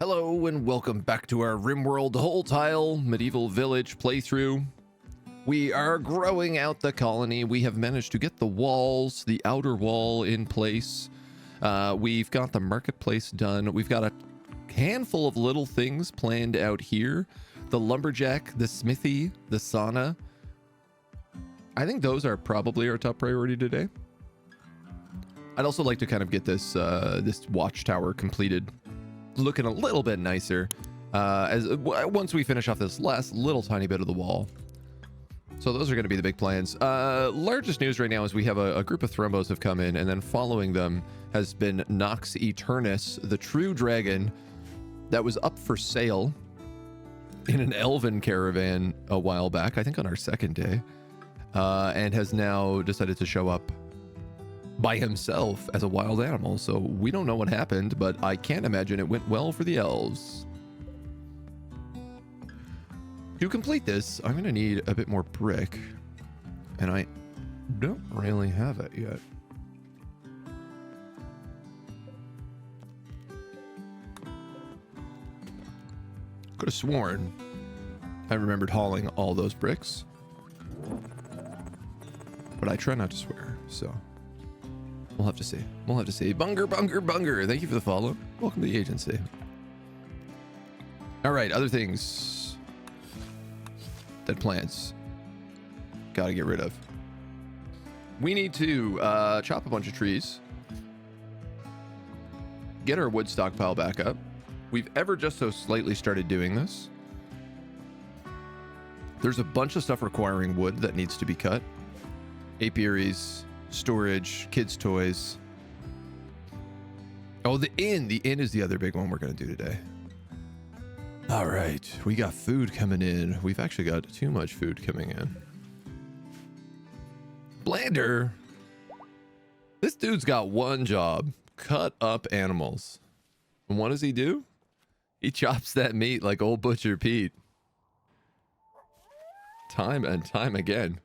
Hello and welcome back to our Rimworld whole tile medieval village playthrough. We are growing out the colony. We have managed to get the walls, the outer wall in place. We've got the marketplace done. We've got a handful of little things planned out here. The lumberjack, the smithy, the sauna. I think those are probably our top priority today. I'd also like to kind of get this this watchtower completed, looking a little bit nicer once we finish off this last little tiny bit of the wall. So those are going to be the big plans. Largest news right now is we have a group of Thrumbos have come in, and then following them has been Nox Eternus, the true dragon that was up for sale in an elven caravan a while back, I think on our second day, and has now decided to show up by himself as a wild animal. So we don't know what happened, but I can't imagine it went well for the elves. To complete this, I'm going to need a bit more brick, and I don't really have it yet. Could have sworn I remembered hauling all those bricks, but I try not to swear, so we'll have to see. We'll have to see. Bunger, bunger, bunger. Thank you for the follow. Welcome to the agency. All right, other things. Dead plants. Gotta get rid of. We need to chop a bunch of trees. Get our wood stockpile back up. We've ever just so slightly started doing this. There's a bunch of stuff requiring wood that needs to be cut. Apiaries, storage, kids' toys. Oh, the inn. The inn is the other big one we're going to do today. All right. We got food coming in. We've actually got too much food coming in. Blander. This dude's got one job. Cut up animals. And what does he do? He chops that meat like old Butcher Pete. Time and time again.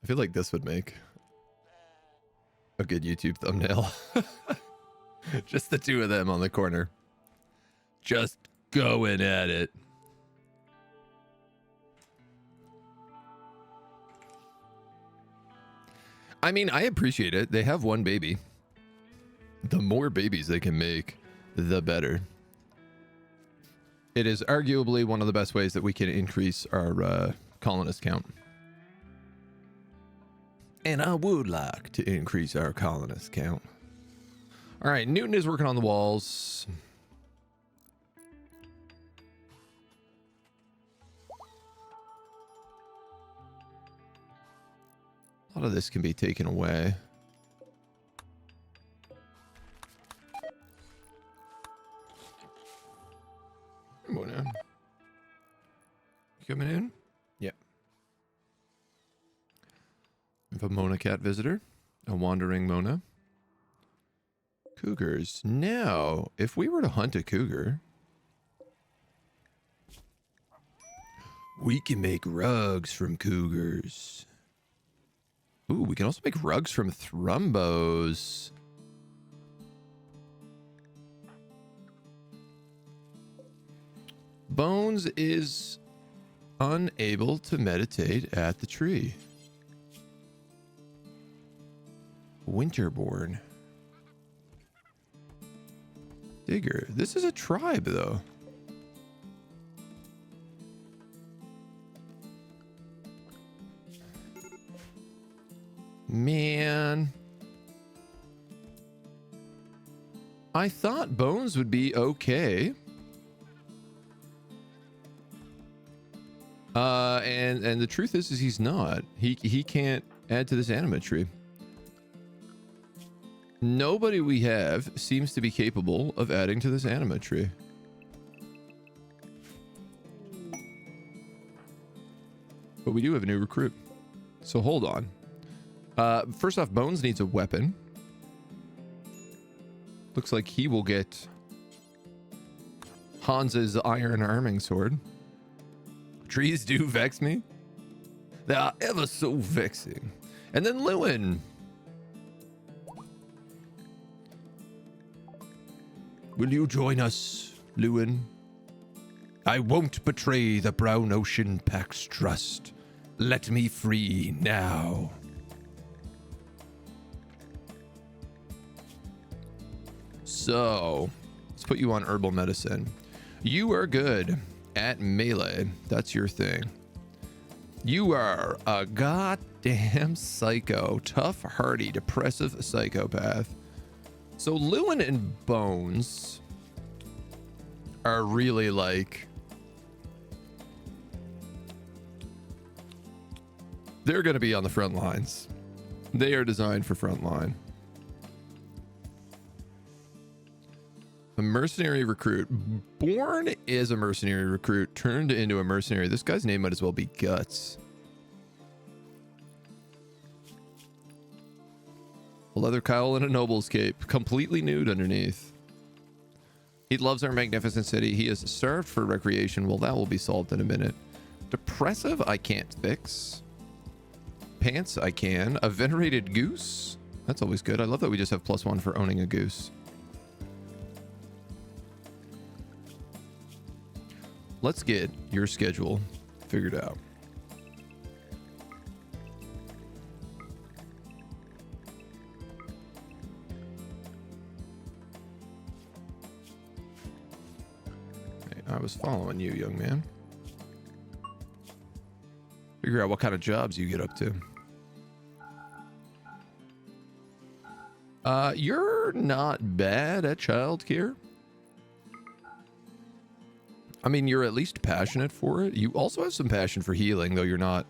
I feel like this would make a good YouTube thumbnail. Just the two of them on the corner. Just going at it. I mean, I appreciate it. They have one baby. The more babies they can make, the better. It is arguably one of the best ways that we can increase our colonist count. And I would like to increase our colonist count. All right, Newton is working on the walls. A lot of this can be taken away. Come on in. You coming in? Yep. We have a Mona cat visitor. A wandering Mona. Cougars. Now, if we were to hunt a cougar, we can make rugs from cougars. Ooh, we can also make rugs from Thrumbos. Bones is unable to meditate at the tree. Winterborn. Digger. This is a tribe, though. Man. I thought Bones would be okay. And the truth is he's not. He can't add to this anima tree. Nobody we have seems to be capable of adding to this anima tree. But we do have a new recruit. So hold on. First off, Bones needs a weapon. Looks like he will get Hans's iron arming sword. Trees do vex me. They are ever so vexing. And then Lewin. Will you join us, Lewin? I won't betray the Brown Ocean Pact's trust. Let me free now. So, let's put you on herbal medicine. You are good at melee. That's your thing. You are a goddamn psycho. Tough, hardy, depressive psychopath. So Lewin and Bones are really like... they're going to be on the front lines. They are designed for front line. A mercenary recruit. Born as a mercenary recruit, turned into a mercenary. This guy's name might as well be Guts. A leather cowl and a noble's cape. Completely nude underneath. He loves our magnificent city. He is starved for recreation. Well, that will be solved in a minute. Depressive, I can't fix. Pants, I can. A venerated goose. That's always good. I love that we just have +1 for owning a goose. Let's get your schedule figured out. Hey, I was following you, young man. Figure out what kind of jobs you get up to. You're not bad at childcare. I mean, you're at least passionate for it. You also have some passion for healing, though you're not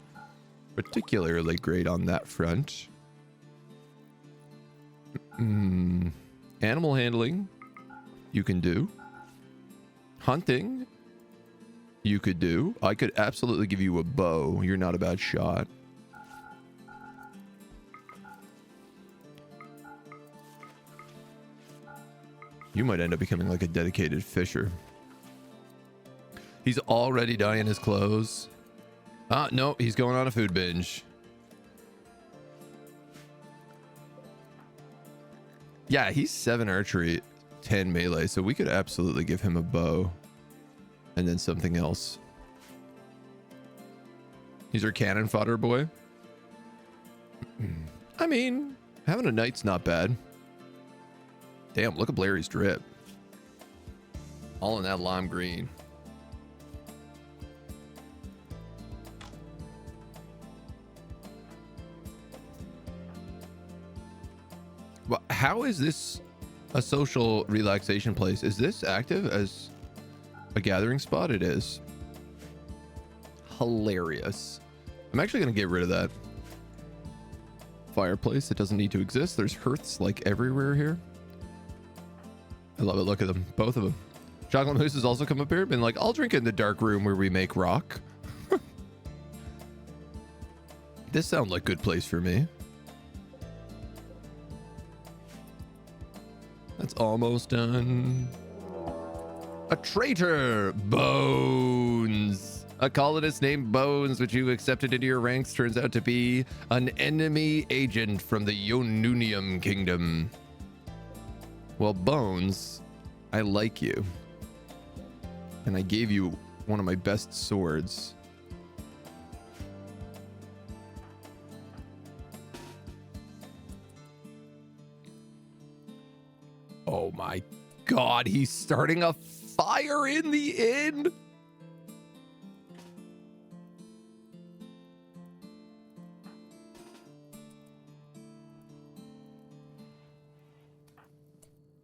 particularly great on that front. Animal handling, you can do. Hunting, you could do. I could absolutely give you a bow. You're not a bad shot. You might end up becoming like a dedicated fisher. He's already dyeing his clothes. No, he's going on a food binge. Yeah, he's 7 archery, 10 melee, so we could absolutely give him a bow. And then something else. He's our cannon fodder boy. I mean, having a knight's not bad. Damn, look at Larry's drip. All in that lime green. Well, how is this a social relaxation place? Is this active as a gathering spot? It is. Hilarious. I'm actually going to get rid of that fireplace. It doesn't need to exist. There's hearths like everywhere here. I love it. Look at them. Both of them. Chocolate Moose has also come up here. Been like, I'll drink in the dark room where we make rock. This sounds like a good place for me. That's almost done. A traitor, Bones. A colonist named Bones, which you accepted into your ranks, turns out to be an enemy agent from the Yonunium Kingdom. Well, Bones, I like you. And I gave you one of my best swords. Oh my God, he's starting a fire in the inn.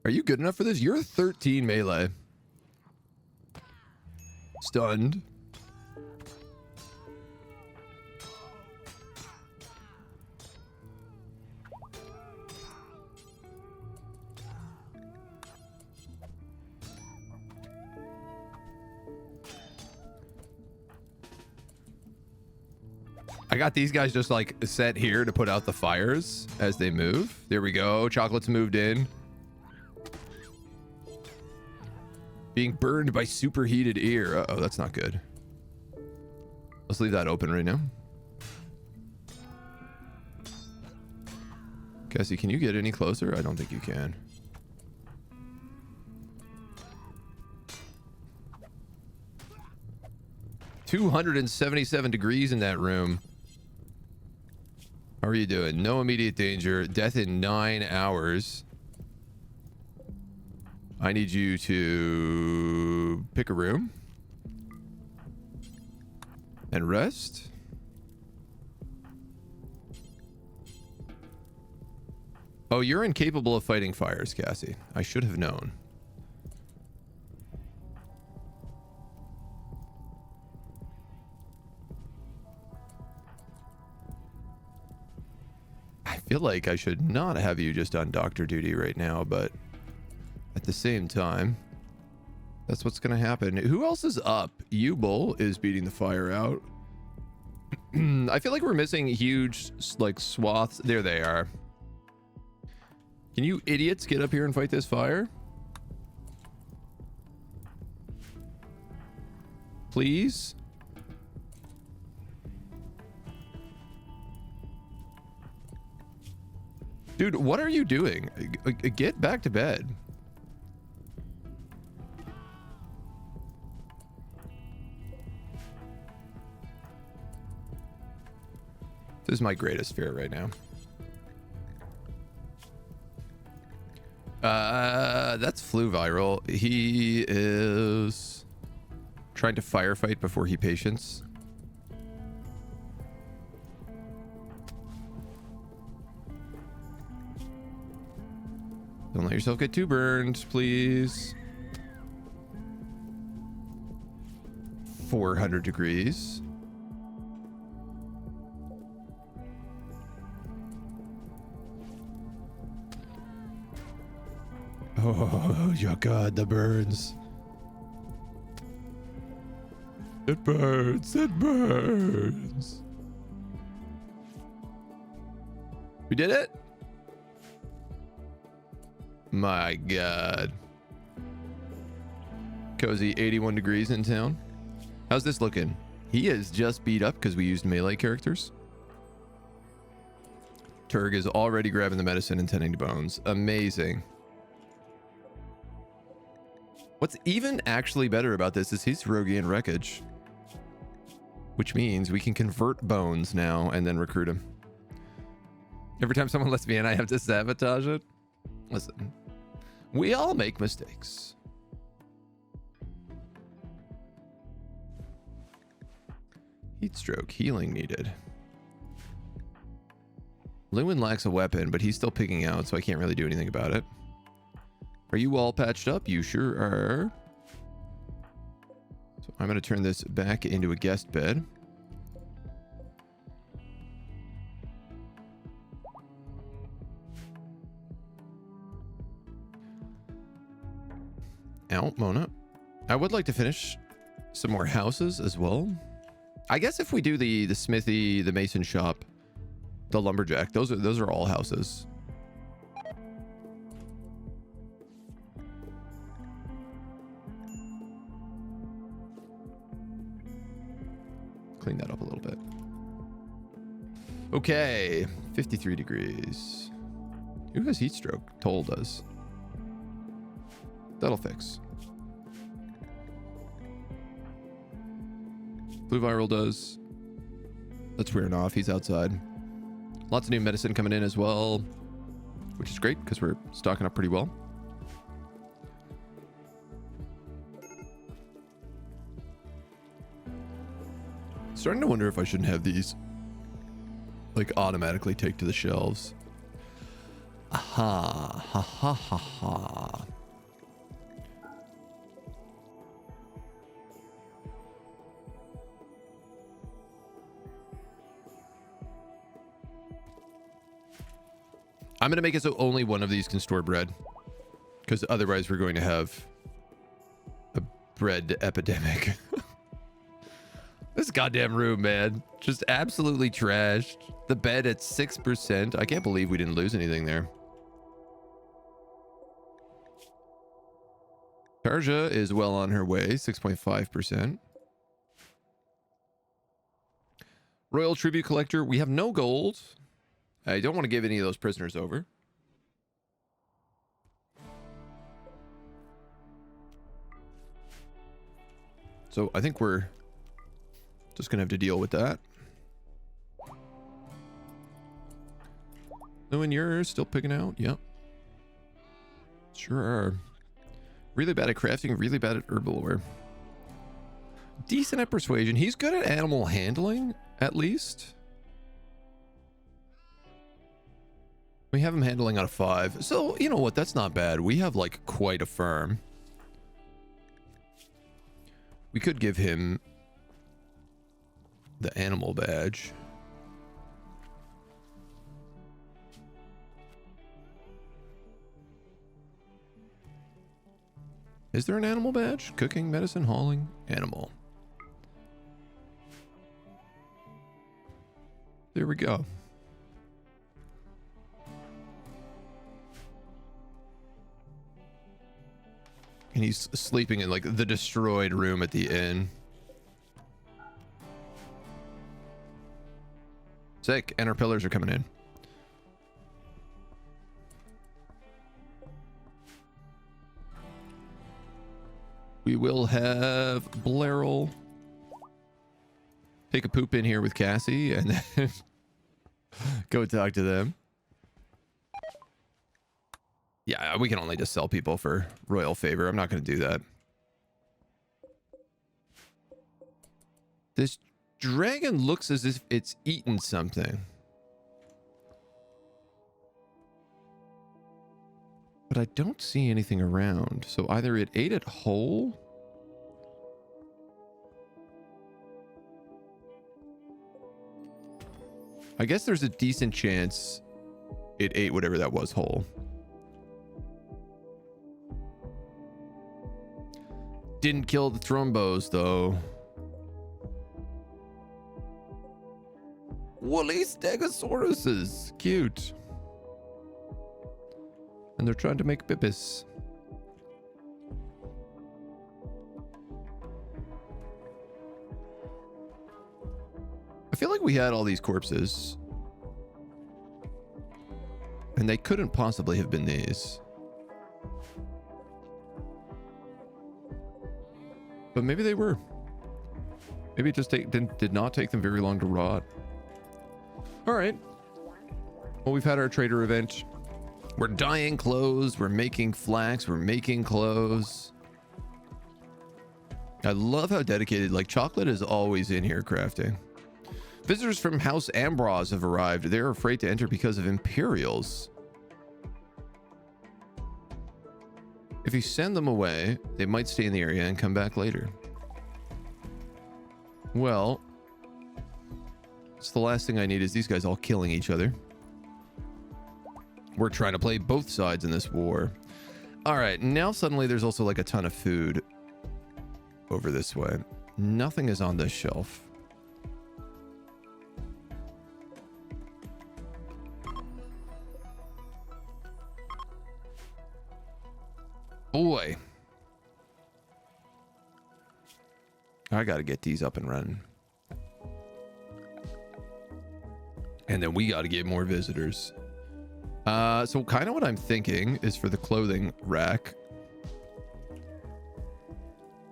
Are you good enough for this? You're 13 melee. Stunned. I got these guys just like set here to put out the fires as they move. There we go. Chocolate's moved in. Being burned by superheated air. Uh-oh, that's not good. Let's leave that open right now. Cassie, can you get any closer? I don't think you can. 277 degrees in that room. How are you doing? No immediate danger. Death in 9 hours. I need you to pick a room and rest. Oh, you're incapable of fighting fires, Cassie. I should have known. I feel like I should not have you just on doctor duty right now, but at the same time, that's what's going to happen. Who else is up? Ubel is beating the fire out. I feel like we're missing huge, like, swaths. There they are. Can you idiots get up here and fight this fire? Please? Dude, what are you doing? Get back to bed. This is my greatest fear right now. That's flew viral. He is trying to firefight before he patients. Don't let yourself get too burned, please. 400 degrees. Oh, your God, the burns. It burns, it burns. We did it? My God. Cozy, 81 degrees in town. How's this looking? He is just beat up because we used melee characters. Turg is already grabbing the medicine and tending to bones. Amazing. What's even actually better about this is he's Rogian Wreckage, which means we can convert bones now and then recruit him. Every time someone lets me in, I have to sabotage it. Listen, we all make mistakes. Heat stroke, healing needed. Lewin lacks a weapon, but he's still picking out, so I can't really do anything about it. Are you all patched up? You sure are. So I'm going to turn this back into a guest bed. Ow, Mona. I would like to finish some more houses as well. I guess if we do the smithy, the mason shop, the lumberjack, those are all houses. Clean that up a little bit. Okay, 53 degrees. Who has heat stroke? Toll does. That'll fix. Blue viral does. That's wearing off. He's outside. Lots of new medicine coming in as well, which is great because we're stocking up pretty well. Starting to wonder if I shouldn't have these like automatically take to the shelves. Aha, ha ha ha ha. I'm going to make it so only one of these can store bread, because otherwise we're going to have a bread epidemic. This goddamn room, man, just absolutely trashed. The bed at 6%. I can't believe we didn't lose anything there. Tarja is well on her way, 6.5%. Royal Tribute Collector, we have no gold. I don't want to give any of those prisoners over. So I think we're Just gonna have to deal with that. Oh, and you're still picking out? Yep. Sure are. Really bad at crafting, really bad at herbal lore. Decent at persuasion. He's good at animal handling, at least. We have him handling out of 5. So, you know what? That's not bad. We have, like, quite a farm. We could give him the animal badge. Is there an animal badge? Cooking, medicine, hauling, animal. There we go. And he's sleeping in, like, the destroyed room at the inn. Sick. And our pillars are coming in. We will have Blairal take a poop in here with Cassie and then go talk to them. Yeah, we can only just sell people for royal favor. I'm not going to do that. This dragon looks as if it's eaten something. But I don't see anything around. So either it ate it whole. I guess there's a decent chance it ate whatever that was whole. Didn't kill the thrombos though. Woolly stegosauruses. Cute. And they're trying to make bibis. I feel like we had all these corpses. And they couldn't possibly have been these. But maybe they were. Maybe it just did not take them very long to rot. All right. Well, we've had our trader event. We're dyeing clothes. We're making flax. We're making clothes. I love how dedicated, like, chocolate is always in here crafting. Visitors from House Ambrose have arrived. They're afraid to enter because of Imperials. If you send them away, they might stay in the area and come back later. Well, it's the last thing I need is these guys all killing each other. We're trying to play both sides in this war. All right, now suddenly there's also like a ton of food over this way. Nothing is on this shelf. Boy. I gotta get these up and running. And then we gotta get more visitors. So kind of what I'm thinking is for the clothing rack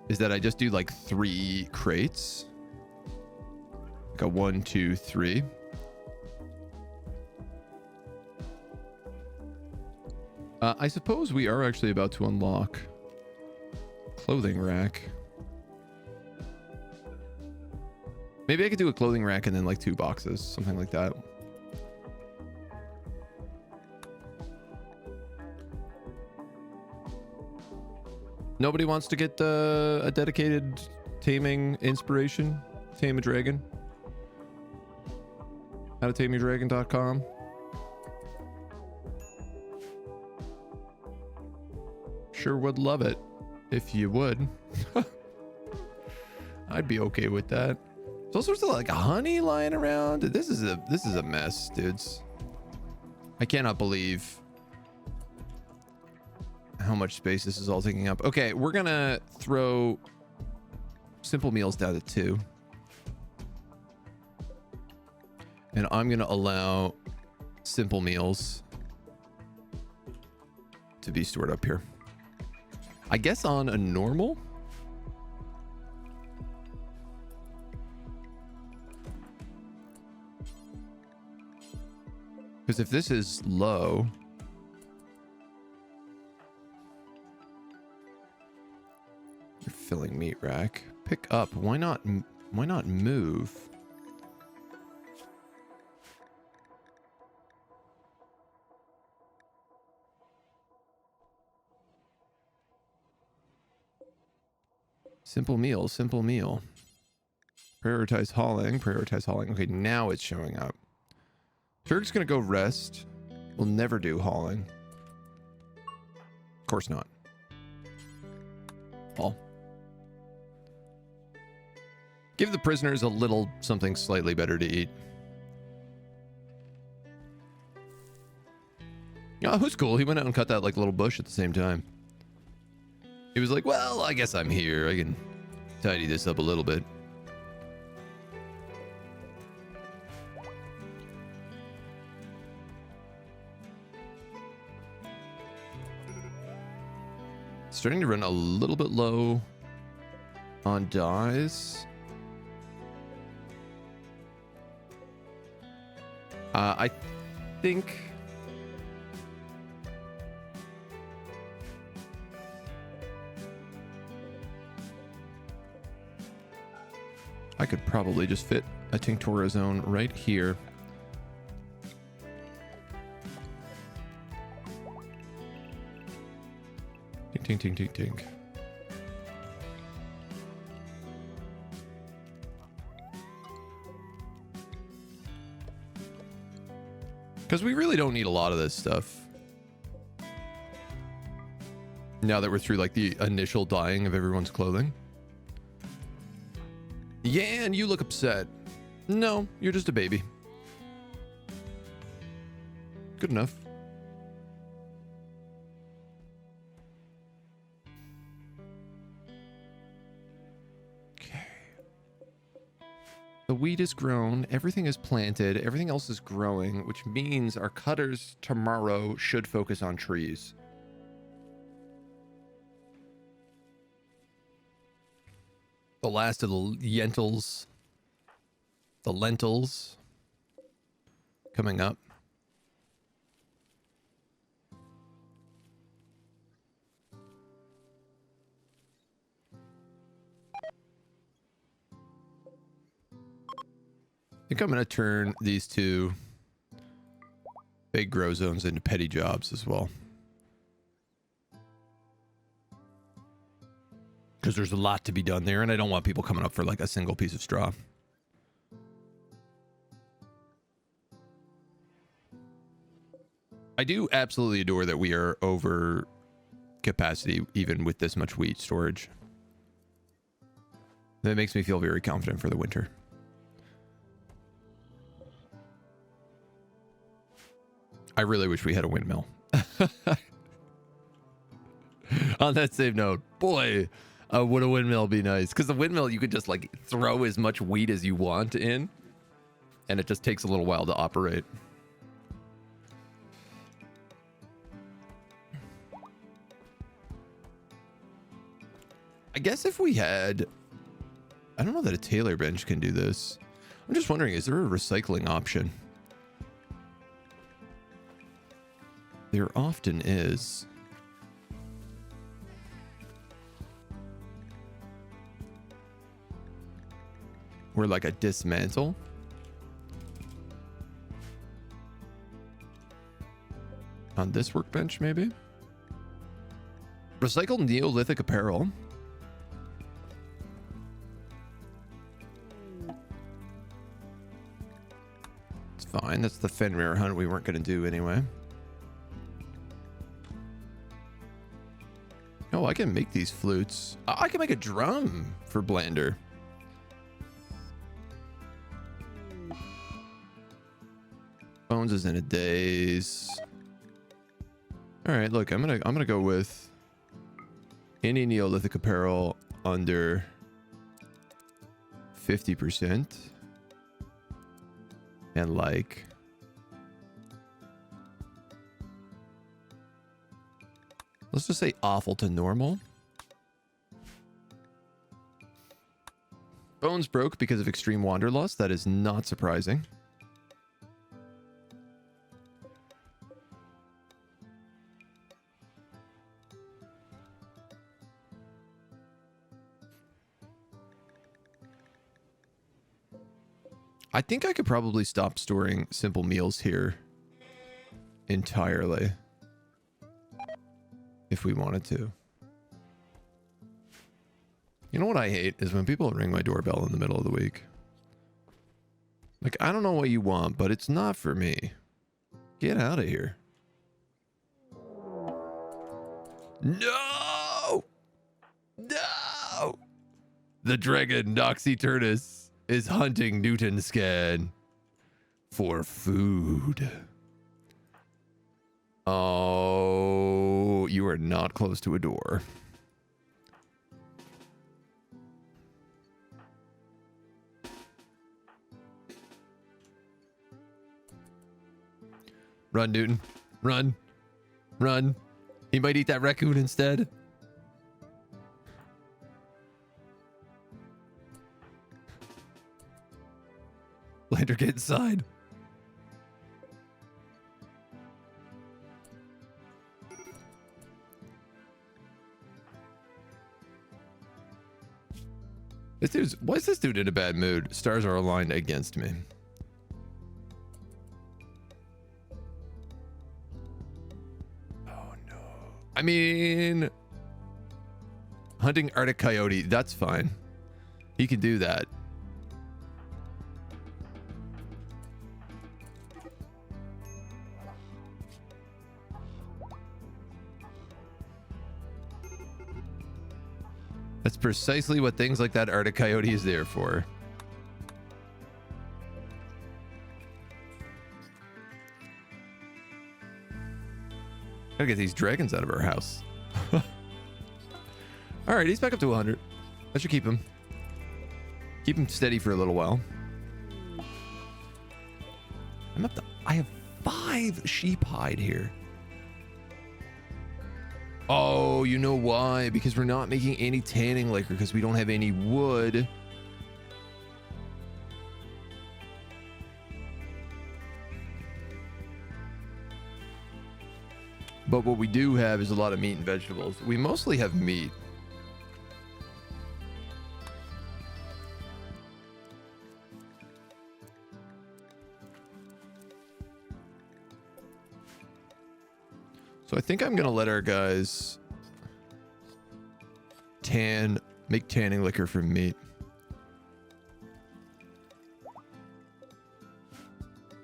is that I just do like 3 crates. Like a 1, 2, 3. I suppose we are actually about to unlock clothing rack. Maybe I could do a clothing rack and then like 2 boxes, something like that. Nobody wants to get a dedicated taming inspiration? Tame a dragon? How to tameyourdragon.com. Sure would love it if you would. I'd be okay with that. There's all sorts of like honey lying around. This is a mess, dudes. I cannot believe how much space this is all taking up. Okay, we're gonna throw simple meals down to 2. And I'm gonna allow simple meals to be stored up here. I guess on a normal. Because if this is low... You're filling meat rack. Pick up. Why not move? Simple meal, simple meal. Prioritize hauling, prioritize hauling. Okay, now it's showing up. Turk's gonna go rest. We'll never do hauling. Of course not. Haul. Give the prisoners a little something slightly better to eat. Oh, who's cool? He went out and cut that like little bush at the same time. He was like, well, I guess I'm here. I can tidy this up a little bit. Starting to run a little bit low on dyes. I think... I could probably just fit a Tinctura zone right here. Tink, tink, tink, tink. Because we really don't need a lot of this stuff. Now that we're through like the initial dyeing of everyone's clothing. Yeah, and you look upset. No, you're just a baby. Good enough. Okay. The wheat is grown, everything is planted, everything else is growing, which means our cutters tomorrow should focus on trees. The last of the lentils, coming up. I think I'm going to turn these two big grow zones into petty jobs as well. Because there's a lot to be done there, and I don't want people coming up for like a single piece of straw. I do absolutely adore that we are over capacity even with this much wheat storage. That makes me feel very confident for the winter. I really wish we had a windmill. On that same note, boy, would a windmill be nice? Because the windmill, you could just like throw as much wheat as you want in, and it just takes a little while to operate. I guess if we had... I don't know that a tailor bench can do this. I'm just wondering, is there a recycling option? There often is. Or like a dismantle. On this workbench, maybe? Recycled Neolithic apparel. It's fine. That's the Fenrir hunt we weren't going to do anyway. Oh, I can make these flutes. I can make a drum for Blander. Bones is in a daze. All right, look, I'm gonna go with any Neolithic apparel under 50%, and like let's just say awful to normal. Bones broke because of extreme wanderlust. That is not surprising. I think I could probably stop storing simple meals here entirely if we wanted to. You know what I hate is when people ring my doorbell in the middle of the week. Like, I don't know what you want, but it's not for me. Get out of here. No! No! The dragon Noxyturnus is hunting Newtonscan for food. Oh, you are not close to a door. Run, Newton. Run. Run. He might eat that raccoon instead. Lander, get inside. Why is this dude in a bad mood? Stars are aligned against me. Oh no. I mean, hunting Arctic coyote, that's fine. He can do that. That's precisely what things like that Arctic coyote is there for. Gotta get these dragons out of our house. All right, he's back up to 100. That should keep him. Keep him steady for a little while. I'm up to... I have 5 sheep hide here. Oh, you know why? Because we're not making any tanning liquor because we don't have any wood. But what we do have is a lot of meat and vegetables. We mostly have meat. So I think I'm going to let our guys make tanning liquor from meat.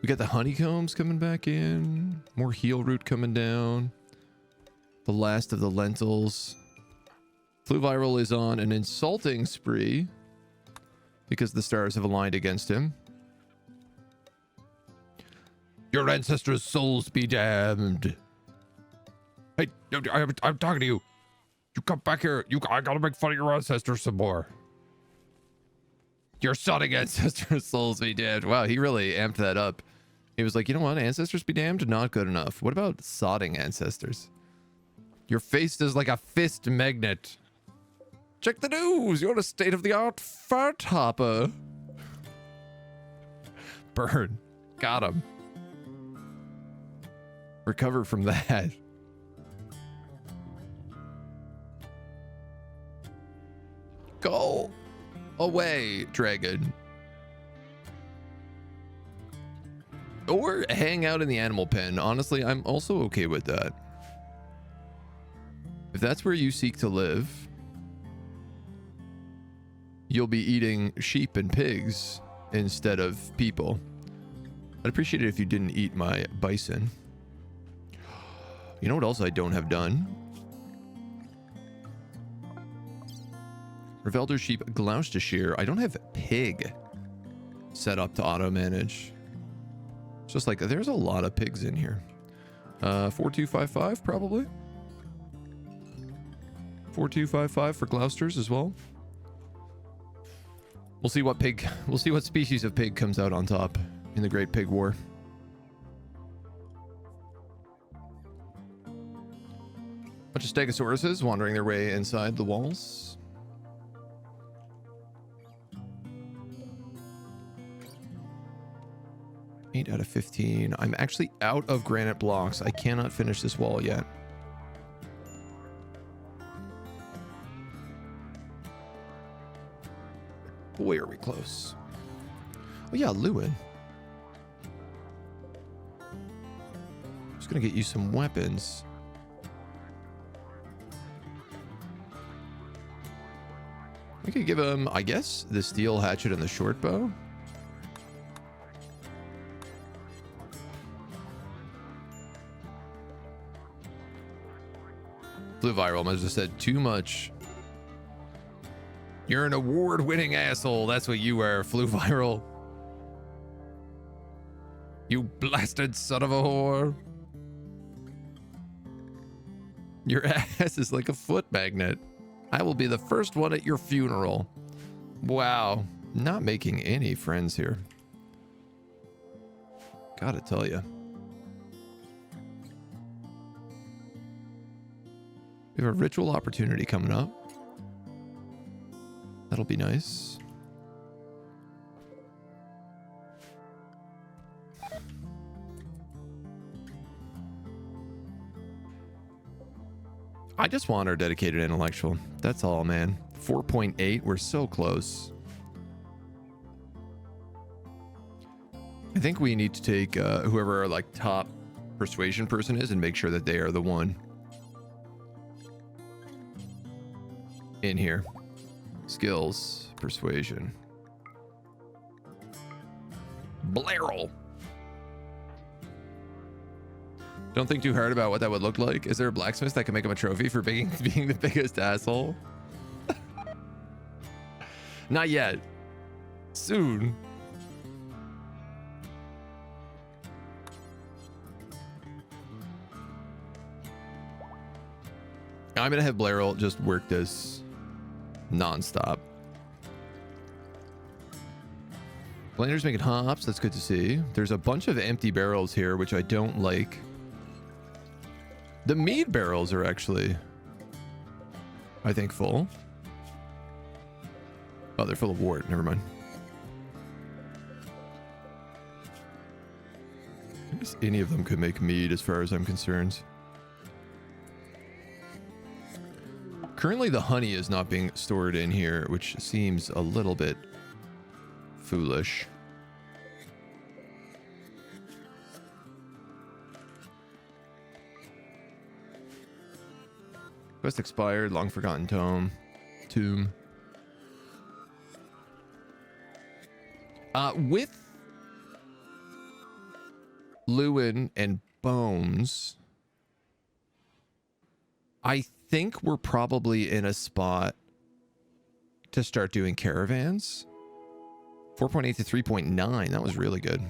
We got the honeycombs coming back in. More heel root coming down. The last of the lentils. Flu Viral is on an insulting spree because the stars have aligned against him. Your ancestors' souls be damned. Hey, I'm talking to you. You come back here. I gotta make fun of your ancestors some more. Your sodding ancestors' souls be damned. Wow, he really amped that up. He was like, you know what? Ancestors be damned? Not good enough. What about sodding ancestors? Your face is like a fist magnet. Check the news. You're a state-of-the-art fart hopper. Burn. Got him. Recover from that. Go away, dragon. Or hang out in the animal pen. Honestly, I'm also okay with that. If that's where you seek to live, you'll be eating sheep and pigs instead of people. I'd appreciate it if you didn't eat my bison. You know what else I don't have done? Revelder sheep Gloucestershire. I don't have pig set up to auto manage. It's just like there's a lot of pigs in here. 4255 probably. 4255 for Gloucesters as well. We'll see what species of pig comes out on top in the Great Pig War. Bunch of Stegosauruses wandering their way inside the walls. Eight out of 15. I'm actually out of granite blocks. I cannot finish this wall yet. Boy, are we close. Oh yeah, Lewin. Just gonna get you some weapons. We could give him, I guess, the steel hatchet and the short bow. Blue Viral must have said too much. You're an award-winning asshole. That's what you are, Flu Viral. You blasted son of a whore. Your ass is like a foot magnet. I will be the first one at your funeral. Wow. Not making any friends here. Gotta tell you. We have a ritual opportunity coming up. That'll be nice. I just want our dedicated intellectual. That's all, man. 4.8. We're so close. I think we need to take whoever our like top persuasion person is and make sure that they are the one in here. Skills, persuasion. Blairal. Don't think too hard about what that would look like. Is there a blacksmith that can make him a trophy for being the biggest asshole? Not yet. Soon. I'm gonna have Blairal just work this non-stop. Blender's making hops. That's good to see. There's a bunch of empty barrels here, which I don't like. The mead barrels are actually, I think, full. Oh, they're full of wort. Never mind. I guess any of them could make mead as far as I'm concerned. Currently, the honey is not being stored in here, which seems a little bit foolish. Quest expired, long forgotten tomb. With Lewin and Bones, I think we're probably in a spot to start doing caravans. 4.8 to 3.9. That was really good.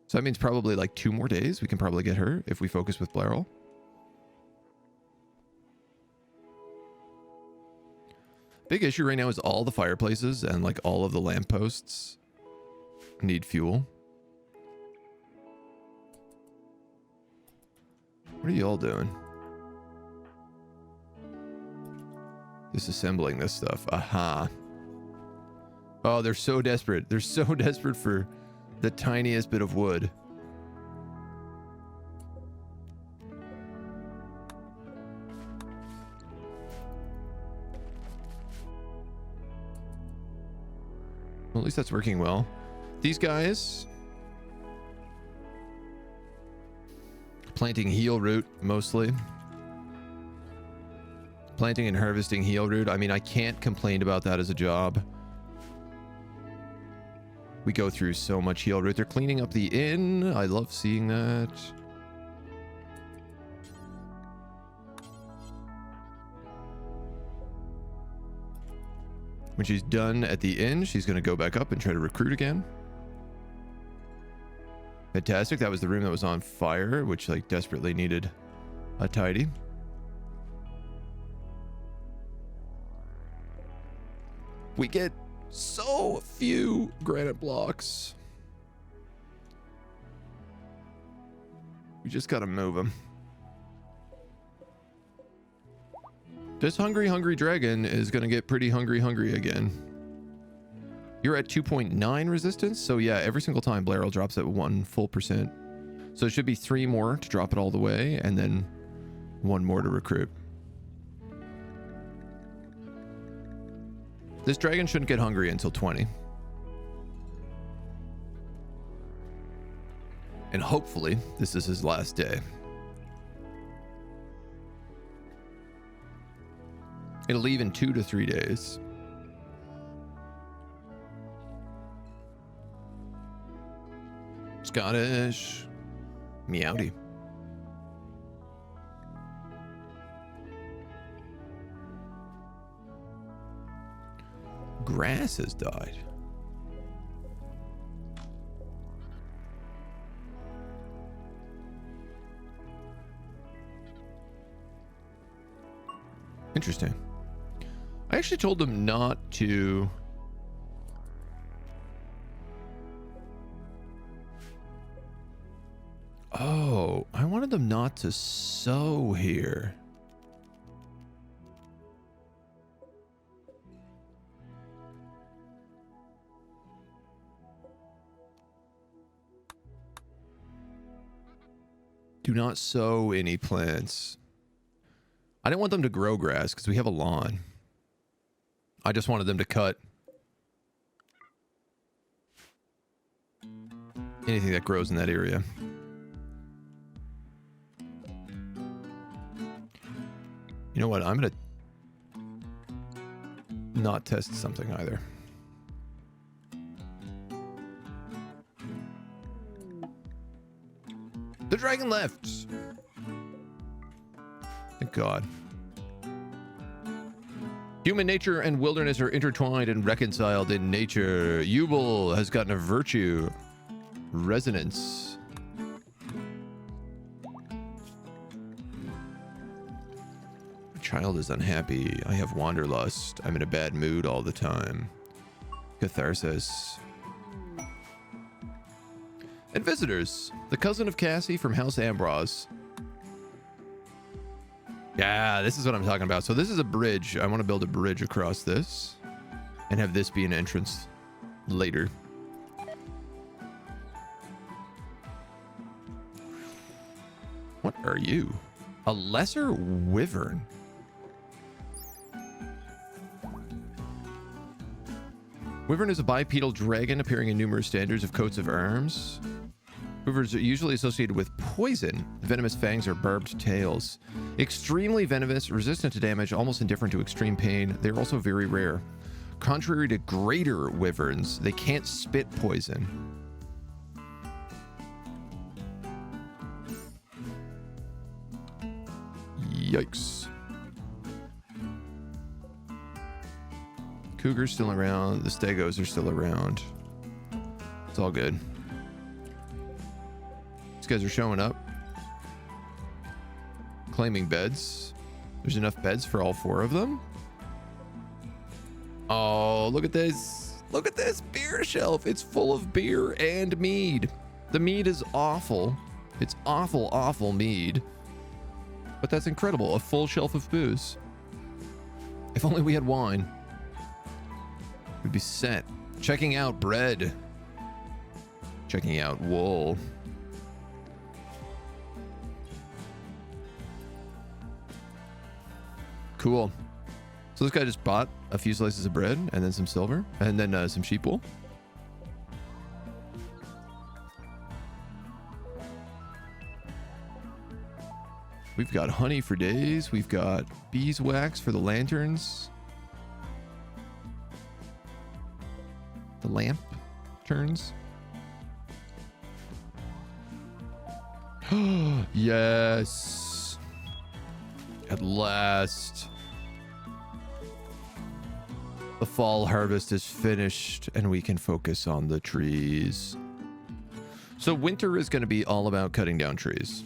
So that means probably like 2 more days. We can probably get her if we focus with Blairal. Big issue right now is all the fireplaces and like all of the lampposts need fuel. What are you all doing? Disassembling this stuff. Aha. Oh, they're so desperate. They're so desperate for the tiniest bit of wood. Well, at least that's working well. These guys planting heel root mostly. Planting and harvesting heel root. I mean, I can't complain about that as a job. We go through so much heel root. They're cleaning up the inn. I love seeing that. When she's done at the inn, she's going to go back up and try to recruit again. Fantastic. That was the room that was on fire, which like desperately needed a tidy. We get so few granite blocks. We just got to move them. This hungry dragon is going to get pretty hungry again. You're at 2.9 resistance. So yeah, every single time Blairal drops at 1 full percent. So it should be 3 more to drop it all the way. And then 1 more to recruit. This dragon shouldn't get hungry until 20. And hopefully this is his last day. It'll leave in 2 to 3 days. Scottish. Meowdy. Grass has died. Interesting. I actually told them not to... Oh, I wanted them not to sow here. Do not sow any plants. I didn't want them to grow grass because we have a lawn. I just wanted them to cut anything that grows in that area. You know what? I'm going to not test something either. The dragon left. Thank God. Human nature and wilderness are intertwined and reconciled in nature. Yubel has gotten a virtue. Resonance. My child is unhappy. I have wanderlust. I'm in a bad mood all the time. Catharsis. And visitors. The cousin of Cassie from House Ambrose. Yeah, this is what I'm talking about. So this is a bridge. I want to build a bridge across this and have this be an entrance later. What are you? A lesser wyvern. Wyvern is a bipedal dragon appearing in numerous standards of coats of arms. Wyverns are usually associated with poison. Venomous fangs or barbed tails. Extremely venomous, resistant to damage, almost indifferent to extreme pain. They're also very rare. Contrary to greater wyverns, they can't spit poison. Yikes. Cougar's still around. The stegos are still around. It's all good. These guys are showing up. Claiming beds. There's enough beds for all 4 of them. Oh, look at this. Look at this beer shelf. It's full of beer and mead. The mead is awful. It's awful, awful mead. But that's incredible. A full shelf of booze. If only we had wine. We'd be set. Checking out bread. Checking out wool. Cool. So this guy just bought a few slices of bread and then some silver and then some sheep wool. We've got honey for days. We've got beeswax for the lanterns. The lamp turns. Yes. At last. The fall harvest is finished and we can focus on the trees. So winter is going to be all about cutting down trees.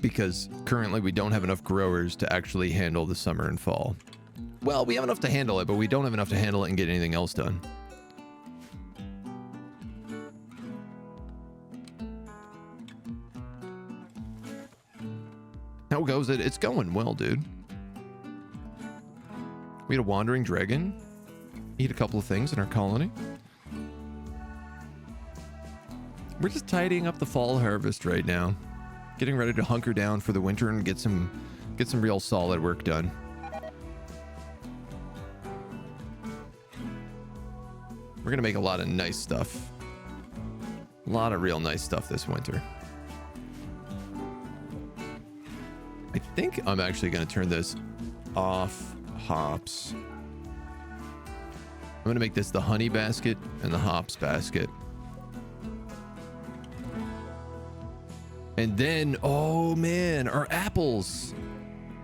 Because currently we don't have enough growers to actually handle the summer and fall. Well, we have enough to handle it, but we don't have enough to handle it and get anything else done. How goes it? It's going well, dude. We had a wandering dragon eat a couple of things in our colony. We're just tidying up the fall harvest right now. Getting ready to hunker down for the winter and get some real solid work done. We're We're gonna make a lot of nice stuff. A lot of real nice stuff this winter. I think I'm actually gonna turn this off hops. I'm gonna make this the honey basket and the hops basket. And then, oh man, our apples,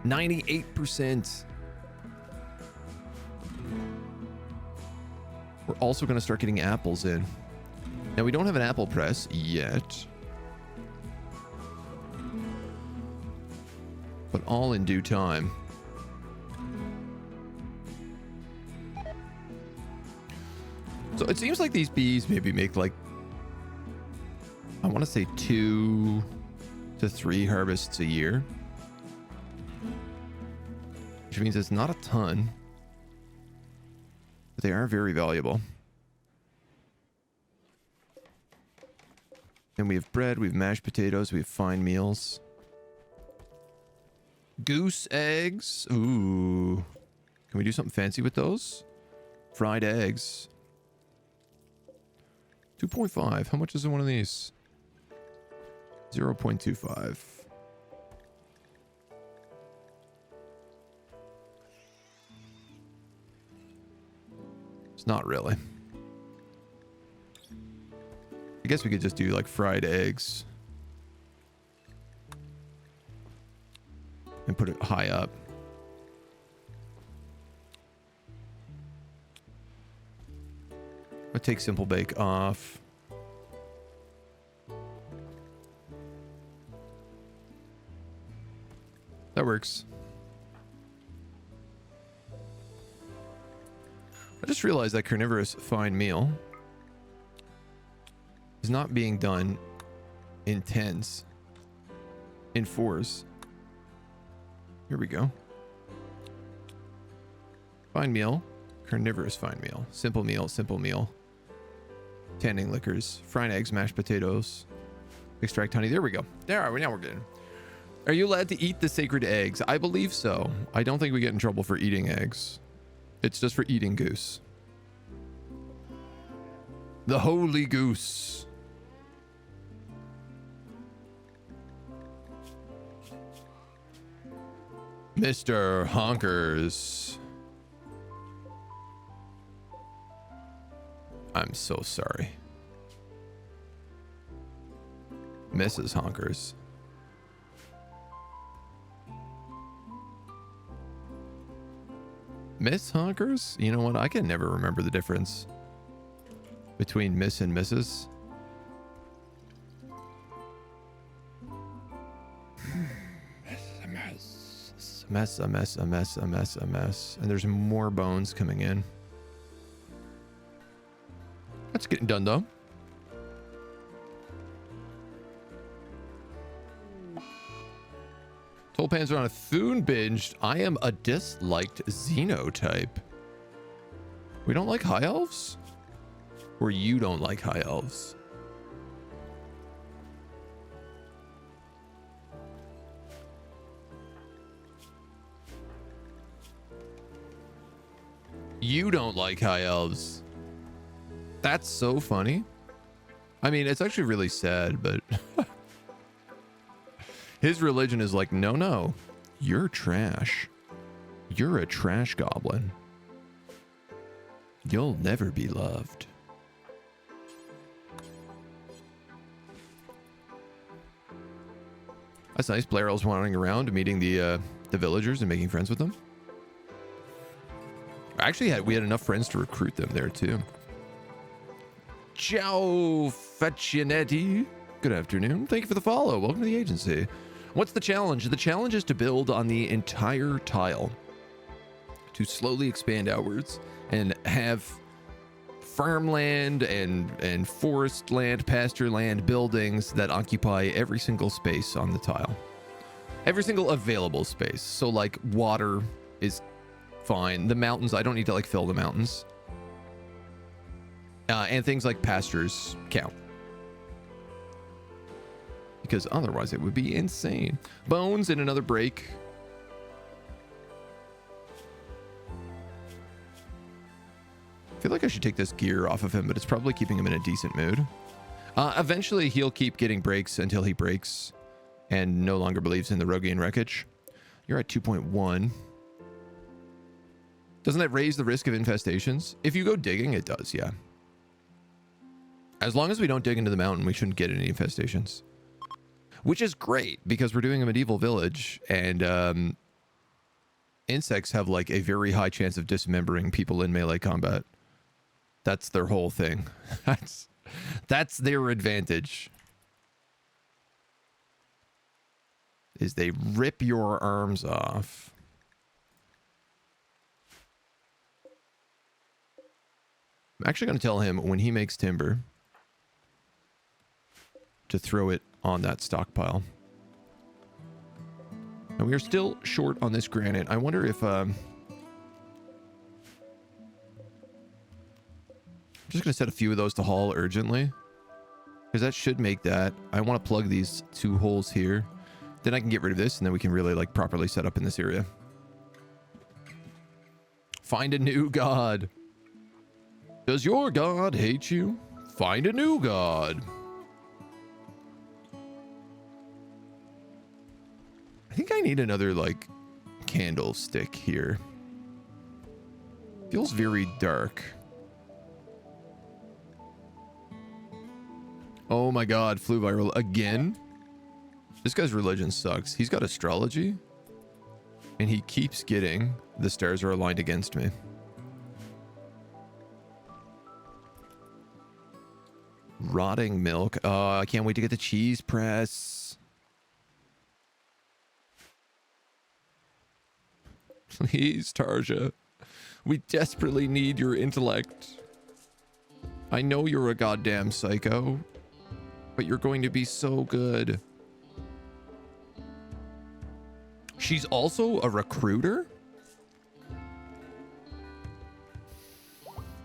98%. We're also gonna start getting apples in. Now we don't have an apple press yet, but all in due time. So it seems like these bees maybe make like, I want to say 2 to 3 harvests a year, which means it's not a ton, but they are very valuable. And we have bread, we have mashed potatoes, we have fine meals. Goose eggs. Ooh. Can we do something fancy with those? Fried eggs. 2.5. How much is in one of these? 0.25. It's not really. I guess we could just do like fried eggs and put it high up. I'll take simple bake off. That works. I just realized that carnivorous fine meal is not being done in 10s, in 4s. Here we go. Fine meal, carnivorous fine meal, simple meal, tanning liquors, fried eggs, mashed potatoes, extract honey. There we go. There are we. Now we're good. Are you allowed to eat the sacred eggs? I believe so. I don't think we get in trouble for eating eggs. It's just for eating goose. The holy goose. Mr. Honkers. I'm so sorry. Mrs. Honkers. Miss Honkers? You know what? I can never remember the difference between Miss and Mrs. A mess. And there's more bones coming in. That's getting done though. Tulpans are on a Thune binged. I am a disliked xenotype. We don't like high elves? Or you don't like high elves? You don't like high elves. That's so funny. I mean, it's actually really sad, but his religion is like, no, you're trash. You're a trash goblin. You'll never be loved. That's nice. Blair was wandering around, meeting the villagers and making friends with them. Actually, we had enough friends to recruit them there too. Ciao, Faccinetti. Good afternoon. Thank you for the follow. Welcome to the agency. What's the challenge? The challenge is to build on the entire tile, to slowly expand outwards and have farmland and forest land, pasture land, buildings that occupy every single space on the tile. Every single available space. So like water is fine. The mountains, I don't need to like fill the mountains. And things like pastures count. Because otherwise it would be insane. Bones in another break. feel like I should take this gear off of him, but it's probably keeping him in a decent mood. Eventually, he'll keep getting breaks until he breaks and no longer believes in the Rogian wreckage. You're at 2.1. Doesn't that raise the risk of infestations? If you go digging, it does, yeah. As long as we don't dig into the mountain, we shouldn't get any infestations. Which is great, because we're doing a medieval village, and insects have like a very high chance of dismembering people in melee combat. That's their whole thing. That's their advantage. Is they rip your arms off. I'm actually going to tell him when he makes timber to throw it on that stockpile. And we are still short on this granite. I wonder if I'm just going to set a few of those to haul urgently, because that should make that. I want to plug these 2 holes here. Then I can get rid of this, and then we can really like properly set up in this area. Find a new god. Does your god hate you? Find a new god. I think I need another like candlestick here. Feels very dark. Oh my god, flew viral again. This guy's religion sucks. He's got astrology, and he keeps getting the stars are aligned against me. Rotting milk. Oh, I can't wait to get the cheese press. Please, Tarja. We desperately need your intellect. I know you're a goddamn psycho, but you're going to be so good. She's also a recruiter?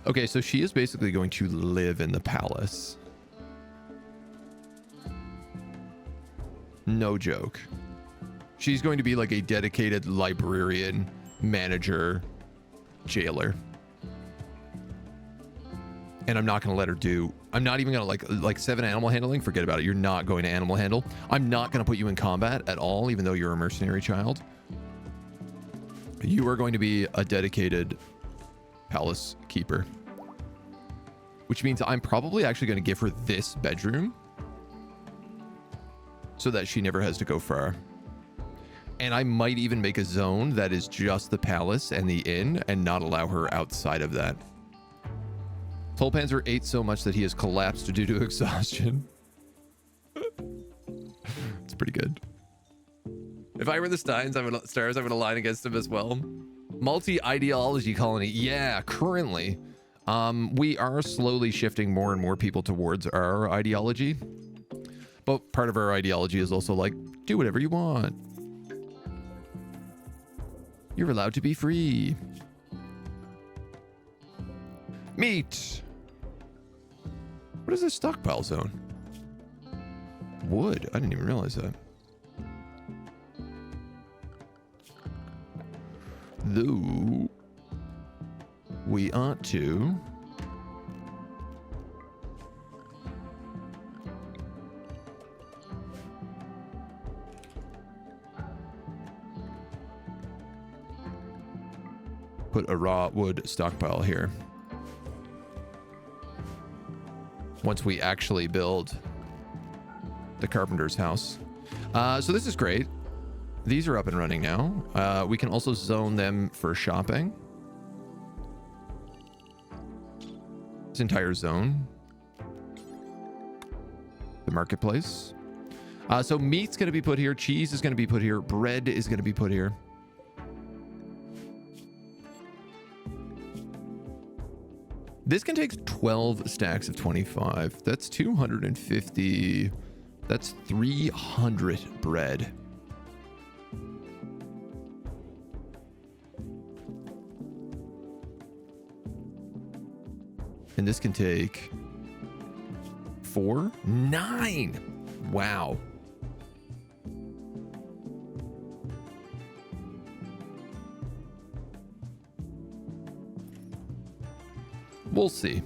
Okay, so she is basically going to live in the palace. No joke. She's going to be like a dedicated librarian, manager, jailer. And I'm not going to let her do... I'm not even going to like 7 animal handling. Forget about it. You're not going to animal handle. I'm not going to put you in combat at all, even though you're a mercenary child. You are going to be a dedicated palace keeper. Which means I'm probably actually going to give her this bedroom so that she never has to go far. And I might even make a zone that is just the palace and the inn and not allow her outside of that. Tolpanzer ate so much that he has collapsed due to exhaustion. It's pretty good. If I were the Steins, I would align against him as well. Multi-ideology colony. Yeah, currently. We are slowly shifting more and more people towards our ideology. But part of our ideology is also like, do whatever you want. You're allowed to be free. Meat. What is this stockpile zone? Wood. I didn't even realize that. Though we ought to put a raw wood stockpile here. Once we actually build the carpenter's house. So this is great. These are up and running now. We can also zone them for shopping. This entire zone. The marketplace. So meat's going to be put here. Cheese is going to be put here. Bread is going to be put here. This can take 12 stacks of 25. That's 250. That's 300 bread. And this can take 4, 9. Wow. We'll see.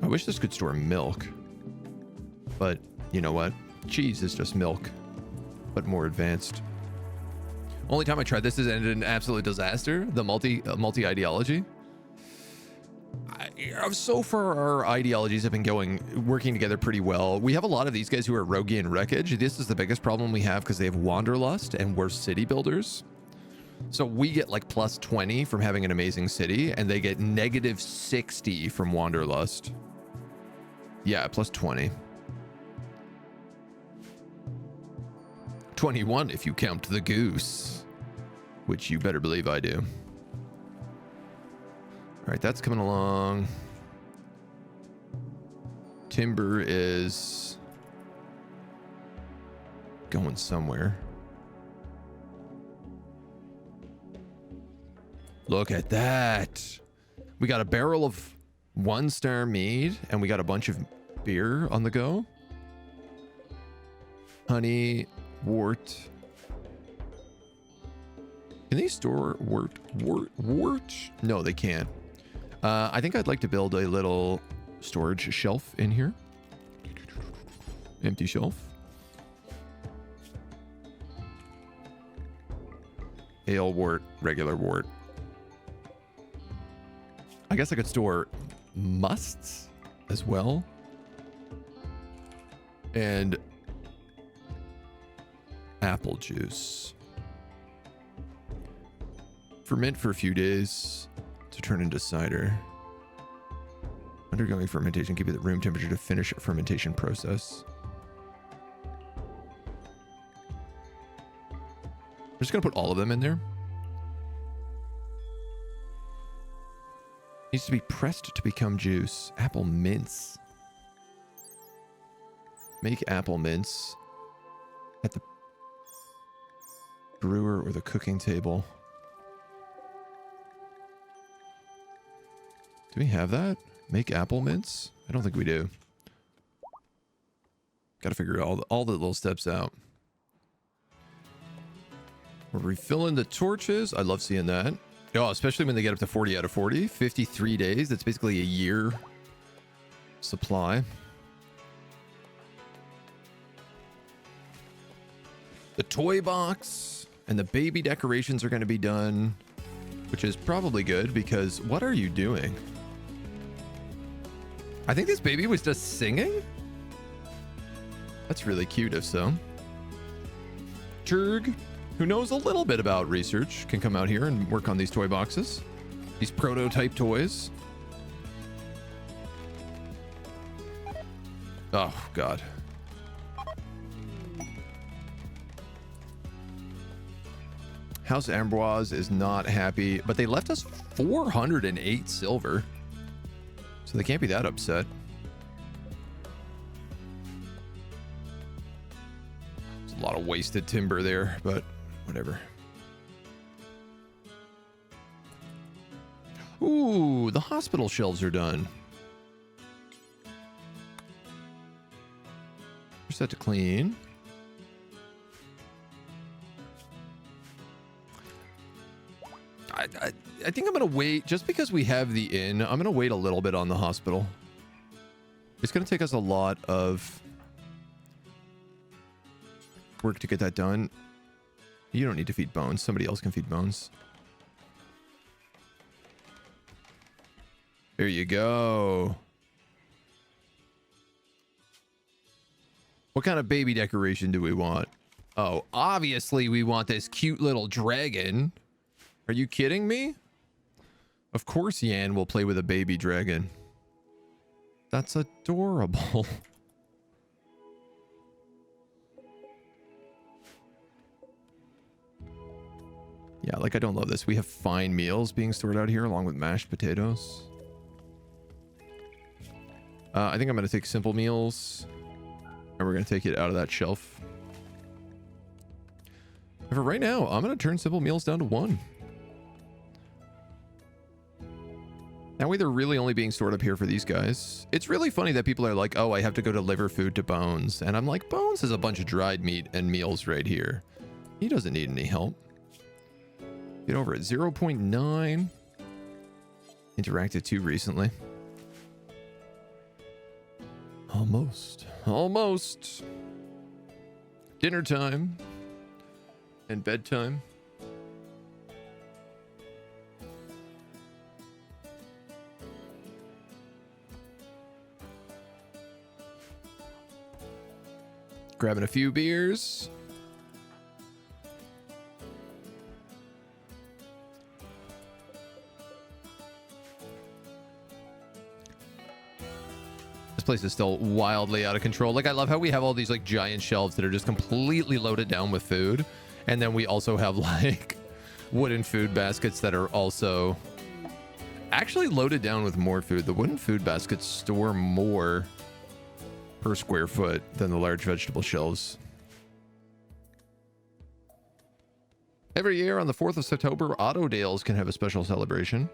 I wish this could store milk. But you know what? Cheese is just milk, but more advanced. Only time I tried this has ended in an absolute disaster. The multi ideology. So far, our ideologies have been working together pretty well. We have a lot of these guys who are roguey and wreckage. This is the biggest problem we have because they have wanderlust and we're city builders. So we get like plus 20 from having an amazing city, and they get negative 60 from wanderlust. Yeah, plus 20. 21 if you count the goose, which you better believe I do. All right, that's coming along. Timber is going somewhere. Look at that. We got a barrel of 1-star mead, and we got a bunch of beer on the go. Honey, wort. Can they store wort? No, they can't. I think I'd like to build a little storage shelf in here. Empty shelf. Ale wort, regular wort. I guess I could store musts as well. And apple juice. Ferment for a few days to turn into cider. Undergoing fermentation, keep it at room temperature to finish fermentation process. I'm just gonna put all of them in there. Needs to be pressed to become juice. Apple mince. Make apple mince at the brewer or the cooking table. Do we have that? Make apple mince? I don't think we do. Got to figure all the little steps out. We're refilling the torches. I love seeing that. Oh, especially when they get up to 40 out of 40. 53 days. That's basically a year supply. The toy box and the baby decorations are going to be done, which is probably good because what are you doing? I think this baby was just singing. That's really cute if so. Turg, who knows a little bit about research, can come out here and work on these toy boxes. These prototype toys. Oh, God. House Ambroise is not happy, but they left us 408 silver. So they can't be that upset. There's a lot of wasted timber there, but whatever. Ooh, the hospital shelves are done. We're set to clean. I think I'm going to wait, just because we have the inn, I'm going to wait a little bit on the hospital. It's going to take us a lot of work to get that done. You don't need to feed bones. Somebody else can feed bones. There you go. What kind of baby decoration do we want? Oh, obviously we want this cute little dragon. Are you kidding me? Of course Yan will play with a baby dragon. That's adorable. Yeah, like I don't love this. We have fine meals being stored out here along with mashed potatoes. I think I'm going to take simple meals. And we're going to take it out of that shelf. And for right now, I'm going to turn simple meals down to 1. That way they're really only being stored up here for these guys. It's really funny that people are like, oh, I have to go to liver food to Bones. And I'm like, Bones has a bunch of dried meat and meals right here. He doesn't need any help. Get over at 0.9. interacted too recently. Almost. Dinner time and bedtime. Grabbing a few beers. This place is still wildly out of control. Like, I love how we have all these like giant shelves that are just completely loaded down with food. And then we also have like wooden food baskets that are also actually loaded down with more food. The wooden food baskets store more per square foot than the large vegetable shelves. Every year on the 4th of September, Autodales can have a special celebration.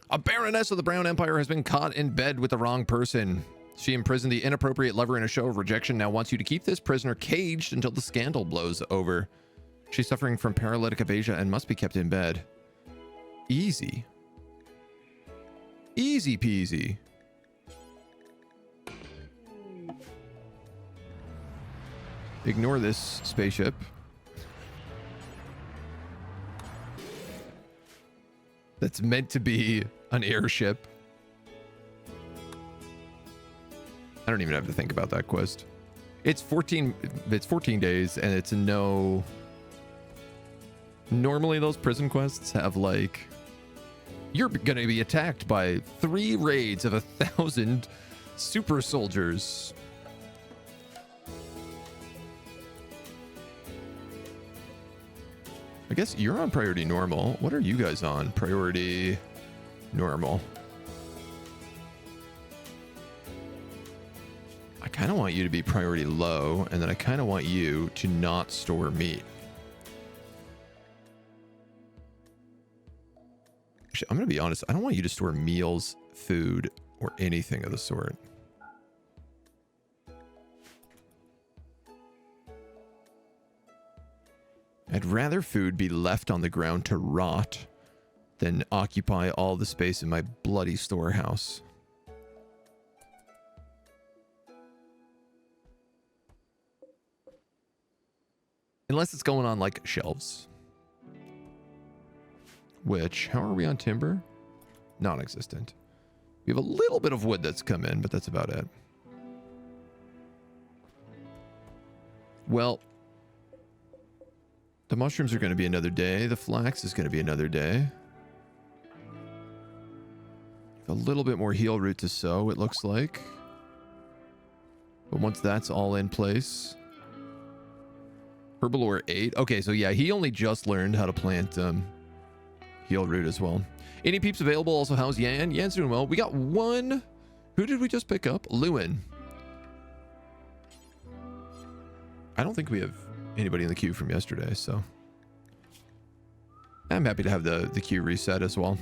A baroness of the Brown Empire has been caught in bed with the wrong person. She imprisoned the inappropriate lover in a show of rejection, now wants you to keep this prisoner caged until the scandal blows over. She's suffering from paralytic aphasia and must be kept in bed. Easy. Easy peasy. Ignore this spaceship. That's meant to be an airship. I don't even have to think about that quest. It's 14 days and it's no... Normally those prison quests have like... You're gonna be attacked by 3 raids of 1,000 super soldiers. I guess you're on priority normal. What are you guys on? Priority normal. I kind of want you to be priority low, and then I kind of want you to not store meat. Actually, I'm going to be honest. I don't want you to store meals, food, or anything of the sort. I'd rather food be left on the ground to rot than occupy all the space in my bloody storehouse. Unless it's going on like shelves. Which, how are we on timber? Non-existent. We have a little bit of wood that's come in, but that's about it. Well, the mushrooms are going to be another day. The flax is going to be another day. A little bit more heal root to sow, it looks like. But once that's all in place... Herbalore 8. Okay, so yeah, he only just learned how to plant heal root as well. Any peeps available? Also, how's Yan? Yan's doing well. We got one. Who did we just pick up? Lewin. I don't think we have anybody in the queue from yesterday, so I'm happy to have the queue reset as well.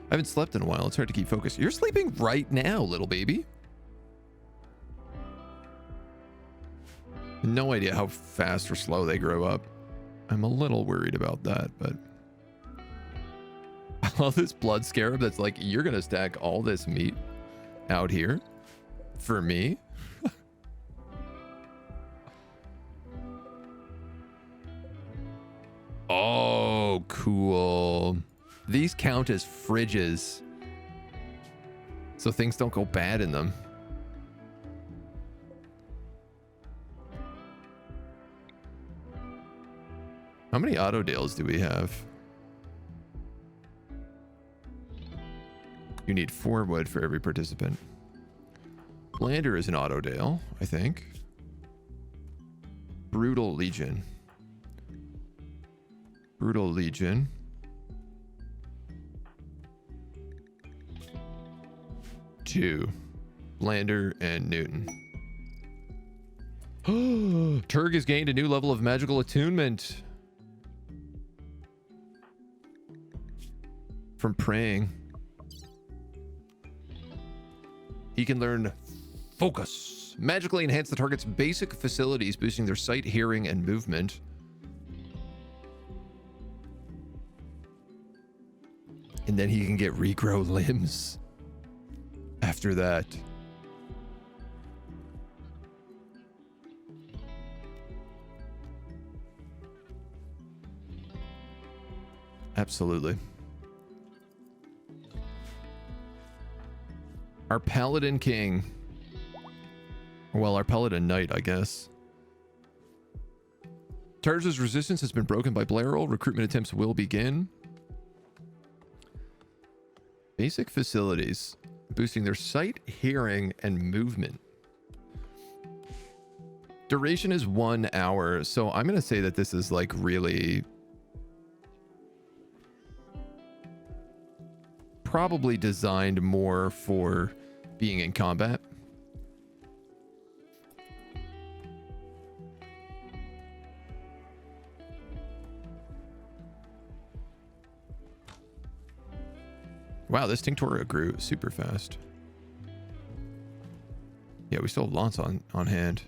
I haven't slept in a while. It's hard to keep focused. You're sleeping right now, little baby. No idea how fast or slow they grow up. I'm a little worried about that, but I love this blood scarab that's like, you're gonna stack all this meat out here for me. Oh, cool. These count as fridges, so things don't go bad in them. How many Autodales do we have? You need 4 wood for every participant. Lander is an Autodale, I think. Brutal Legion. Brutal Legion. Two. Lander and Newton. Turg has gained a new level of magical attunement from praying. He can learn focus. Magically enhance the target's basic facilities, boosting their sight, hearing, and movement. And then he can get regrow limbs after that. Absolutely. Our Paladin King. Well, our Paladin Knight, I guess. Tarsus' resistance has been broken by Blairol. Recruitment attempts will begin. Basic facilities. Boosting their sight, hearing, and movement. Duration is 1 hour. So I'm going to say that this is like really... probably designed more for being in combat. Wow, this Tinctoria grew super fast. Yeah, we still have lots on hand.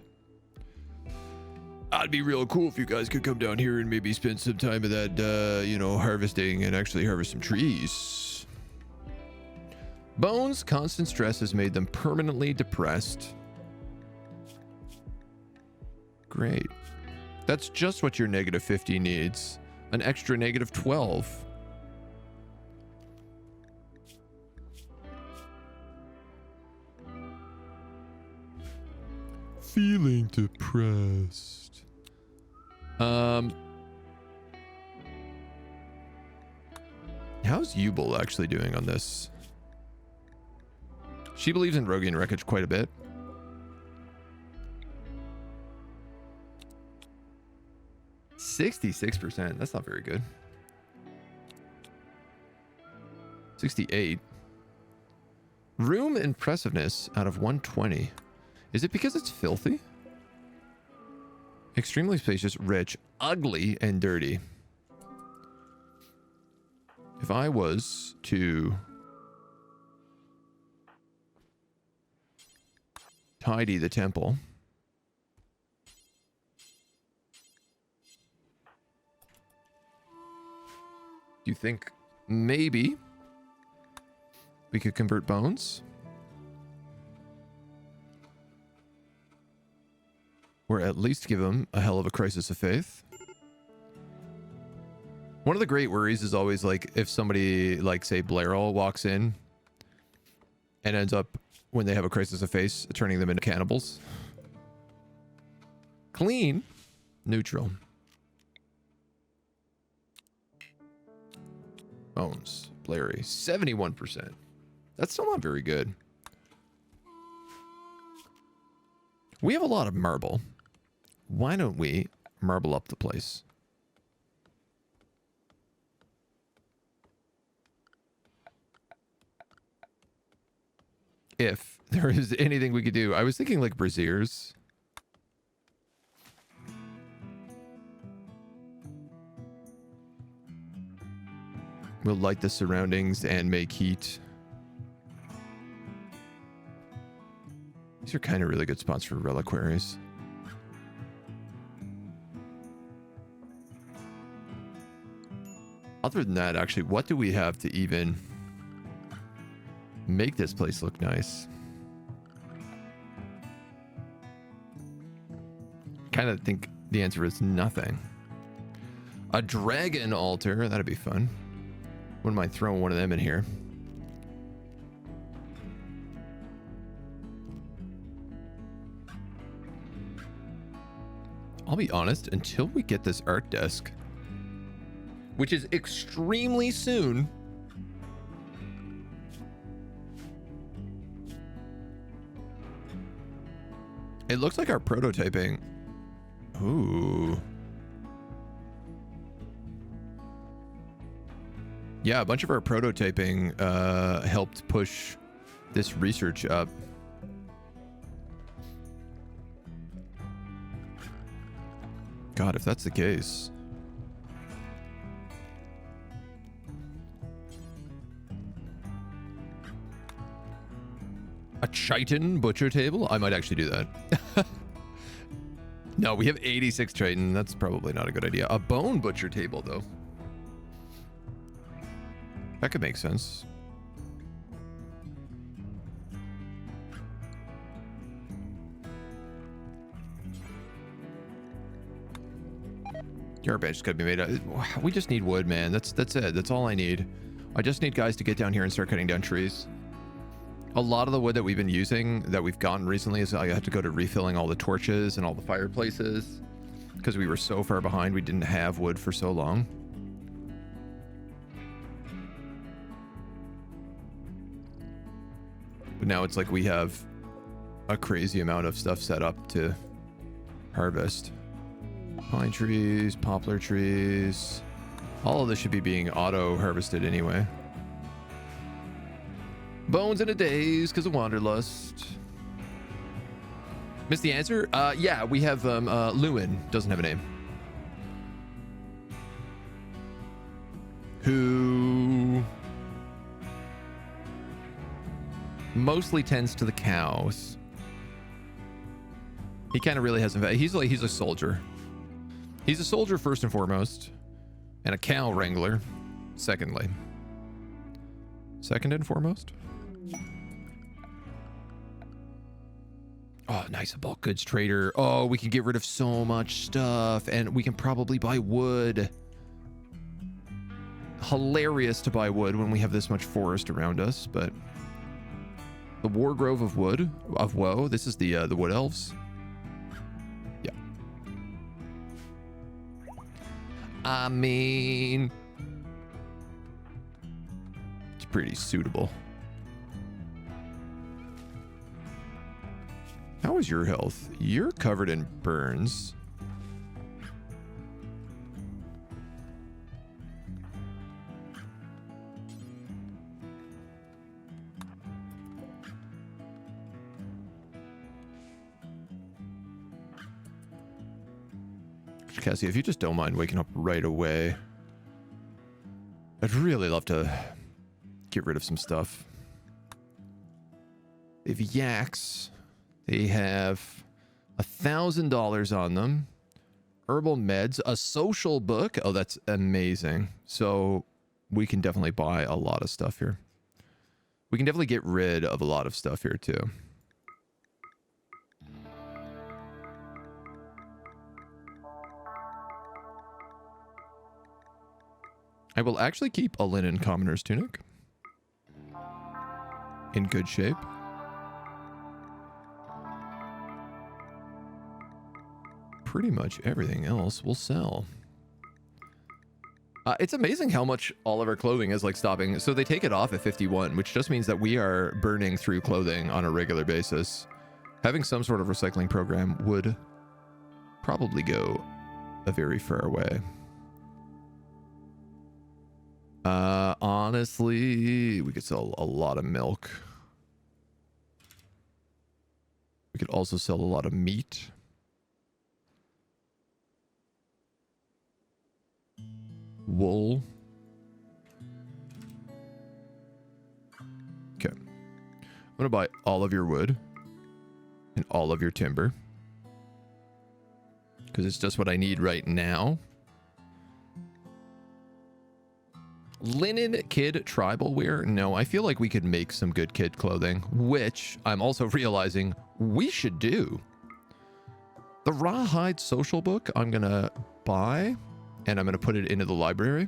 It'd be real cool if you guys could come down here and maybe spend some time of that, you know, harvesting and actually harvest some trees. Bones, constant stress has made them permanently depressed. Great. That's just what your -50 needs. An extra -12. Feeling depressed. How's Yubel actually doing on this? She believes in Rogian wreckage quite a bit. %66%. That's not very good. 68. Room impressiveness out of 120. Is it because it's filthy? Extremely spacious, rich, ugly, and dirty. If I was to tidy the temple, do you think maybe we could convert bones? Or at least give him a hell of a crisis of faith. One of the great worries is always like if somebody like say Blairol walks in and ends up when they have a crisis of faith turning them into cannibals. Clean, neutral. Bones, Blairy, 71%. That's still not very good. We have a lot of marble. Why don't we marble up the place? If there is anything we could do. I was thinking like braziers. We'll light the surroundings and make heat. These are kind of really good spots for reliquaries. Other than that, actually, what do we have to even make this place look nice? Kind of think the answer is nothing. A dragon altar, that'd be fun. Wouldn't mind throwing one of them in here. I'll be honest, until we get this art desk, which is extremely soon, it looks like our prototyping. Ooh. Yeah, a bunch of our prototyping helped push this research up. God, if that's the case. A chitin butcher table? I might actually do that. No, we have 86 chitin. That's probably not a good idea. A bone butcher table, though. That could make sense. Your bench could be made up. We just need wood, man. That's it. That's all I need. I just need guys to get down here and start cutting down trees. A lot of the wood that we've been using, that we've gotten recently, is I had to go to refilling all the torches and all the fireplaces because we were so far behind. We didn't have wood for so long. But now it's like we have a crazy amount of stuff set up to harvest. Pine trees, poplar trees. All of this should be being auto harvested anyway. Bones in a daze because of wanderlust. Missed the answer? Yeah, we have Lewin. Doesn't have a name. Who mostly tends to the cows. He kind of really hasn't. He's a soldier. He's a soldier first and foremost, and a cow wrangler secondly. Second and foremost. Oh, nice. A bulk goods trader. Oh, we can get rid of so much stuff, and we can probably buy wood. Hilarious to buy wood when we have this much forest around us, but the War Grove of Wood of Woe. This is the Wood Elves. Yeah. I mean, it's pretty suitable. How is your health? You're covered in burns. Cassie, if you just don't mind waking up right away, I'd really love to get rid of some stuff. They have yaks. They have $1,000 on them. Herbal meds, a social book. Oh, that's amazing. So we can definitely buy a lot of stuff here. We can definitely get rid of a lot of stuff here too. I will actually keep a linen commoner's tunic in good shape. Pretty much everything else will sell. It's amazing how much all of our clothing is like stopping. So they take it off at 51, which just means that we are burning through clothing on a regular basis. Having some sort of recycling program would probably go a very far way. Honestly, we could sell a lot of milk. We could also sell a lot of meat. Wool. Okay. I'm going to buy all of your wood and all of your timber, because it's just what I need right now. Linen kid tribal wear? No, I feel like we could make some good kid clothing, which I'm also realizing we should do. The rawhide social book I'm going to buy, and I'm going to put it into the library,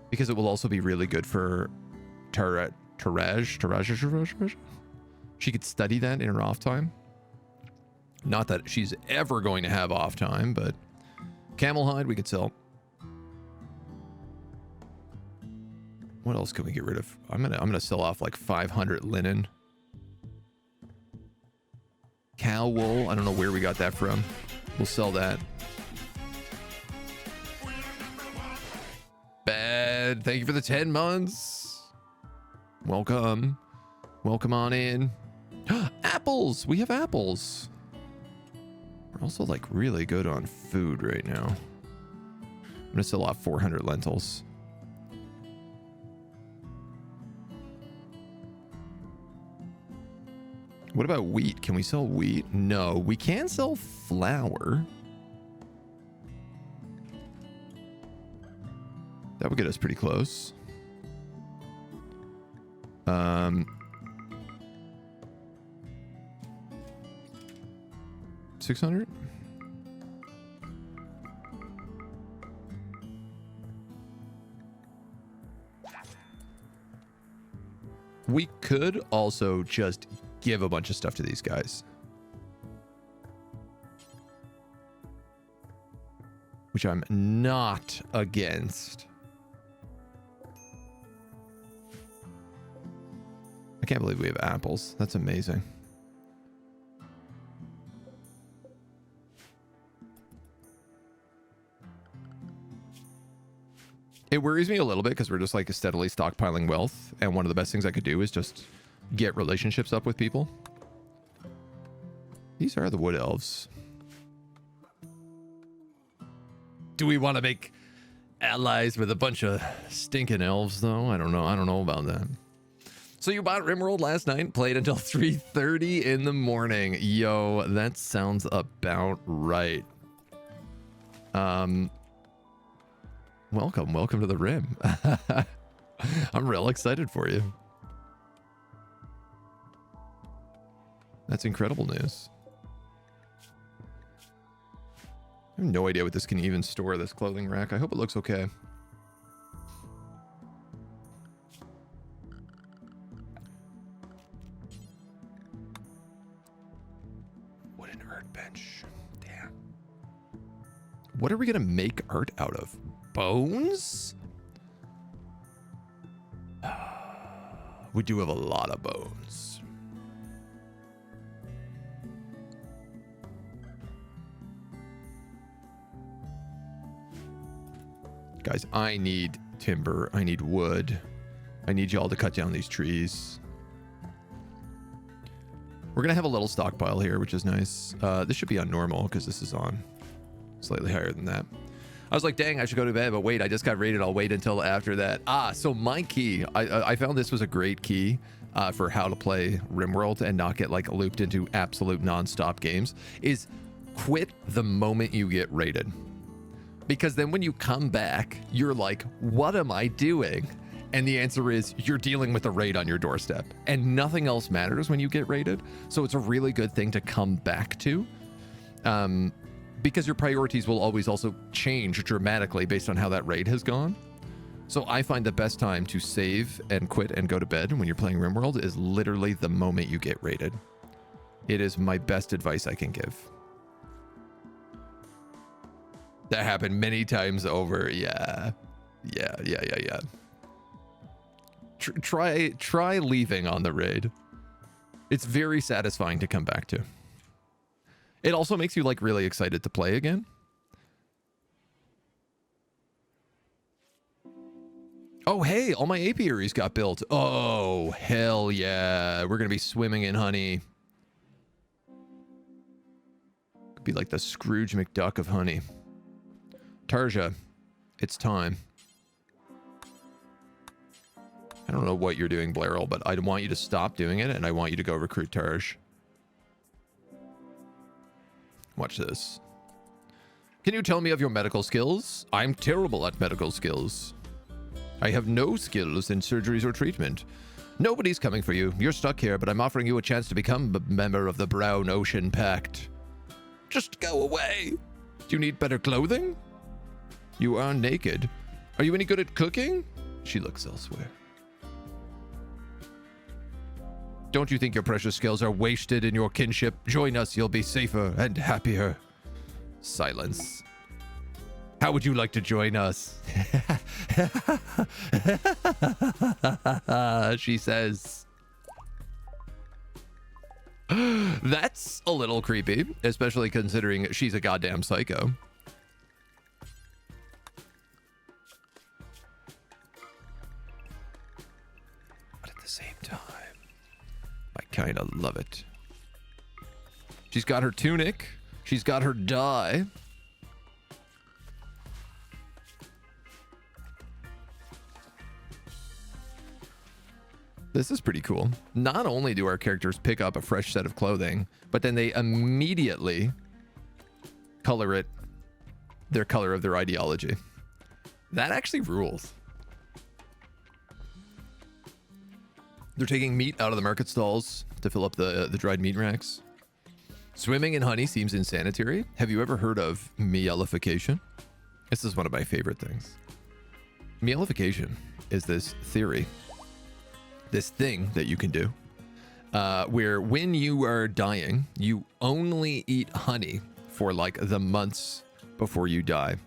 because it will also be really good for Taraj. She could study that in her off time. Not that she's ever going to have off time, but camel hide we could sell. What else can we get rid of? I'm gonna sell off like 500 linen. Cow wool. I don't know where we got that from. We'll sell that. Bad. Thank you for the 10 months. Welcome. Welcome on in. Apples. We have apples. We're also like really good on food right now. I'm gonna sell off 400 lentils. What about wheat? Can we sell wheat? No, we can sell flour. That would get us pretty close. Um, 600. We could also just give a bunch of stuff to these guys. Which I'm not against. I can't believe we have apples. That's amazing. It worries me a little bit because we're just like steadily stockpiling wealth. And one of the best things I could do is just get relationships up with people. These are the wood elves. Do we want to make allies with a bunch of stinking elves, though? I don't know. I don't know about that. So you bought Rimworld last night, played until 3:30 in the morning. Yo, that sounds about right. Welcome to the Rim. I'm real excited for you. That's incredible news. I have no idea what this can even store, this clothing rack. I hope it looks okay. Wooden art bench. Damn. What are we gonna make art out of? Bones? We do have a lot of bones. Guys, I need timber. I need wood. I need y'all to cut down these trees. We're going to have a little stockpile here, which is nice. This should be on normal because this is on slightly higher than that. I was like, dang, I should go to bed, but wait, I just got raided. I'll wait until after that. So my key, I found this was a great key for how to play Rimworld and not get like looped into absolute nonstop games, is quit the moment you get raided. Because then when you come back, you're like, what am I doing? And the answer is you're dealing with a raid on your doorstep and nothing else matters when you get raided. So it's a really good thing to come back to. Because your priorities will always also change dramatically based on how that raid has gone. So I find the best time to save and quit and go to bed when you're playing Rimworld is literally the moment you get raided. It is my best advice I can give. That happened many times over. Yeah. Try leaving on the raid. It's very satisfying to come back to. It also makes you like really excited to play again. Oh, hey, all my apiaries got built. Oh, hell yeah. We're going to be swimming in honey. Could be like the Scrooge McDuck of honey. Tarja, it's time. I don't know what you're doing, Blairal, but I want you to stop doing it, and I want you to go recruit Tarj. Watch this. Can you tell me of your medical skills? I'm terrible at medical skills. I have no skills in surgeries or treatment. Nobody's coming for you. You're stuck here, but I'm offering you a chance to become a member of the Brown Ocean Pact. Just go away. Do you need better clothing? You are naked. Are you any good at cooking? She looks elsewhere. Don't you think your precious skills are wasted in your kinship? Join us, you'll be safer and happier. Silence. How would you like to join us? She says. That's a little creepy, especially considering she's a goddamn psycho. But at the same time, I kind of love it. She's got her tunic. She's got her dye. This is pretty cool. Not only do our characters pick up a fresh set of clothing, but then they immediately color it their color of their ideology. That actually rules. They're taking meat out of the market stalls to fill up the dried meat racks. Swimming in honey seems insanitary. Have you ever heard of mealification? This is one of my favorite things. Mealification is this theory, this thing that you can do, where when you are dying, you only eat honey for like the months before you die.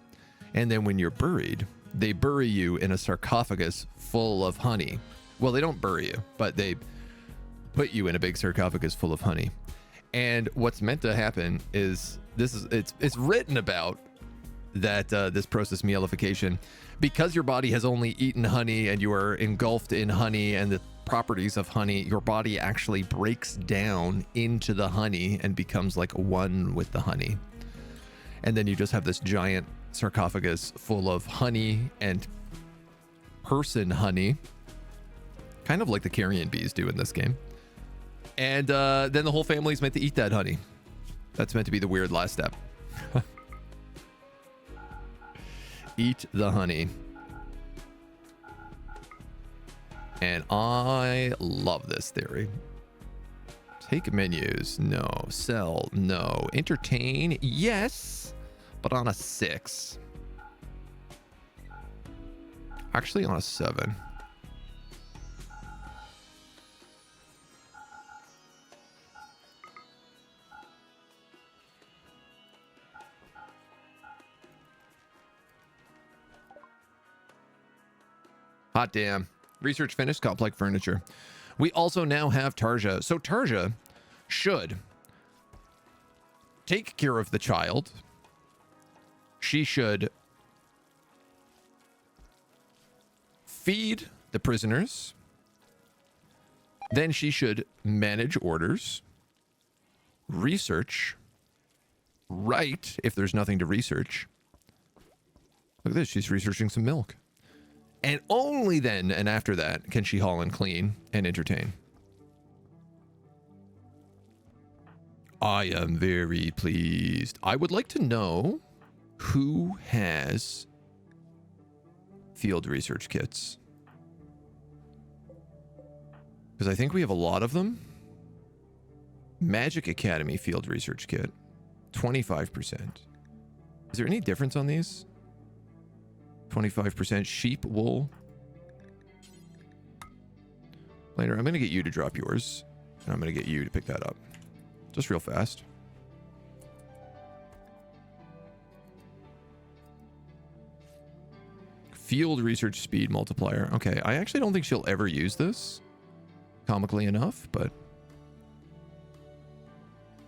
And then when you're buried, they bury you in a sarcophagus full of honey. Well, they don't bury you, but they put you in a big sarcophagus full of honey. And what's meant to happen is it's written about that this process mealification, because your body has only eaten honey and you are engulfed in honey and the properties of honey, your body actually breaks down into the honey and becomes like one with the honey. And then you just have this giant sarcophagus full of honey and person honey, kind of like the carrion bees do in this game. And then the whole family is meant to eat that honey. That's meant to be the weird last step. Eat the honey. And I love this theory. Take menus, no. Sell, no. Entertain, yes, but on a 6. Actually on a 7. Hot damn. Research finished. Complex furniture. We also now have Tarja. So Tarja should take care of the child. She should feed the prisoners. Then she should manage orders, research, write if there's nothing to research. Look at this. She's researching some milk. And only then and after that can she haul and clean and entertain. I am very pleased. I would like to know who has field research kits. Because I think we have a lot of them. Magic Academy field research kit. 25%. Is there any difference on these? 25% sheep wool. Later, I'm going to get you to drop yours. And I'm going to get you to pick that up. Just real fast. Field research speed multiplier. Okay, I actually don't think she'll ever use this. Comically enough, but...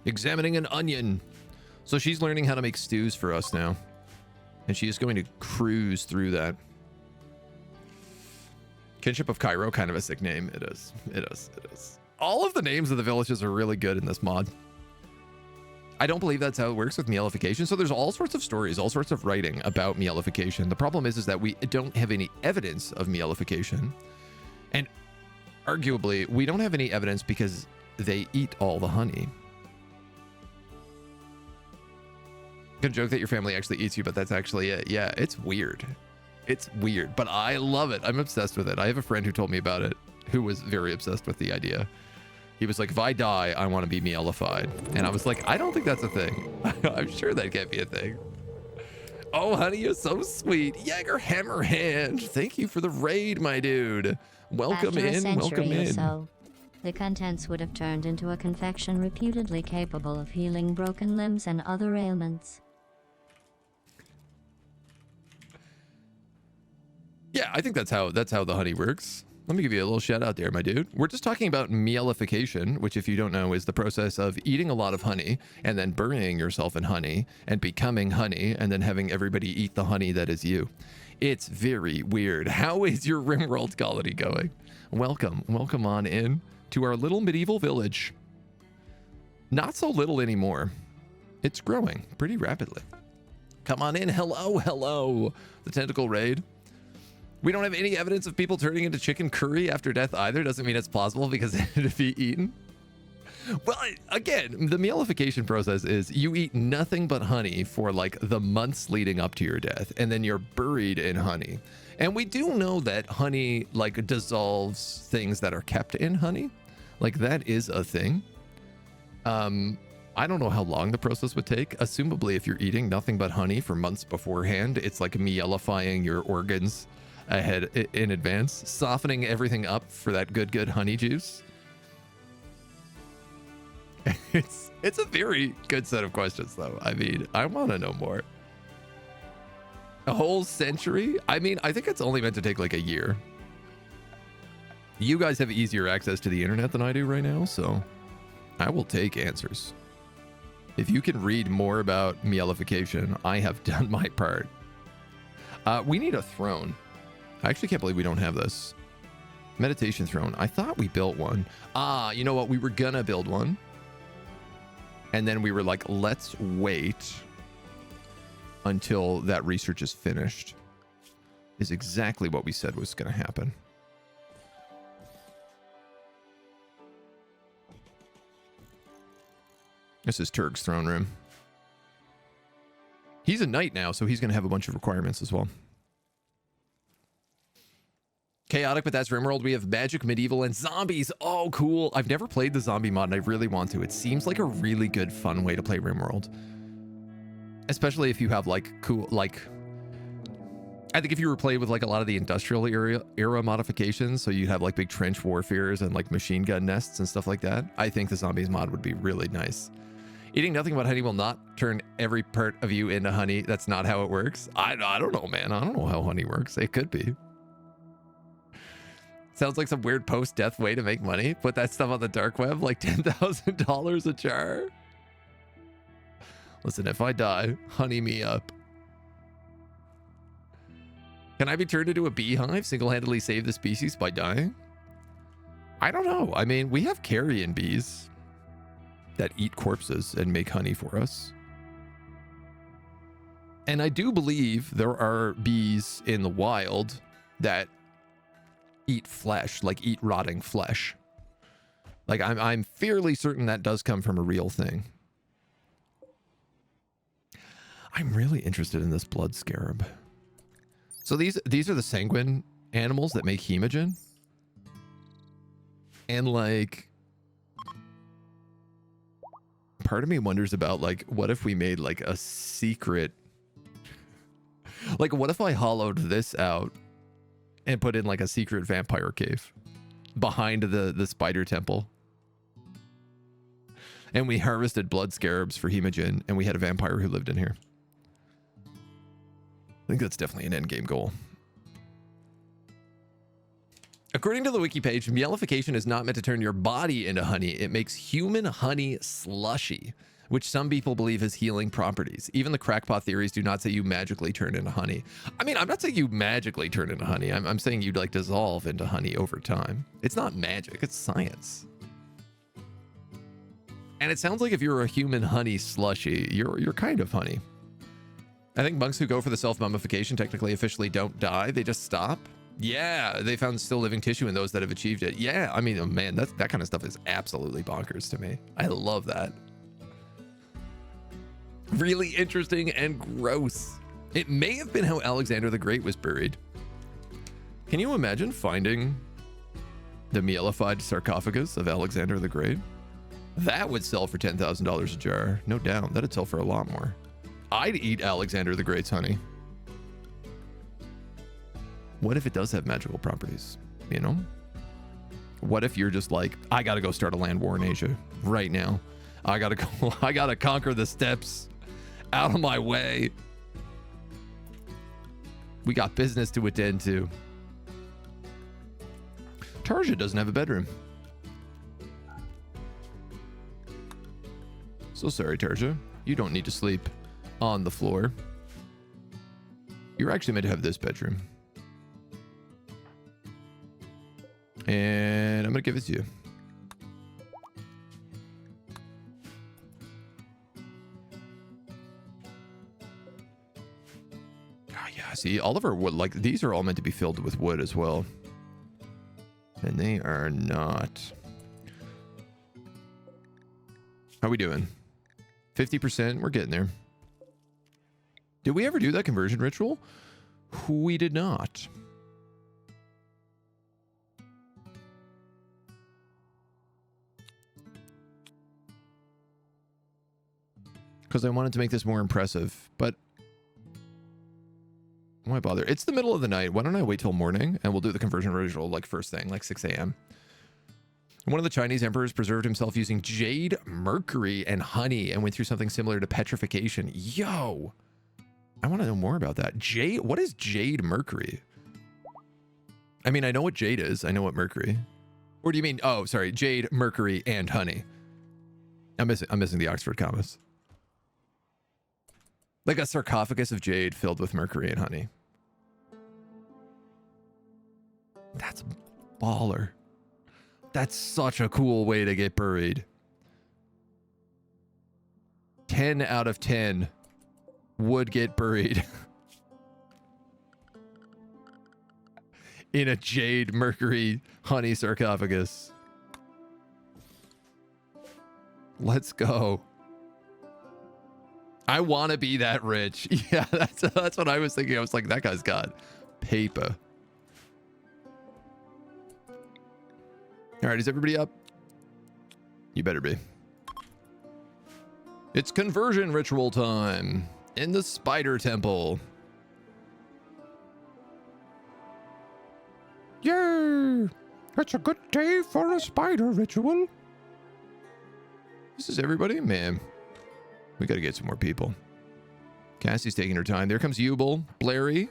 Examining an onion. So she's learning how to make stews for us now. And she is going to cruise through that. Kinship of Cairo, kind of a sick name. It is. It is. It is. All of the names of the villages are really good in this mod. I don't believe that's how it works with mealification. So there's all sorts of stories, all sorts of writing about mealification. The problem is that we don't have any evidence of mealification. And arguably, we don't have any evidence because they eat all the honey. Good joke that your family actually eats you, but that's actually it. Yeah, it's weird. It's weird, but I love it. I'm obsessed with it. I have a friend who told me about it, who was very obsessed with the idea. He was like, if I die, I want to be mealified. And I was like, I don't think that's a thing. I'm sure that can't be a thing. Oh, honey, you're so sweet. Jäger Hammerhand. Thank you for the raid, my dude. Welcome in. Welcome in. So, the contents would have turned into a confection reputedly capable of healing broken limbs and other ailments. Yeah, I think that's how the honey works. Let me give you a little shout out there, my dude. We're just talking about mealification, which, if you don't know, is the process of eating a lot of honey and then burying yourself in honey and becoming honey and then having everybody eat the honey that is you. It's very weird. How is your Rimworld colony going? Welcome on in to our little medieval village. Not so little anymore. It's growing pretty rapidly. Come on in. Hello. The tentacle raid. We don't have any evidence of people turning into chicken curry after death either. Doesn't mean it's plausible because it had to be eaten. Well, again, the mealification process is you eat nothing but honey for like the months leading up to your death, and then you're buried in honey. And we do know that honey like dissolves things that are kept in honey. Like that is a thing. I don't know how long the process would take. Assumably, if you're eating nothing but honey for months beforehand, it's like mielifying your organs ahead in advance, softening everything up for that good honey juice. It's a very good set of questions, though. I mean, I want to know more. A whole century? I mean, I think it's only meant to take like a year. You guys have easier access to the internet than I do right now, so I will take answers. If you can read more about mielification, I have done my part. We need a throne. I actually can't believe we don't have this. Meditation throne. I thought we built one. You know what? We were gonna build one. And then we were like, let's wait until that research is finished. Is exactly what we said was going to happen. This is Turg's throne room. He's a knight now, so he's going to have a bunch of requirements as well. Chaotic, but that's Rimworld. We have magic, medieval, and zombies. Oh, cool. I've never played the zombie mod, and I really want to. It seems like a really good, fun way to play Rimworld. Especially if you have, like, cool, like... I think if you were playing with, like, a lot of the industrial era modifications, so you'd have, like, big trench warfares and, like, machine gun nests and stuff like that, I think the zombies mod would be really nice. Eating nothing but honey will not turn every part of you into honey. That's not how it works. I don't know, man. I don't know how honey works. It could be. Sounds like some weird post-death way to make money. Put that stuff on the dark web, like $10,000 a jar. Listen, if I die, honey me up. Can I be turned into a beehive? Single-handedly save the species by dying? I don't know. I mean, we have carrion bees that eat corpses and make honey for us. And I do believe there are bees in the wild that eat flesh, like eat rotting flesh. Like I'm fairly certain that does come from a real thing. I'm really interested in this blood scarab. So these are the sanguine animals that make hemogen. And like part of me wonders about like what if we made like a secret, like what if I hollowed this out and put in like a secret vampire cave behind the spider temple. And we harvested blood scarabs for hemogen, and we had a vampire who lived in here. I think that's definitely an endgame goal. According to the wiki page, mielification is not meant to turn your body into honey. It makes human honey slushy, which some people believe has healing properties. Even the crackpot theories do not say you magically turn into honey. I mean, I'm not saying you magically turn into honey. I'm saying you'd like dissolve into honey over time. It's not magic, it's science. And it sounds like if you're a human honey slushy, you're kind of honey. I think monks who go for the self-mummification technically officially don't die, they just stop. Yeah, they found still living tissue in those that have achieved it. Yeah, I mean, oh man, that kind of stuff is absolutely bonkers to me. I love that. Really interesting and gross. It may have been how Alexander the Great was buried. Can you imagine finding the mielified sarcophagus of Alexander the Great? That would sell for $10,000 a jar. No doubt. That'd sell for a lot more. I'd eat Alexander the Great's honey. What if it does have magical properties? You know? What if you're just like, I gotta go start a land war in Asia right now. I gotta go, I gotta conquer the steppes. Out of my way. We got business to attend to. Tarja doesn't have a bedroom. So sorry, Tarja. You don't need to sleep on the floor. You're actually meant to have this bedroom. And I'm gonna give it to you. See, all of our wood, like these are all meant to be filled with wood as well. And they are not. How we doing? 50%. We're getting there. Did we ever do that conversion ritual? We did not. Because I wanted to make this more impressive, but why bother? It's the middle of the night. Why don't I wait till morning and we'll do the conversion ritual like first thing, like 6 a.m. One of the Chinese emperors preserved himself using jade, mercury, and honey and went through something similar to petrification. Yo! I want to know more about that. Jade? What is jade mercury? I mean, I know what jade is. I know what mercury. Or do you mean, oh, sorry, jade, mercury, and honey. I'm missing the Oxford commas. Like a sarcophagus of jade filled with mercury and honey. That's baller. That's such a cool way to get buried. 10 out of 10 would get buried in a jade, mercury, honey sarcophagus. Let's go. I want to be that rich. Yeah, that's what I was thinking. I was like, that guy's got paper. All right, is everybody up? You better be. It's conversion ritual time in the spider temple. Yay! It's a good day for a spider ritual. This is everybody? Man, we got to get some more people. Cassie's taking her time. There comes Yubel. Blairy.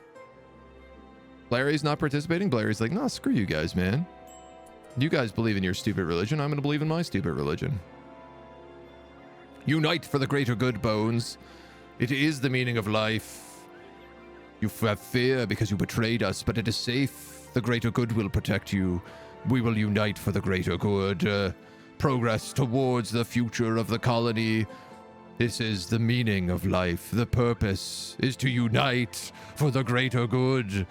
Blairy's not participating. Blairy's like, no, screw you guys, man. You guys believe in your stupid religion. I'm going to believe in my stupid religion. Unite for the greater good, Bones. It is the meaning of life. You have fear because you betrayed us, but it is safe. The greater good will protect you. We will unite for the greater good. Progress towards the future of the colony. This is the meaning of life. The purpose is to unite for the greater good.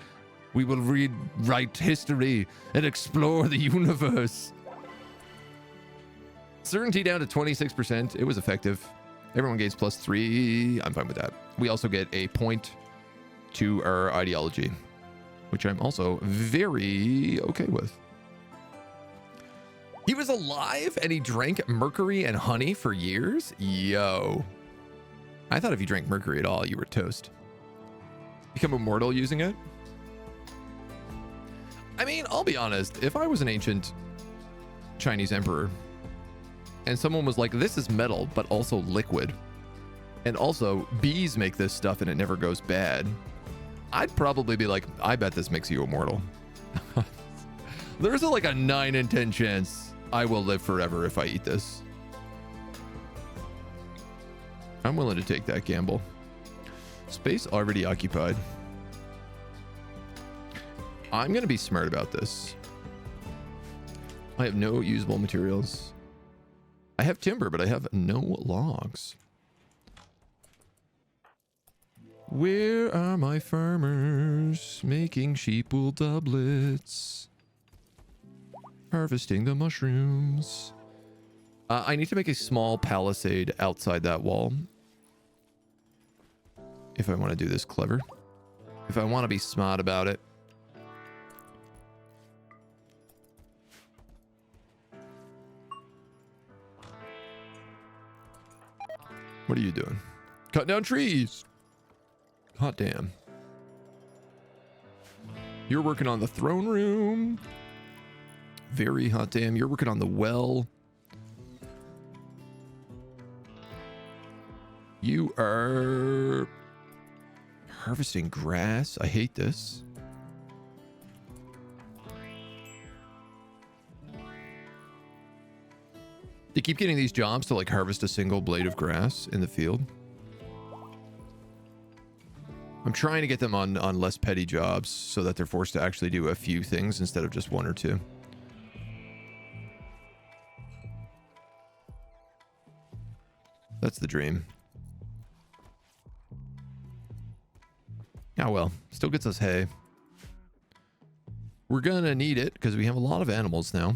We will rewrite history and explore the universe. Certainty down to 26%. It was effective. Everyone gains +3. I'm fine with that. We also get a point to our ideology, which I'm also very okay with. He was alive and he drank mercury and honey for years? Yo. I thought if you drank mercury at all, you were toast. Become immortal using it? I mean, I'll be honest. If I was an ancient Chinese emperor and someone was like, this is metal, but also liquid, and also bees make this stuff and it never goes bad, I'd probably be like, I bet this makes you immortal. There's like a 9 in 10 chance I will live forever if I eat this. I'm willing to take that gamble. Space already occupied. I'm going to be smart about this. I have no usable materials. I have timber, but I have no logs. Where are my farmers making sheep wool doublets? Harvesting the mushrooms. I need to make a small palisade outside that wall. If I want to do this clever. If I want to be smart about it. What are you doing? Cut down trees. Hot damn. You're working on the throne room. Very hot damn. You're working on the well. You are harvesting grass. I hate this. You keep getting these jobs to like harvest a single blade of grass in the field. I'm trying to get them on less petty jobs so that they're forced to actually do a few things instead of just 1 or 2. That's the dream. Oh well, still gets us hay. We're gonna need it because we have a lot of animals now.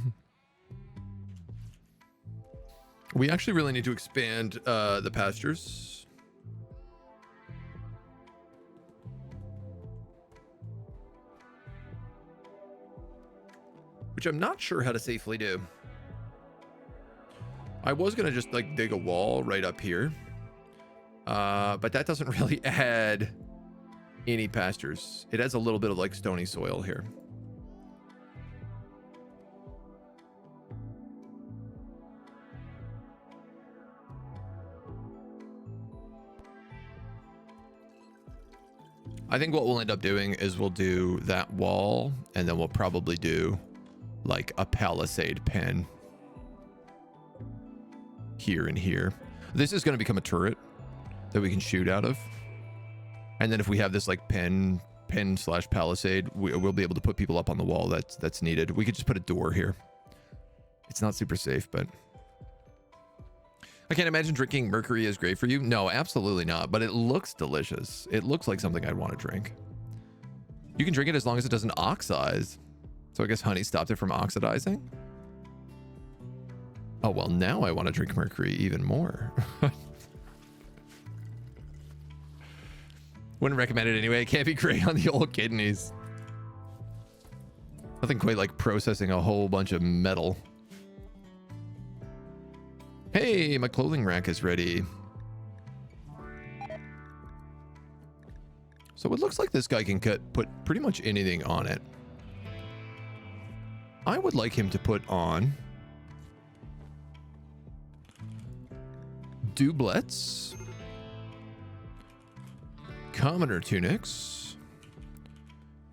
We actually really need to expand the pastures. Which I'm not sure how to safely do. I was going to just like dig a wall right up here. But that doesn't really add any pastures. It has a little bit of like stony soil here. I think what we'll end up doing is we'll do that wall, and then we'll probably do like a palisade pen here and here. This is going to become a turret that we can shoot out of. And then if we have this like pen slash palisade, we'll be able to put people up on the wall that's needed. We could just put a door here. It's not super safe, but I can't imagine drinking mercury is great for you. No, absolutely not. But it looks delicious. It looks like something I'd want to drink. You can drink it as long as it doesn't oxidize. So I guess honey stopped it from oxidizing. Oh, well, now I want to drink mercury even more. Wouldn't recommend it anyway. It can't be great on the old kidneys. Nothing quite like processing a whole bunch of metal. Hey, my clothing rack is ready. So it looks like this guy can put pretty much anything on it. I would like him to put on doublets, commoner tunics,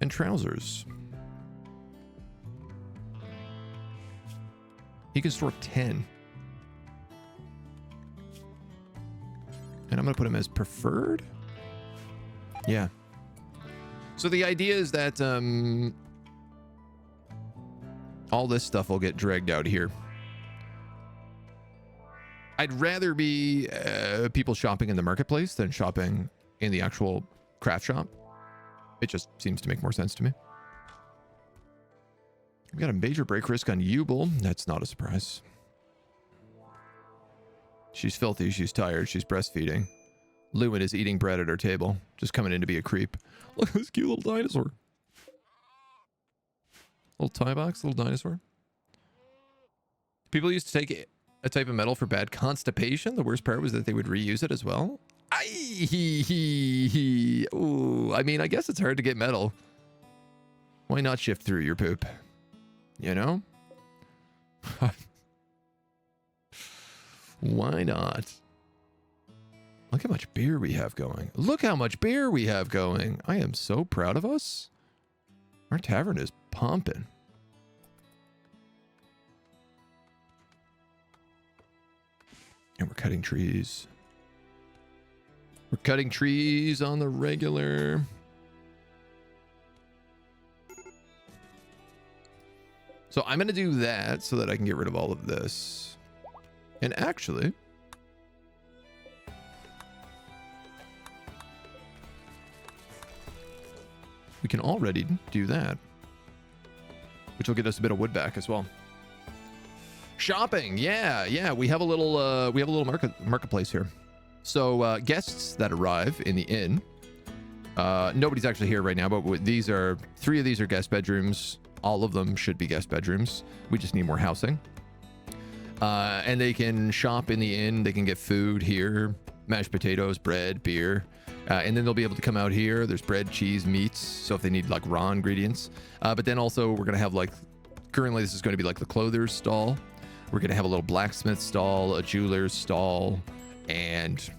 and trousers. He can store 10. And I'm going to put him as preferred. Yeah. So the idea is that all this stuff will get dragged out here. I'd rather be people shopping in the marketplace than shopping in the actual craft shop. It just seems to make more sense to me. We got a major break risk on Yubel. That's not a surprise. She's filthy. She's tired. She's breastfeeding. Lewin is eating bread at her table, just coming in to be a creep. Look at this cute little dinosaur. Little tie box, little dinosaur. People used to take a type of metal for bad constipation. The worst part was that they would reuse it as well. Ooh, I mean, I guess it's hard to get metal. Why not shift through your poop? You know? Why not? Look how much beer we have going. Look how much beer we have going. I am so proud of us. Our tavern is pumping. And we're cutting trees. We're cutting trees on the regular. So I'm going to do that so that I can get rid of all of this. And actually, we can already do that, which will get us a bit of wood back as well. Shopping, yeah, we have a little marketplace here. So guests that arrive in the inn, nobody's actually here right now, but three of these are guest bedrooms. All of them should be guest bedrooms. We just need more housing. And they can shop in the inn. They can get food here, mashed potatoes, bread, beer. And then they'll be able to come out here. There's bread, cheese, meats. So if they need like raw ingredients. But then also we're going to have like, currently this is going to be like the clother's stall. We're going to have a little blacksmith stall, a jeweler's stall, and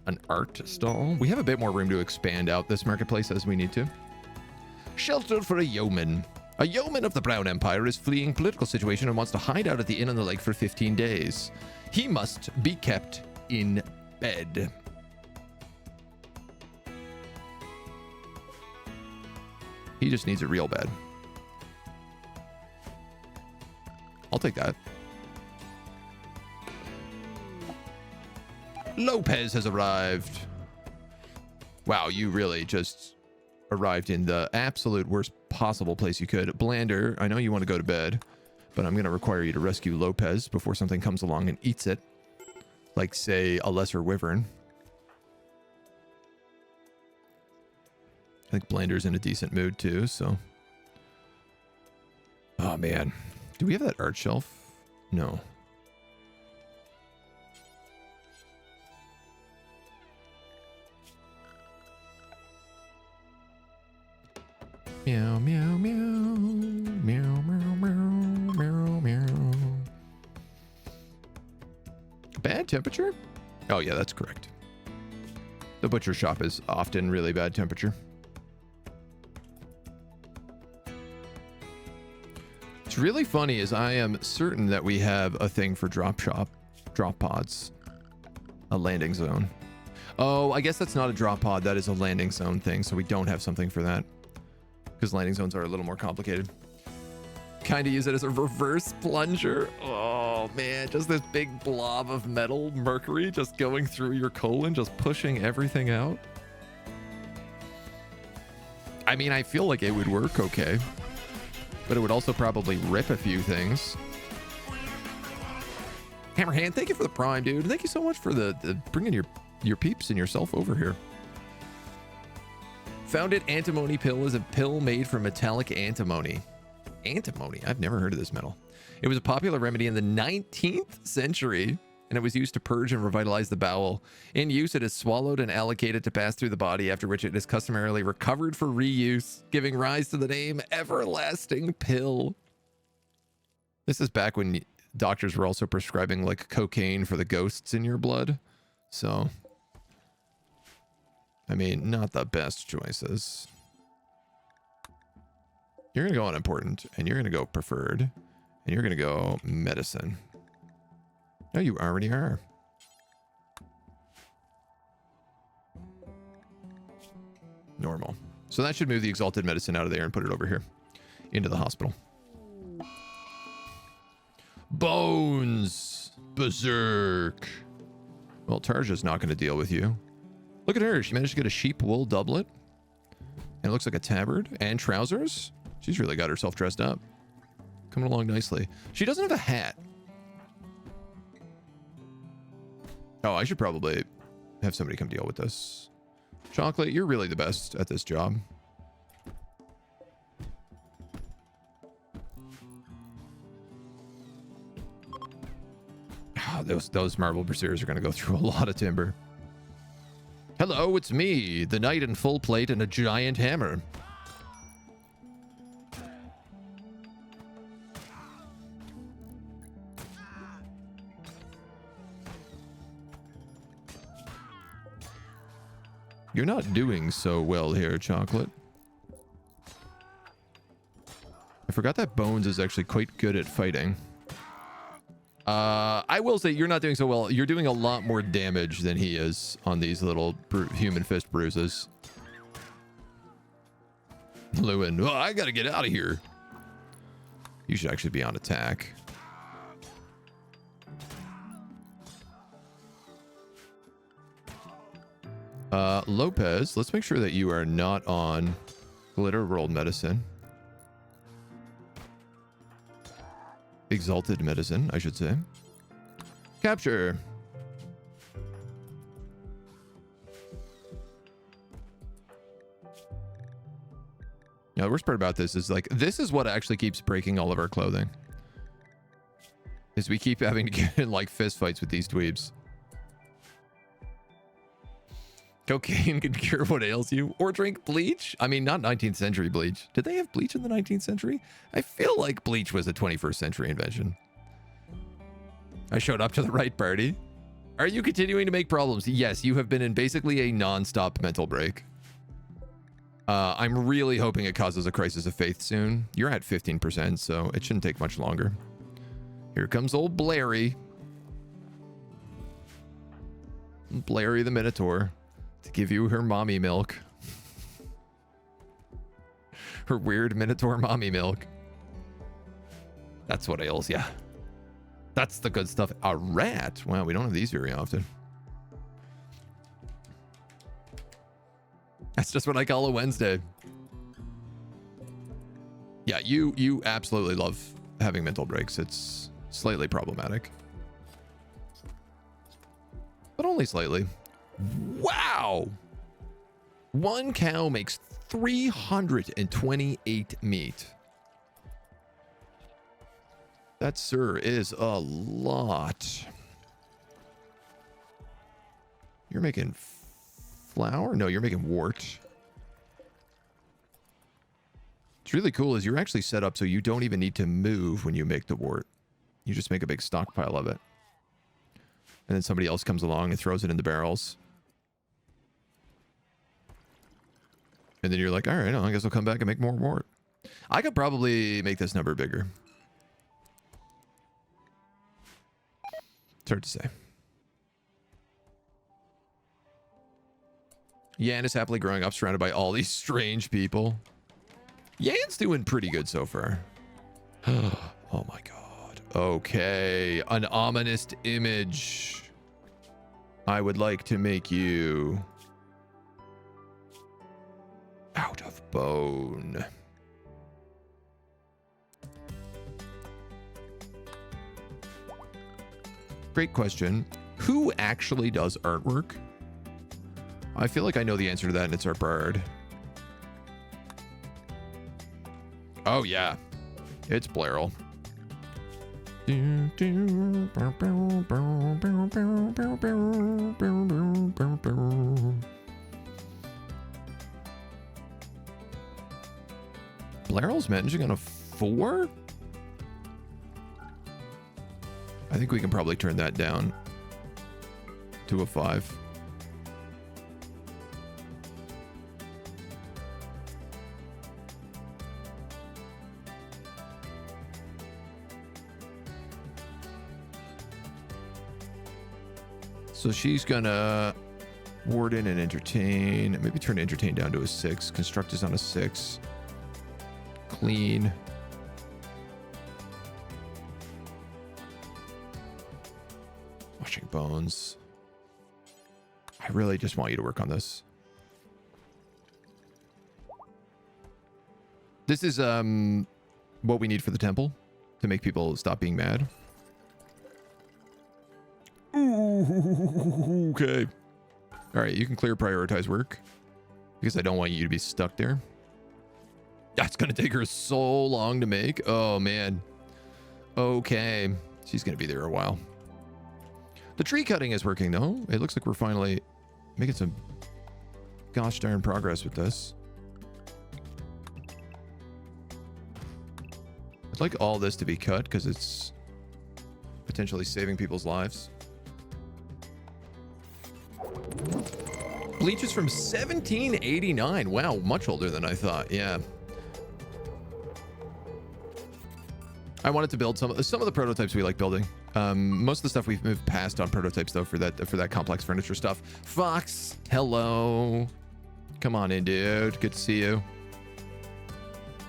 an art stall. We have a bit more room to expand out this marketplace as we need to. Shelter for a yeoman. A yeoman of the Brown Empire is fleeing political situation and wants to hide out at the inn on the lake for 15 days. He must be kept in bed. He just needs a real bed. I'll take that. Lopez has arrived. Wow, you really just arrived in the absolute worst possible place you could. Blander, I know you want to go to bed, but I'm going to require you to rescue Lopez before something comes along and eats it. Like, say, a lesser wyvern. I think Blander's in a decent mood, too, so... Oh, man. Do we have that art shelf? No. Meow, meow, meow. Meow, meow, meow, meow, meow. Bad temperature? Oh, yeah, that's correct. The butcher shop is often really bad temperature. What's really funny is I am certain that we have a thing for drop pods. A landing zone. Oh, I guess that's not a drop pod. That is a landing zone thing, so we don't have something for that. Because landing zones are a little more complicated. Kind of use it as a reverse plunger. Oh, man. Just this big blob of metal mercury just going through your colon, just pushing everything out. I mean, I feel like it would work okay. But it would also probably rip a few things. Hammerhand, thank you for the prime, dude. Thank you so much for the bringing your peeps and yourself over here. Founded antimony pill is a pill made from metallic antimony. Antimony? I've never heard of this metal. It was a popular remedy in the 19th century, and it was used to purge and revitalize the bowel. In use, it is swallowed and allocated to pass through the body, after which it is customarily recovered for reuse, giving rise to the name Everlasting Pill. This is back when doctors were also prescribing like cocaine for the ghosts in your blood. So... I mean, not the best choices. You're going to go unimportant, and you're going to go preferred, and you're going to go medicine. No, you already are. Normal. So that should move the exalted medicine out of there and put it over here into the hospital. Bones! Berserk! Well, Tarja's not going to deal with you. Look at her. She managed to get a sheep wool doublet. And it looks like a tabard and trousers. She's really got herself dressed up. Coming along nicely. She doesn't have a hat. Oh, I should probably have somebody come deal with this. Chocolate, you're really the best at this job. Oh, those marble pursuers are going to go through a lot of timber. Hello, it's me, the knight in full plate and a giant hammer. You're not doing so well here, Chocolate. I forgot that Bones is actually quite good at fighting. I will say you're not doing so well. You're doing a lot more damage than he is on these little human fist bruises. Lewin, oh, I gotta get out of here. You should actually be on attack. Lopez, let's make sure that you are not on glitter rolled medicine. Exalted medicine, I should say. Capture. Now, the worst part about this is like, this is what actually keeps breaking all of our clothing. Is we keep having to get in like fist fights with these dweebs. Cocaine can cure what ails you, or drink bleach. I mean, not 19th century bleach. Did they have bleach in the 19th century? I feel like bleach was a 21st century invention. I showed up to the right party. Are you continuing to make problems? Yes, you have been in basically a non-stop mental break. I'm really hoping it causes a crisis of faith soon. You're at 15%, so it shouldn't take much longer. Here comes old Blairy. Blairy the Minotaur. To give you her mommy milk. Her weird Minotaur mommy milk. That's what ails ya. That's the good stuff. A rat? Wow, we don't have these very often. That's just what I call a Wednesday. Yeah, you absolutely love having mental breaks. It's slightly problematic. But only slightly. Wow! One cow makes 328 meat. That, sir, is a lot. You're making flour? No, you're making wort. What's really cool is you're actually set up so you don't even need to move when you make the wort. You just make a big stockpile of it. And then somebody else comes along and throws it in the barrels. And then you're like, all right, I guess I'll come back and make more wort. I could probably make this number bigger. It's hard to say. Yan is happily growing up surrounded by all these strange people. Yan's doing pretty good so far. Oh my god. Okay. An ominous image. I would like to make you out of bone. Great question. Who actually does artwork? I feel like I know the answer to that, and it's our bird. Oh, yeah. It's Blairal. Blairal's managing on a 4? I think we can probably turn that down to a 5. So she's gonna warden and entertain. Maybe turn entertain down to a 6. Construct is on a 6. Clean. Washing bones. I really just want you to work on this. This is what we need for the temple to make people stop being mad. Ooh, okay. All right, you can clear prioritize work because I don't want you to be stuck there. That's going to take her so long to make. Oh, man. Okay. She's going to be there a while. The tree cutting is working, though. It looks like we're finally making some gosh darn progress with this. I'd like all this to be cut because it's potentially saving people's lives. Bleach is from 1789. Wow, much older than I thought. Yeah. I wanted to build some of the prototypes we like building. Most of the stuff we've moved past on prototypes though for that complex furniture stuff. Fox, hello. Come on in, dude. Good to see you.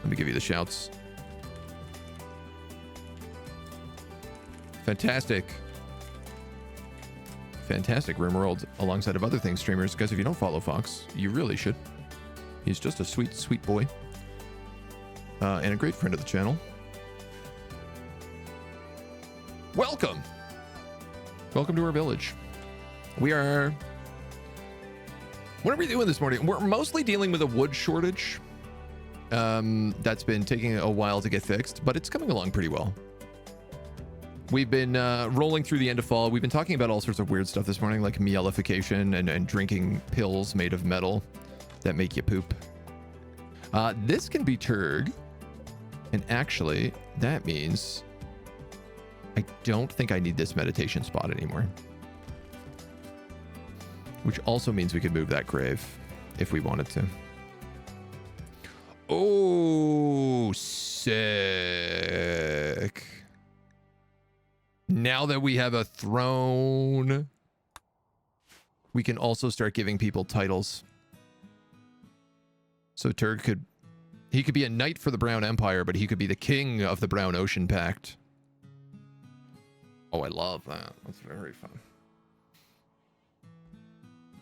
Let me give you the shouts. Fantastic. Fantastic Rimworld alongside of other things streamers. Guys, if you don't follow Fox, you really should. He's just a sweet, sweet boy. And a great friend of the channel. Welcome. Welcome to our village. What are we doing this morning? We're mostly dealing with a wood shortage. That's been taking a while to get fixed, but it's coming along pretty well. We've been rolling through the end of fall. We've been talking about all sorts of weird stuff this morning, like mielification and drinking pills made of metal that make you poop. This can be Turg. And actually, that means I don't think I need this meditation spot anymore. Which also means we could move that grave if we wanted to. Oh, sick. Now that we have a throne, we can also start giving people titles. So Turg could be a knight for the Brown Empire, but he could be the king of the Brown Ocean Pact. Oh, I love that. That's very fun.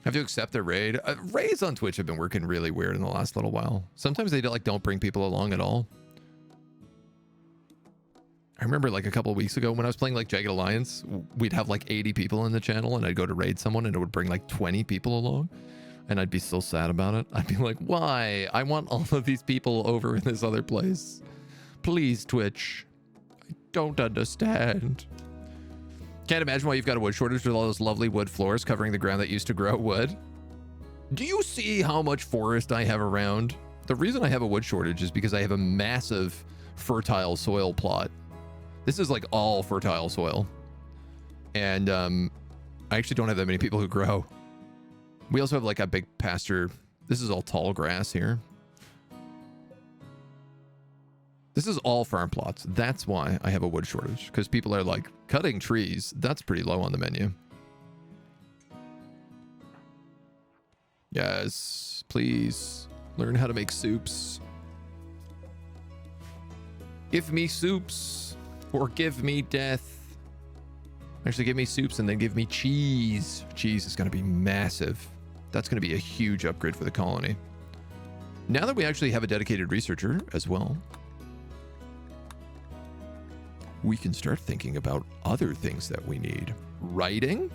Have to accept their raid. Raids on Twitch have been working really weird in the last little while. Sometimes they don't bring people along at all. I remember like a couple of weeks ago when I was playing like Jagged Alliance, we'd have like 80 people in the channel and I'd go to raid someone and it would bring like 20 people along. And I'd be so sad about it. I'd be like, why? I want all of these people over in this other place. Please, Twitch. I don't understand. Can't imagine why you've got a wood shortage with all those lovely wood floors covering the ground that used to grow wood. Do you see how much forest I have around? The reason I have a wood shortage is because I have a massive fertile soil plot. This is like all fertile soil. And I actually don't have that many people who grow. We also have like a big pasture. This is all tall grass here. This is all farm plots. That's why I have a wood shortage. Because people are like, cutting trees, that's pretty low on the menu. Yes, please learn how to make soups. Give me soups or give me death. Actually, give me soups and then give me cheese. Cheese is going to be massive. That's going to be a huge upgrade for the colony. Now that we actually have a dedicated researcher as well, we can start thinking about other things that we need. Writing?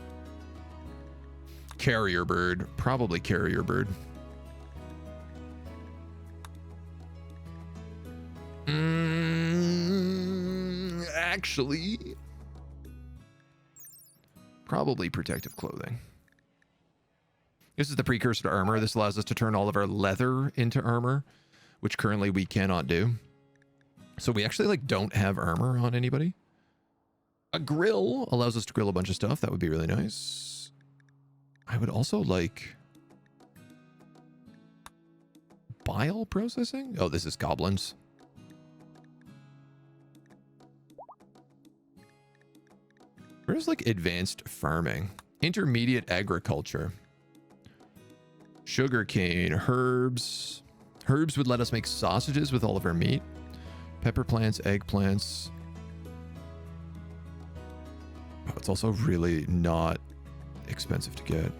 Carrier bird. Probably carrier bird. Actually, probably protective clothing. This is the precursor to armor. This allows us to turn all of our leather into armor, which currently we cannot do. So we actually like don't have armor on anybody. A grill allows us to grill a bunch of stuff. That would be really nice. I would also like bile processing. Oh, this is goblins. Where's like advanced farming? Intermediate agriculture. Sugarcane, herbs. Herbs would let us make sausages with all of our meat. Pepper plants, eggplants. Oh, it's also really not expensive to get.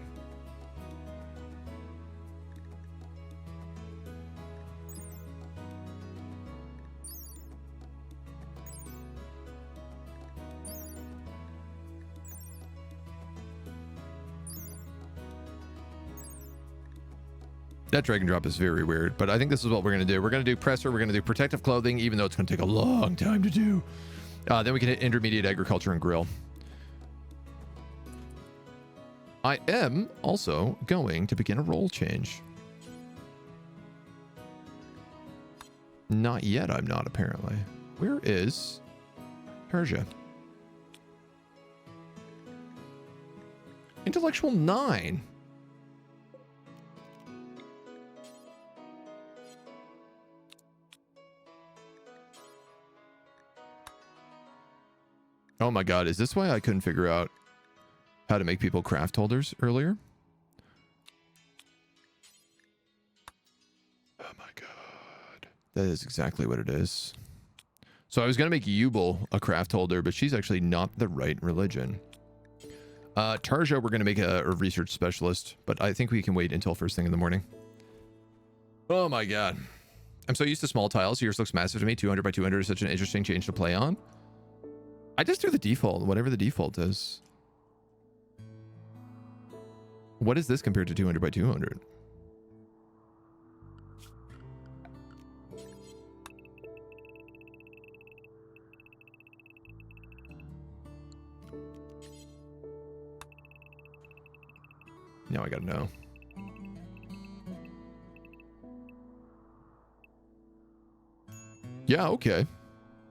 That drag and drop is very weird, but I think this is what we're going to do. We're going to do presser. We're going to do protective clothing, even though it's going to take a long time to do. Then we can hit intermediate agriculture and grill. I am also going to begin a role change. Not yet, I'm not, apparently. Where is Persia? Intellectual 9. Oh my god, is this why I couldn't figure out how to make people craft holders earlier? Oh my god. That is exactly what it is. So I was going to make Yubel a craft holder, but she's actually not the right religion. Tarja, we're going to make a research specialist, but I think we can wait until first thing in the morning. Oh my god. I'm so used to small tiles. Yours looks massive to me. 200 by 200 is such an interesting change to play on. I just do the default, whatever the default is. What is this compared to 200 by 200? Now I gotta know. Yeah, okay.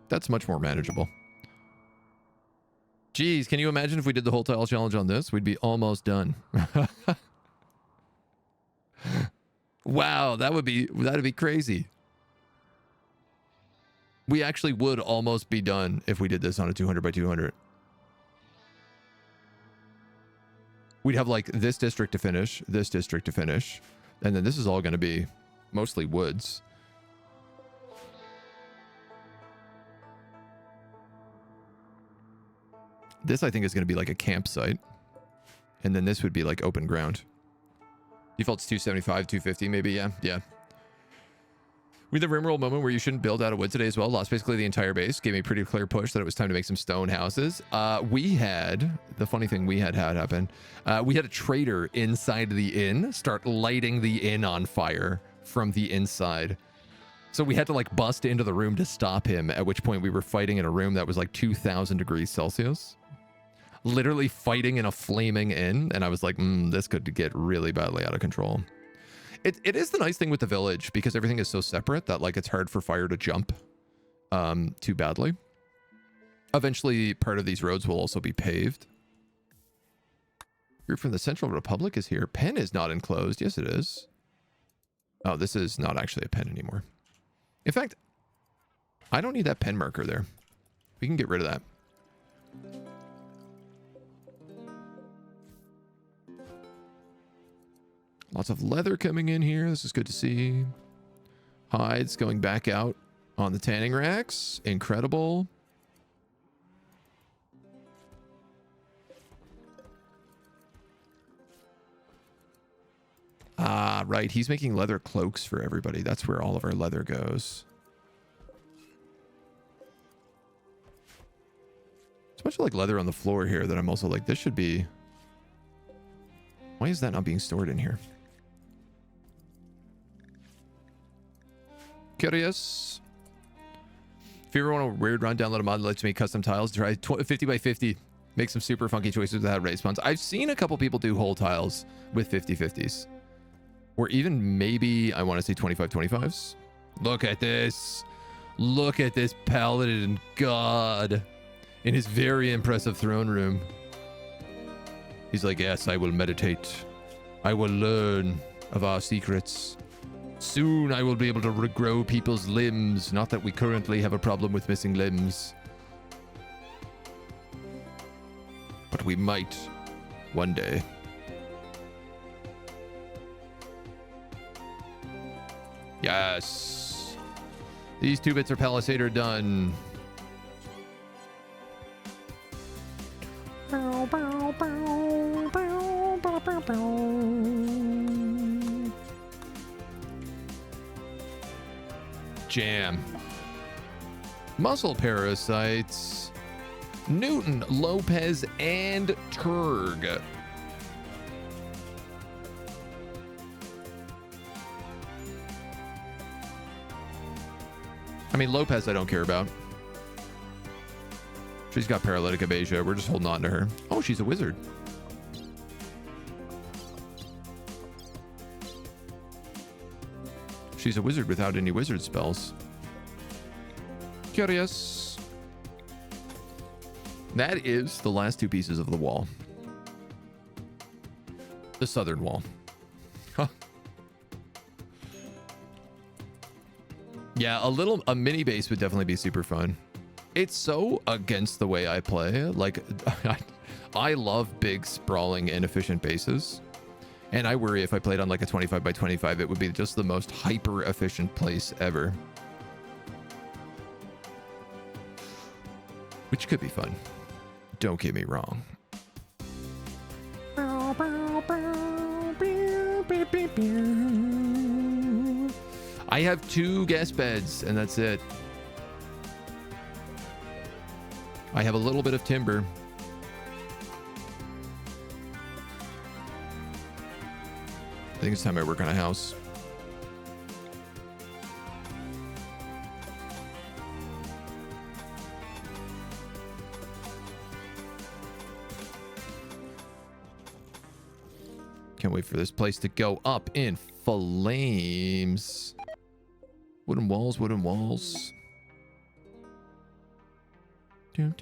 That's much more manageable. Geez, can you imagine if we did the whole tile challenge on this? We'd be almost done. Wow, that'd be crazy. We actually would almost be done if we did this on a 200 by 200. We'd have like this district to finish, this district to finish, and then this is all going to be mostly woods. This, I think, is going to be like a campsite. And then this would be like open ground. Default's 275, 250 maybe, yeah. With the Rimworld moment where you shouldn't build out of wood today as well, lost basically the entire base, gave me a pretty clear push that it was time to make some stone houses. We had, the funny thing we had happen, we had a trader inside the inn start lighting the inn on fire from the inside. So we had to like bust into the room to stop him, at which point we were fighting in a room that was like 2,000 degrees Celsius. Literally fighting in a flaming inn, and I was like, this could get really badly out of control. It is the nice thing with the village, because everything is so separate that like it's hard for fire to jump too badly. Eventually, part of these roads will also be paved. Group from the Central Republic is here. Pen is not enclosed. Yes, it is. Oh, this is not actually a pen anymore. In fact, I don't need that pen marker there. We can get rid of that. Lots of leather coming in here. This is good to see. Hides going back out on the tanning racks. Incredible. Ah, right. He's making leather cloaks for everybody. That's where all of our leather goes. There's a bunch of like leather on the floor here that I'm also like, this should be... Why is that not being stored in here? Curious. If you ever want a weird run, download a mod that lets you make custom tiles. Try 50 by 50. Make some super funky choices without race spawns. I've seen a couple people do whole tiles with 50/50s. Or even maybe, I want to say 25/25s. Look at this. Look at this paladin god in his very impressive throne room. He's like, yes, I will meditate. I will learn of our secrets. Soon I will be able to regrow people's limbs. Not that we currently have a problem with missing limbs. But we might one day. Yes. These 2 bits of palisade are done. Bow, bow, bow, bow, bow, bow, bow. Jam. Muscle parasites. Newton, Lopez, and Turg. I mean, Lopez I don't care about. She's got paralytic abasia. We're just holding on to her. Oh, she's a wizard. She's a wizard without any wizard spells. Curious. That is the last 2 pieces of the wall. The southern wall. Huh. Yeah, a mini base would definitely be super fun. It's so against the way I play. Like, I love big, sprawling, inefficient bases. And I worry if I played on like a 25 by 25, it would be just the most hyper efficient place ever. Which could be fun. Don't get me wrong. I have 2 guest beds and that's it. I have a little bit of timber. I think it's time I work on a house. Can't wait for this place to go up in flames. Wooden walls, wooden walls. We're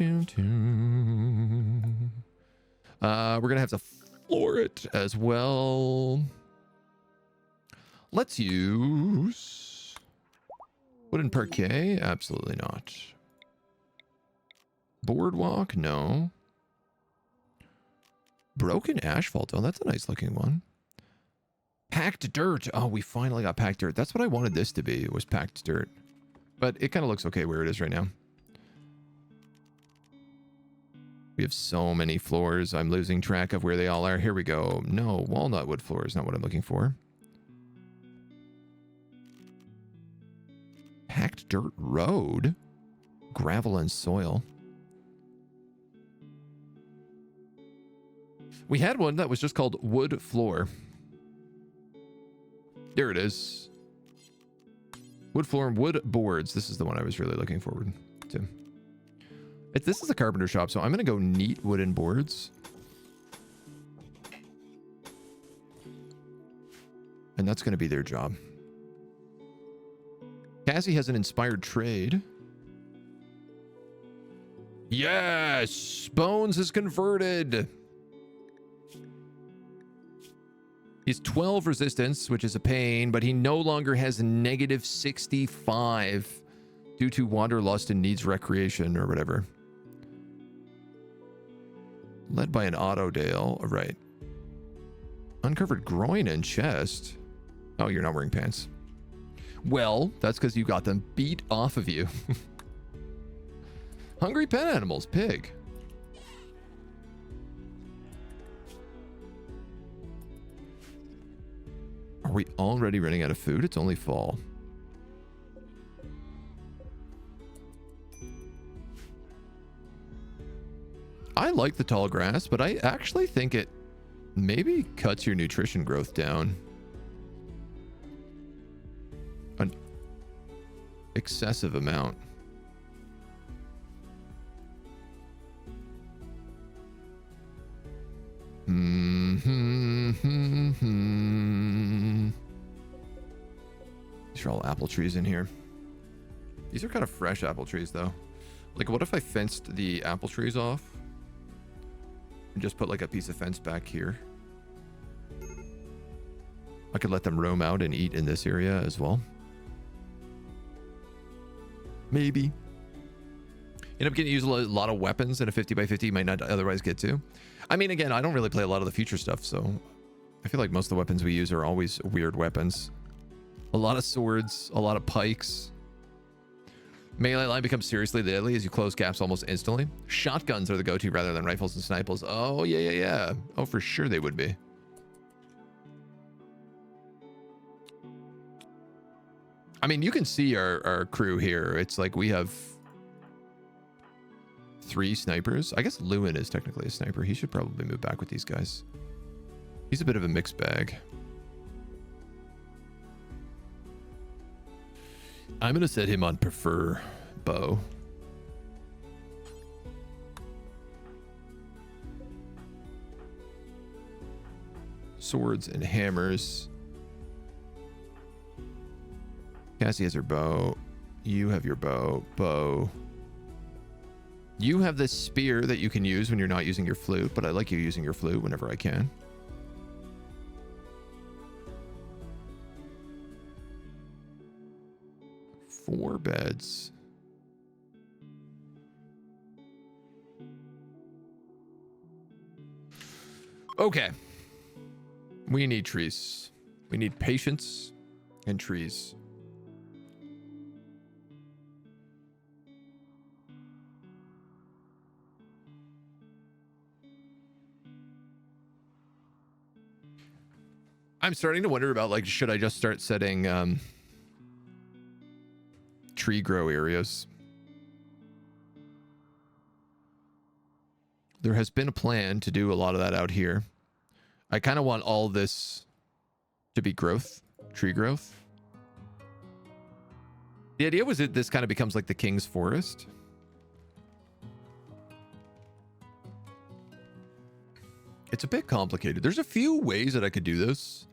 gonna have to floor it as well. Let's use wooden parquet. Absolutely not. Boardwalk. No. Broken asphalt. Oh, that's a nice looking one. Packed dirt. Oh, we finally got packed dirt. That's what I wanted this to be, was packed dirt. But it kind of looks okay where it is right now. We have so many floors. I'm losing track of where they all are. Here we go. No, walnut wood floor is not what I'm looking for. dirt road. Gravel and soil. We had one that was just called wood floor. There it is. Wood floor and wood boards. This is the one I was really looking forward to. This is a carpenter shop, so I'm going to go neat wooden boards. And that's going to be their job. Cassie has an inspired trade. Yes! Bones is converted! He's 12 resistance, which is a pain, but he no longer has negative 65 due to wanderlust and needs recreation or whatever. Led by an Autodale. Right. Uncovered groin and chest. Oh, you're not wearing pants. Well, that's because you got them beat off of you. Hungry pet animals. Pig. Are we already running out of food? It's only fall. I like the tall grass, but I actually think it maybe cuts your nutrition growth down. An excessive amount. These are all apple trees in here. These are kind of fresh apple trees, though. Like, what if I fenced the apple trees off and just put like a piece of fence back here? I could let them roam out and eat in this area as well. Maybe. End up getting to use a lot of weapons in a 50 by 50 you might not otherwise get to. I mean, again, I don't really play a lot of the future stuff, so I feel like most of the weapons we use are always weird weapons. A lot of swords, a lot of pikes. Melee line becomes seriously deadly as you close gaps almost instantly. Shotguns are the go-to rather than rifles and snipers. Oh, yeah. Oh, for sure they would be. I mean, you can see our crew here. It's like we have 3 snipers. I guess Lewin is technically a sniper. He should probably move back with these guys. He's a bit of a mixed bag. I'm going to set him on prefer bow. Swords and hammers. Cassie has her bow. You have your bow. Bow. You have this spear that you can use when you're not using your flute, but I like you using your flute whenever I can. Four beds. Okay. We need trees. We need patience and trees. I'm starting to wonder about, like, should I just start setting tree grow areas? There has been a plan to do a lot of that out here. I kind of want all this to be growth, tree growth. The idea was that this kind of becomes like the King's Forest. It's a bit complicated. There's a few ways that I could do this.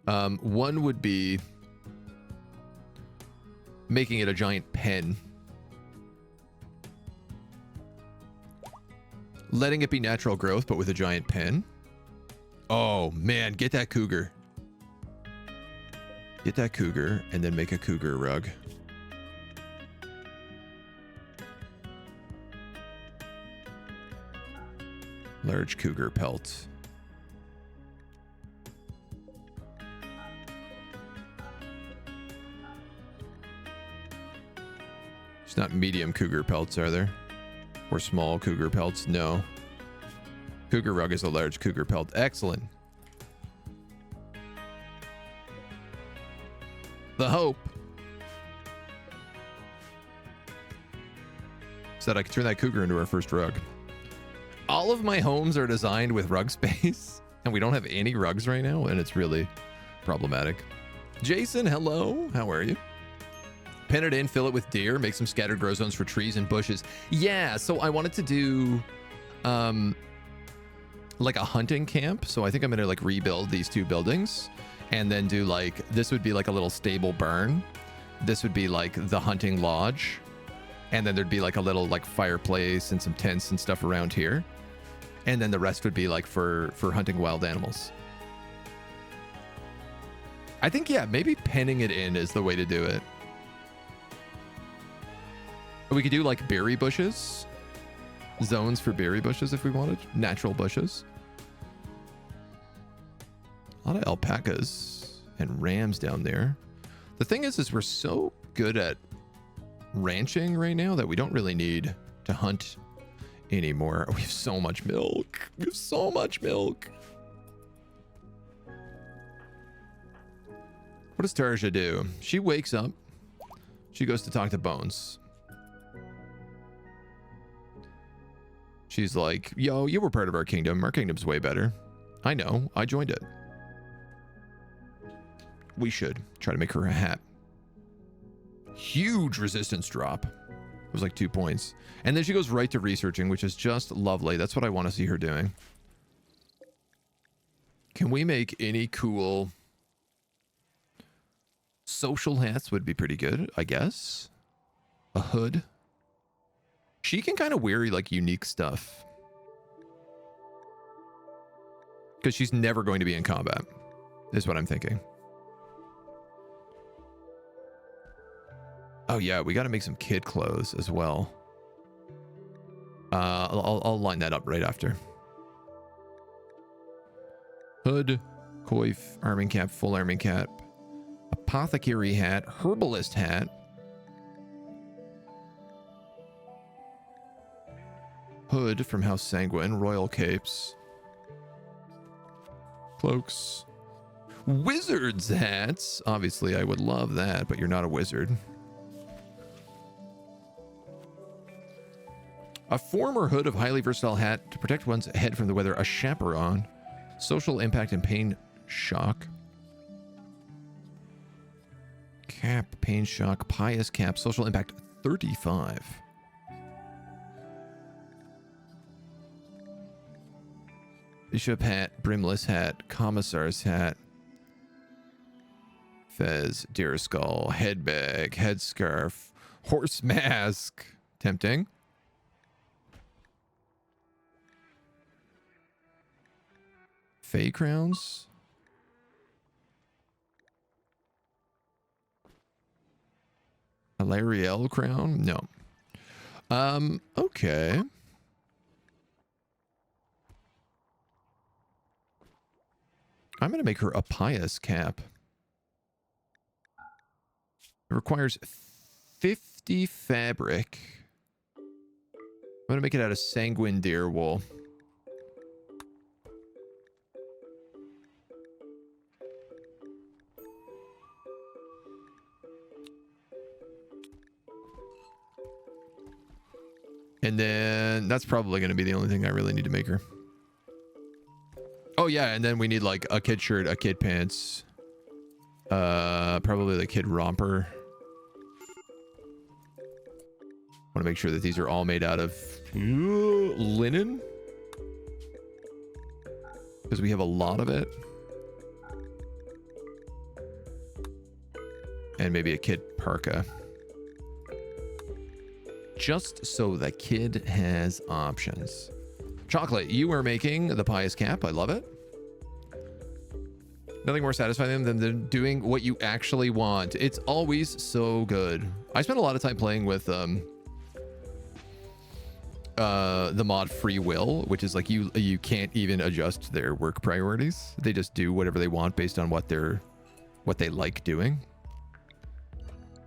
One would be making it a giant pen. Letting it be natural growth, but with a giant pen. Oh, man, get that cougar. Get that cougar, and then make a cougar rug. Large cougar pelt. It's not medium cougar pelts, are there? Or small cougar pelts? No. Cougar rug is a large cougar pelt. Excellent. The hope so that I can turn that cougar into our first rug. All of my homes are designed with rug space, and we don't have any rugs right now, and it's really problematic. Jason, hello. How are you? Pen it in, fill it with deer, make some scattered grow zones for trees and bushes. Yeah, so I wanted to do like a hunting camp. So I think I'm gonna like rebuild these 2 buildings and then do like, this would be like a little stable barn. This would be like the hunting lodge. And then there'd be like a little like fireplace and some tents and stuff around here. And then the rest would be like for hunting wild animals. I think, yeah, maybe penning it in is the way to do it. We could do like berry bushes. Zones for berry bushes if we wanted. Natural bushes. A lot of alpacas and rams down there. The thing is we're so good at ranching right now that we don't really need to hunt anymore. We have so much milk. We have so much milk. What does Tarja do? She wakes up. She goes to talk to Bones. She's like, yo, you were part of our kingdom. Our kingdom's way better. I know. I joined it. We should try to make her a hat. Huge resistance drop. It was like 2 points. And then she goes right to researching, which is just lovely. That's what I want to see her doing. Can we make any cool social hats? Would be pretty good, I guess. A hood. She can kind of wear like unique stuff. Because she's never going to be in combat, is what I'm thinking. Oh yeah, we got to make some kid clothes as well. I'll line that up right after. Hood, coif, arming cap, full arming cap, apothecary hat, herbalist hat, hood from House Sanguine, royal capes, cloaks, wizard's hats. Obviously, I would love that, but you're not a wizard. A former hood of highly versatile hat to protect one's head from the weather. A chaperone. Social impact and pain shock. Cap, pain shock, pious cap, social impact 35. Bishop hat, brimless hat, commissar's hat. Fez, deer skull, head bag, headscarf, horse mask. Tempting. Fey crowns. A Lariel crown? No. Okay. I'm going to make her a pious cap. It requires 50 fabric. I'm going to make it out of sanguine deer wool. And then that's probably going to be the only thing I really need to make her. Oh yeah, and then we need like a kid shirt, a kid pants, probably the kid romper. Want to make sure that these are all made out of linen, because we have a lot of it. And maybe a kid parka. Just so the kid has options. Chocolate, you are making the pious cap. I love it. Nothing more satisfying than doing what you actually want. It's always so good. I spent a lot of time playing with the mod Free Will, which is like you can't even adjust their work priorities. They just do whatever they want based on what they like doing.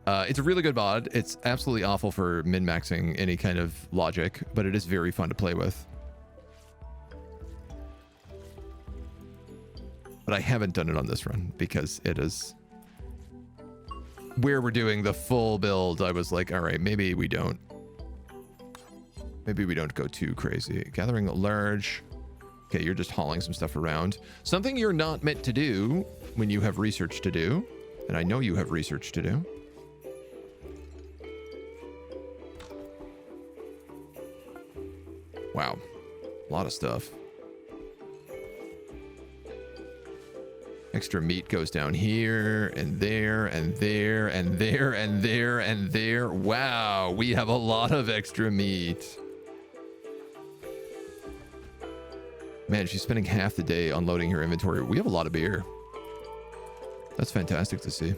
It's a really good mod. It's absolutely awful for min-maxing any kind of logic, but it is very fun to play with. But I haven't done it on this run because it is where we're doing the full build. I was like, all right, maybe we don't. Maybe we don't go too crazy. Gathering a large. Okay, you're just hauling some stuff around. Something you're not meant to do when you have research to do. And I know you have research to do. Wow. A lot of stuff. Extra meat goes down here and there and there and there and there and there. Wow, we have a lot of extra meat. Man, she's spending half the day unloading her inventory. We have a lot of beer. That's fantastic to see.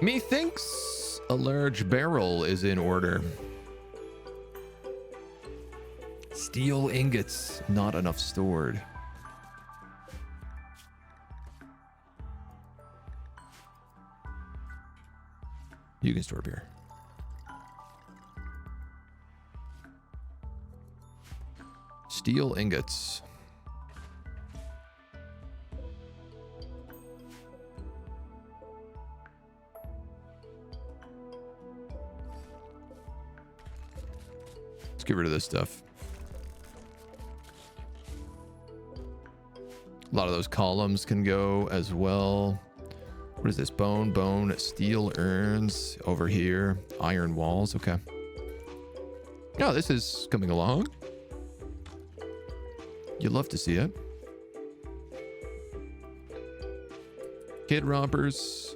Methinks a large barrel is in order. Steel ingots, not enough stored. You can store beer. Steel ingots. Let's get rid of this stuff. A lot of those columns can go as well. What is this? Bone, steel urns over here. Iron walls. Okay. Oh, this is coming along. You'd love to see it. Kid rompers.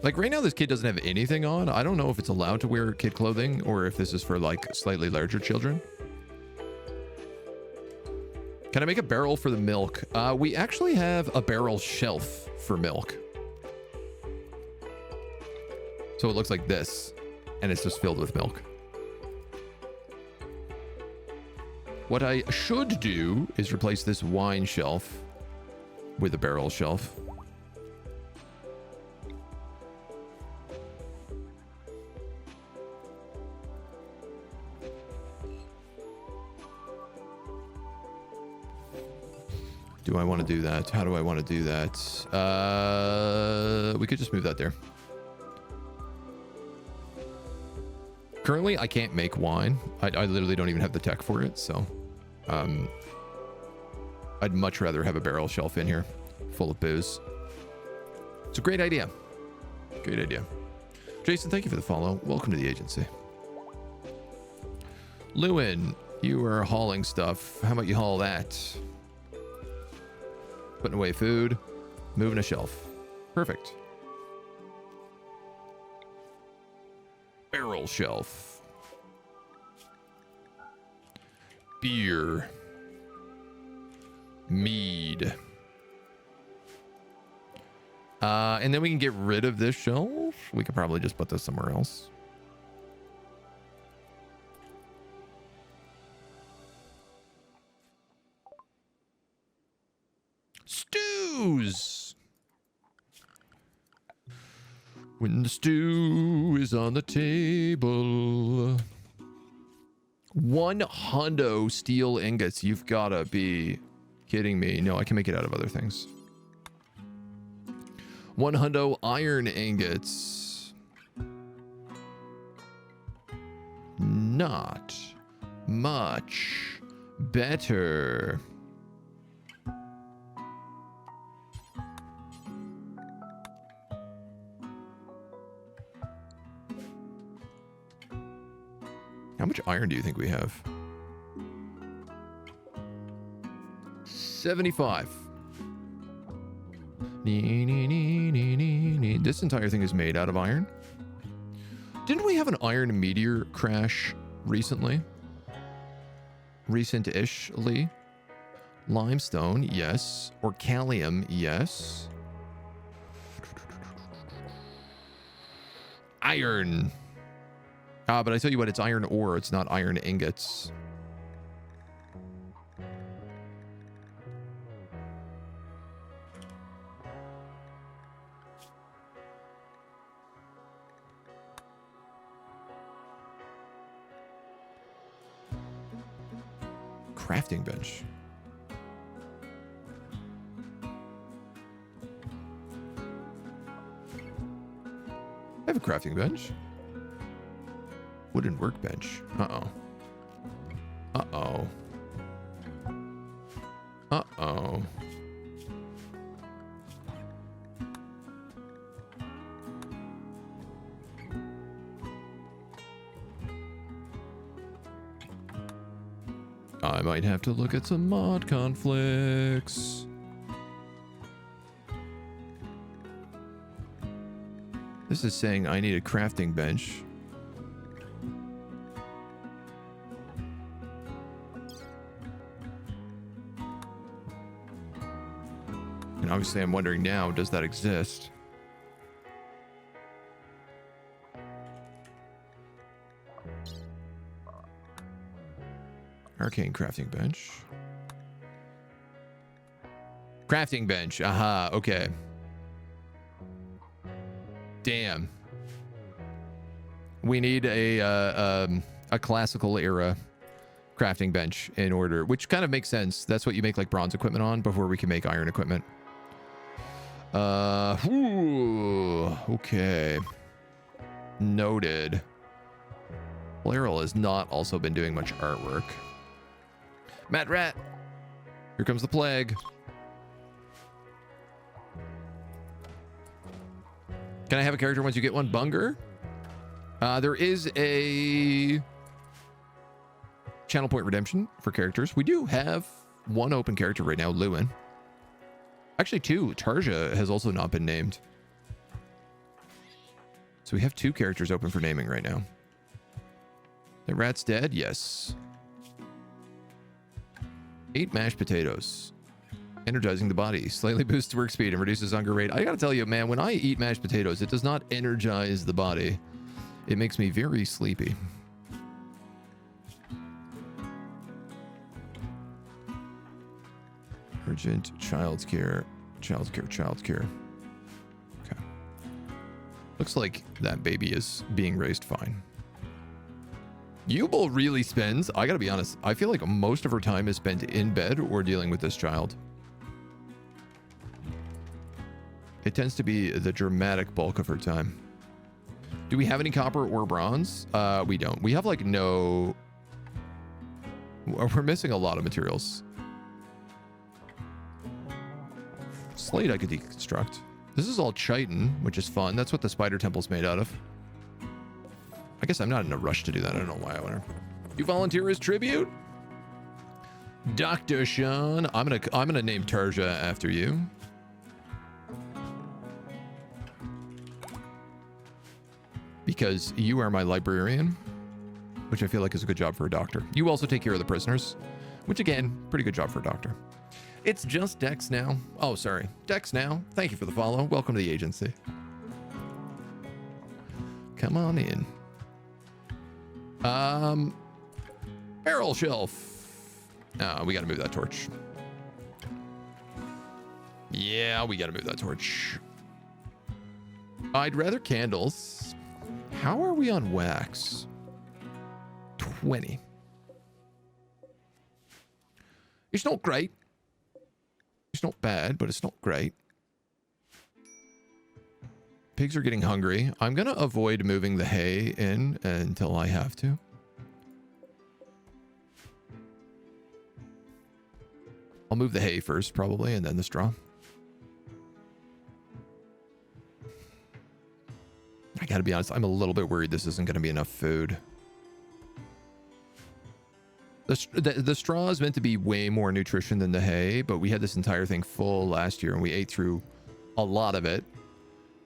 Like right now, this kid doesn't have anything on. I don't know if it's allowed to wear kid clothing or if this is for like slightly larger children. Can I make a barrel for the milk? We actually have a barrel shelf for milk. So it looks like this, and it's just filled with milk. What I should do is replace this wine shelf with a barrel shelf. Do I want to do that? How do I want to do that? We could just move that there. Currently, I can't make wine. I literally don't even have the tech for it, so I'd much rather have a barrel shelf in here full of booze. It's a great idea. Great idea. Jason, thank you for the follow. Welcome to the agency. Lewin, you are hauling stuff. How about you haul that? Putting away food, moving a shelf. Perfect. Barrel shelf. Beer. Mead. And then we can get rid of this shelf. We could probably just put this somewhere else. Stews. When the stew is on the table. 100 steel ingots. You've got to be kidding me. No, I can make it out of other things. 100 iron ingots. Not much better. How much iron do you think we have? 75. This entire thing is made out of iron. Didn't we have an iron meteor crash recently? Recent-ishly. Limestone, yes. Orcalium, yes. Iron. But I tell you what, it's iron ore. It's not iron ingots. Crafting bench. I have a crafting bench. Wooden workbench. Uh-oh. Uh-oh. Uh-oh. I might have to look at some mod conflicts. This is saying I need a crafting bench. And obviously I'm wondering now, does that exist? Arcane crafting bench. Crafting bench. Aha, okay. Damn. We need a classical era crafting bench in order, which kind of makes sense. That's what you make like bronze equipment on before we can make iron equipment. Okay. Noted. Boreal has not also been doing much artwork. Matt Rat. Here comes the plague. Can I have a character once you get one? Bunger? There is a channel point redemption for characters. We do have one open character right now, Lewin. Actually, two. Tarja has also not been named. So we have two characters open for naming right now. The rat's dead? Yes. 8 mashed potatoes. Energizing the body. Slightly boosts work speed and reduces hunger rate. I gotta tell you, man, when I eat mashed potatoes, it does not energize the body. It makes me very sleepy. Urgent childcare. Childcare. Okay. Looks like that baby is being raised fine. Yubel really spends, I gotta be honest, I feel like most of her time is spent in bed or dealing with this child. It tends to be the dramatic bulk of her time. Do we have any copper or bronze? We don't. We have like no... We're missing a lot of materials. Slate I could deconstruct. This is all chitin, which is fun. That's what the spider temple's made out of. I guess I'm not in a rush to do that. I don't know why I want to. You volunteer as tribute? Dr. Sean. I'm gonna name Tarja after you. Because you are my librarian, which I feel like is a good job for a doctor. You also take care of the prisoners, which again, pretty good job for a doctor. It's just Dex now. Oh, sorry. Dex now. Thank you for the follow. Welcome to the agency. Come on in. Barrel shelf. We gotta move that torch. Yeah, we gotta move that torch. I'd rather candles. How are we on wax? 20. It's not great. It's not bad, but it's not great. Pigs are getting hungry. I'm gonna avoid moving the hay in until I have to. I'll move the hay first, probably, and then the straw. I gotta be honest, I'm a little bit worried this isn't gonna be enough food. The straw is meant to be way more nutrition than the hay, but we had this entire thing full last year and we ate through a lot of it.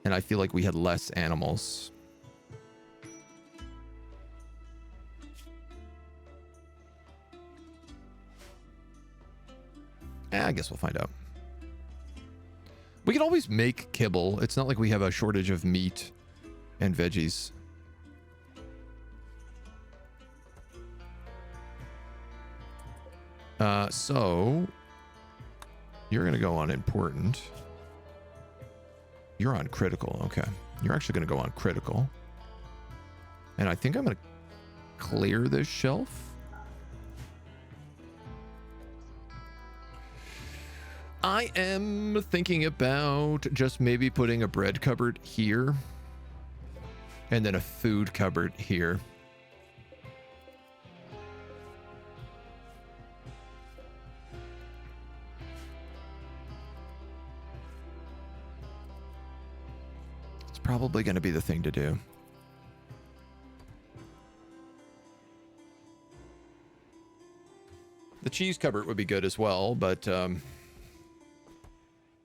And I feel like we had less animals. I guess we'll find out. We can always make kibble. It's not like we have a shortage of meat and veggies. So you're going to go on important. You're on critical. Okay. You're actually going to go on critical. And I think I'm going to clear this shelf. I am thinking about just maybe putting a bread cupboard here and then a food cupboard here. probably going to be the thing to do. The cheese cupboard would be good as well, but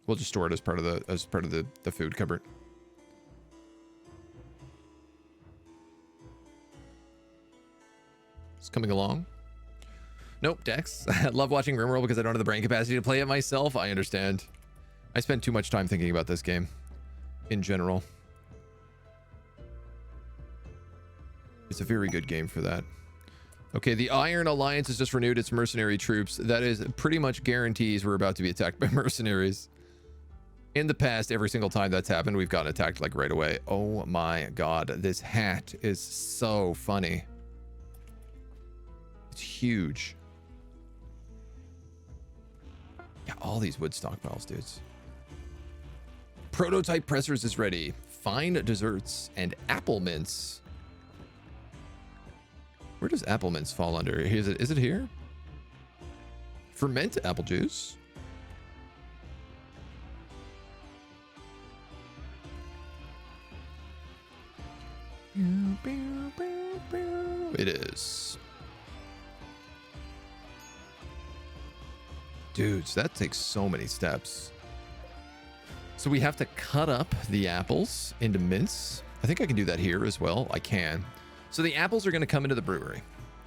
we'll just store it as part of the food cupboard. It's coming along. Nope, Dex. I love watching Rimworld because I don't have the brain capacity to play it myself. I understand. I spend too much time thinking about this game in general. It's a very good game for that. Okay, the Iron Alliance has just renewed its mercenary troops. That is pretty much guarantees we're about to be attacked by mercenaries. In the past, every single time that's happened, we've gotten attacked like right away. Oh my god, this hat is so funny. It's huge. Yeah, all these wood stockpiles, dudes. Prototype pressers is ready. Fine desserts and apple mints. Where does apple mints fall under? Is it here? Ferment apple juice. It is. Dudes, that takes so many steps. So we have to cut up the apples into mince. I think I can do that here as well. I can. So the apples are going to come into the brewery.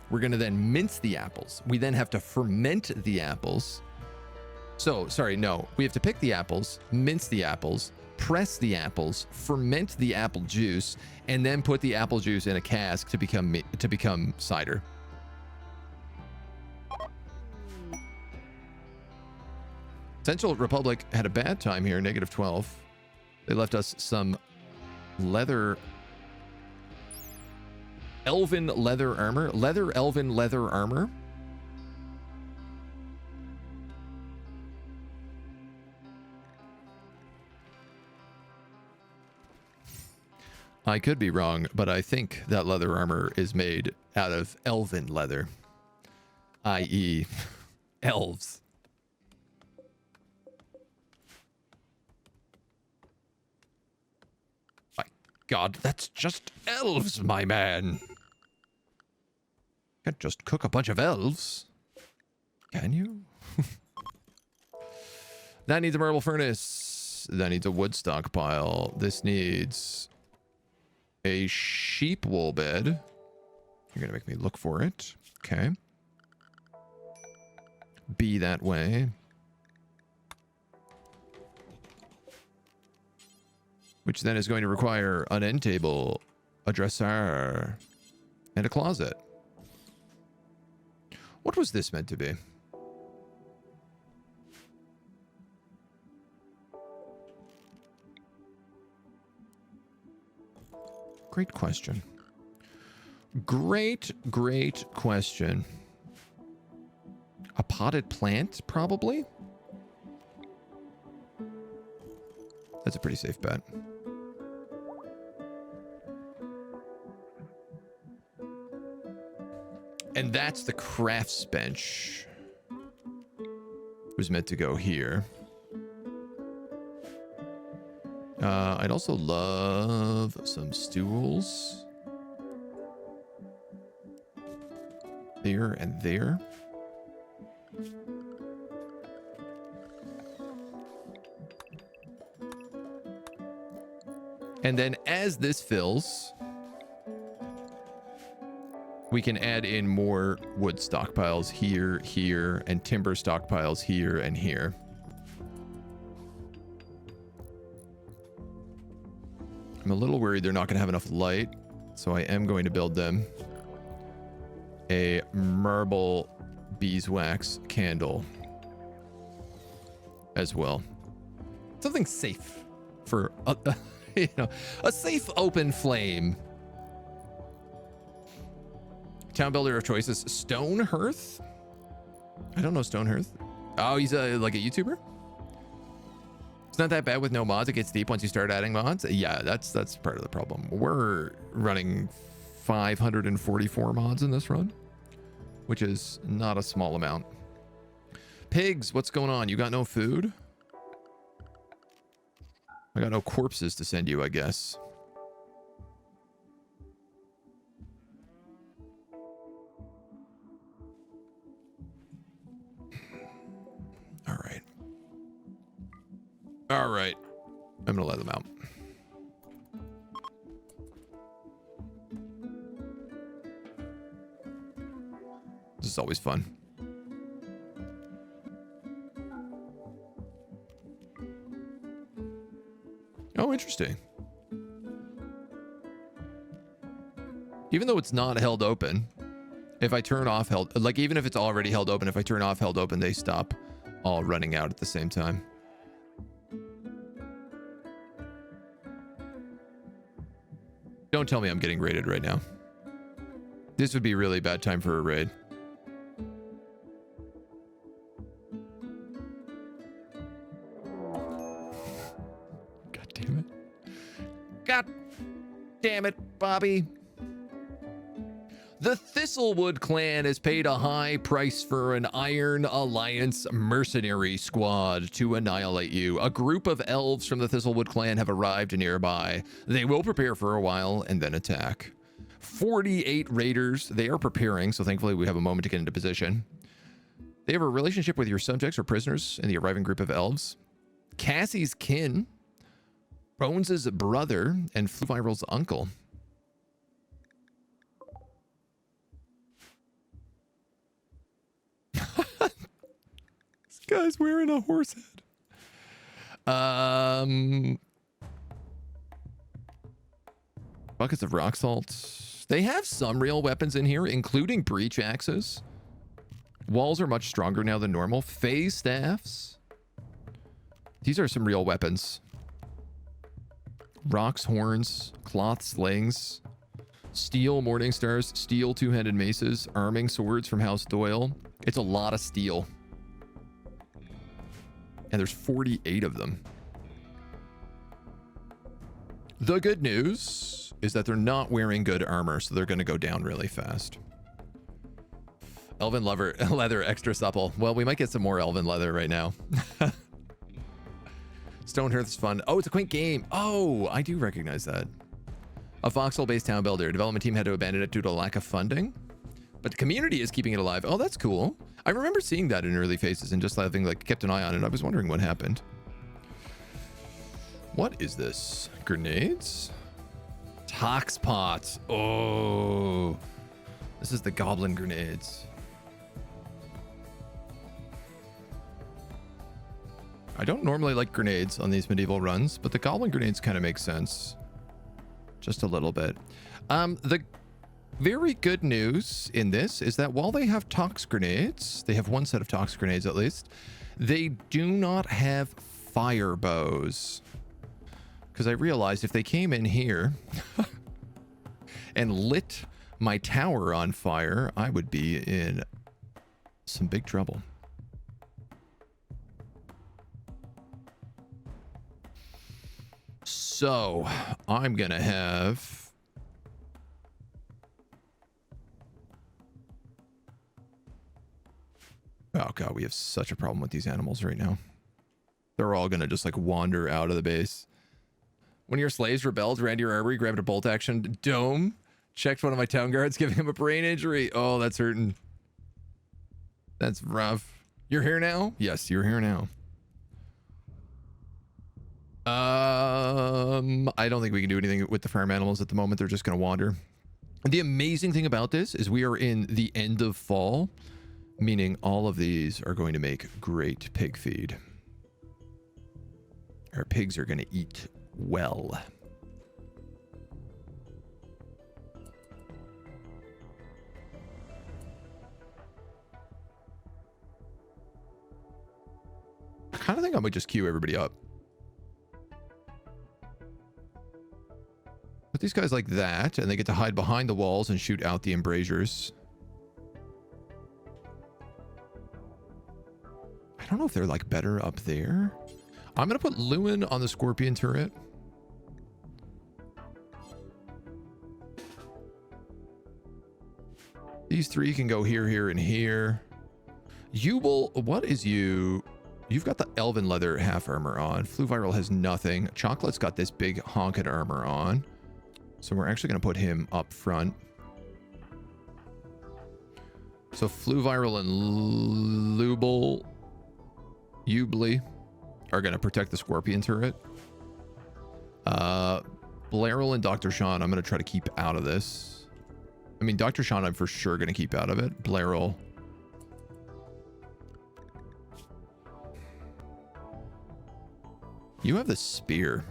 We're going to then mince the apples. We then have to ferment the apples. So, sorry, no. We have to pick the apples, mince the apples, press the apples, ferment the apple juice, and then put the apple juice in a cask to become cider. Central Republic had a bad time here, -12. They left us some elven leather armor. Elven leather armor. I could be wrong, but I think that leather armor is made out of elven leather, i.e. elves. My God, that's just elves, my man. Can't just cook a bunch of elves. Can you? That needs a marble furnace. That needs a wood stockpile. This needs a sheep wool bed. You're gonna make me look for it. Okay. Be that way. Which then is going to require an end table, a dresser, and a closet. What was this meant to be? Great question. Great question. A potted plant, probably? That's a pretty safe bet. And that's the crafts bench. It was meant to go here. I'd also love some stools. There and there. And then as this fills, we can add in more wood stockpiles here, here, and timber stockpiles here and here. I'm a little worried they're not going to have enough light, so I am going to build them a marble beeswax candle as well. Something safe for a safe open flame. Town builder of choice is Stone Hearth. I don't know Stone Hearth. Oh, he's like a YouTuber. It's not that bad with no mods. It gets deep once you start adding mods. Yeah, that's part of the problem. We're running 544 mods in this run, which is not a small amount. Pigs, what's going on? You got no food? I got no corpses to send you, I guess. All right. I'm going to let them out. This is always fun. Oh, interesting. Even though it's not held open, if I turn off held, like even if it's already held open, if I turn off held open, they stop all running out at the same time. Don't tell me I'm getting raided right now. This would be a really bad time for a raid. God damn it. God damn it, Bobby. The Thistlewood clan has paid a high price for an Iron Alliance mercenary squad to annihilate you. A group of elves from the Thistlewood clan have arrived nearby. They will prepare for a while and then attack. 48 raiders. They are preparing, so thankfully we have a moment to get into position. They have a relationship with your subjects or prisoners in the arriving group of elves. Cassie's kin, Bones' brother, and Fluviral's uncle. This guy's wearing a horse head. Buckets of rock salt. They have some real weapons in here, including breach axes. Walls are much stronger now than normal. Phase staffs. These are some real weapons. Rocks, horns, cloth slings, steel morning stars, steel two-handed maces, arming swords from House Doyle. It's a lot of steel. And there's 48 of them. The good news is that they're not wearing good armor, so they're going to go down really fast. Elven leather extra supple. Well, we might get some more elven leather right now. Stonehearth's fun. Oh, it's a quaint game. Oh, I do recognize that. A voxel-based town builder. Development team had to abandon it due to lack of funding, but the community is keeping it alive. Oh, that's cool. I remember seeing that in early phases and just having like kept an eye on it. I was wondering what happened. What is this? Grenades? Tox pots. Oh, this is the goblin grenades. I don't normally like grenades on these medieval runs, but the goblin grenades kind of make sense. Just a little bit. The very good news in this is that while they have tox grenades, they have one set of tox grenades at least, they do not have fire bows. Because I realized if they came in here and lit my tower on fire, I would be in some big trouble. So I'm gonna have oh god, we have such a problem with these animals right now. They're all gonna just like wander out of the base. One of your slaves rebelled, ran to your armory, grabbed a bolt action dome, checked one of my town guards, giving him a brain injury. Oh, that's hurting. That's rough. You're here now? Yes, you're here now. I don't think we can do anything with the farm animals at the moment. They're just going to wander. The amazing thing about this is we are in the end of fall, meaning all of these are going to make great pig feed. Our pigs are going to eat well. I kind of think I might just queue everybody up. Put these guys like that, and they get to hide behind the walls and shoot out the embrasures. I don't know if they're like better up there. I'm going to put Lewin on the scorpion turret. These three can go here, here, and here. You will... What is you... You've got the elven leather half armor on. Fluviral has nothing. Chocolate's got this big honkin' armor on. So we're actually going to put him up front. So Fluviral and Ubly are going to protect the scorpion turret. Blairal and Dr. Sean, I'm going to try to keep out of this. I mean, Dr. Sean, I'm for sure going to keep out of it. Blairal. You have the spear.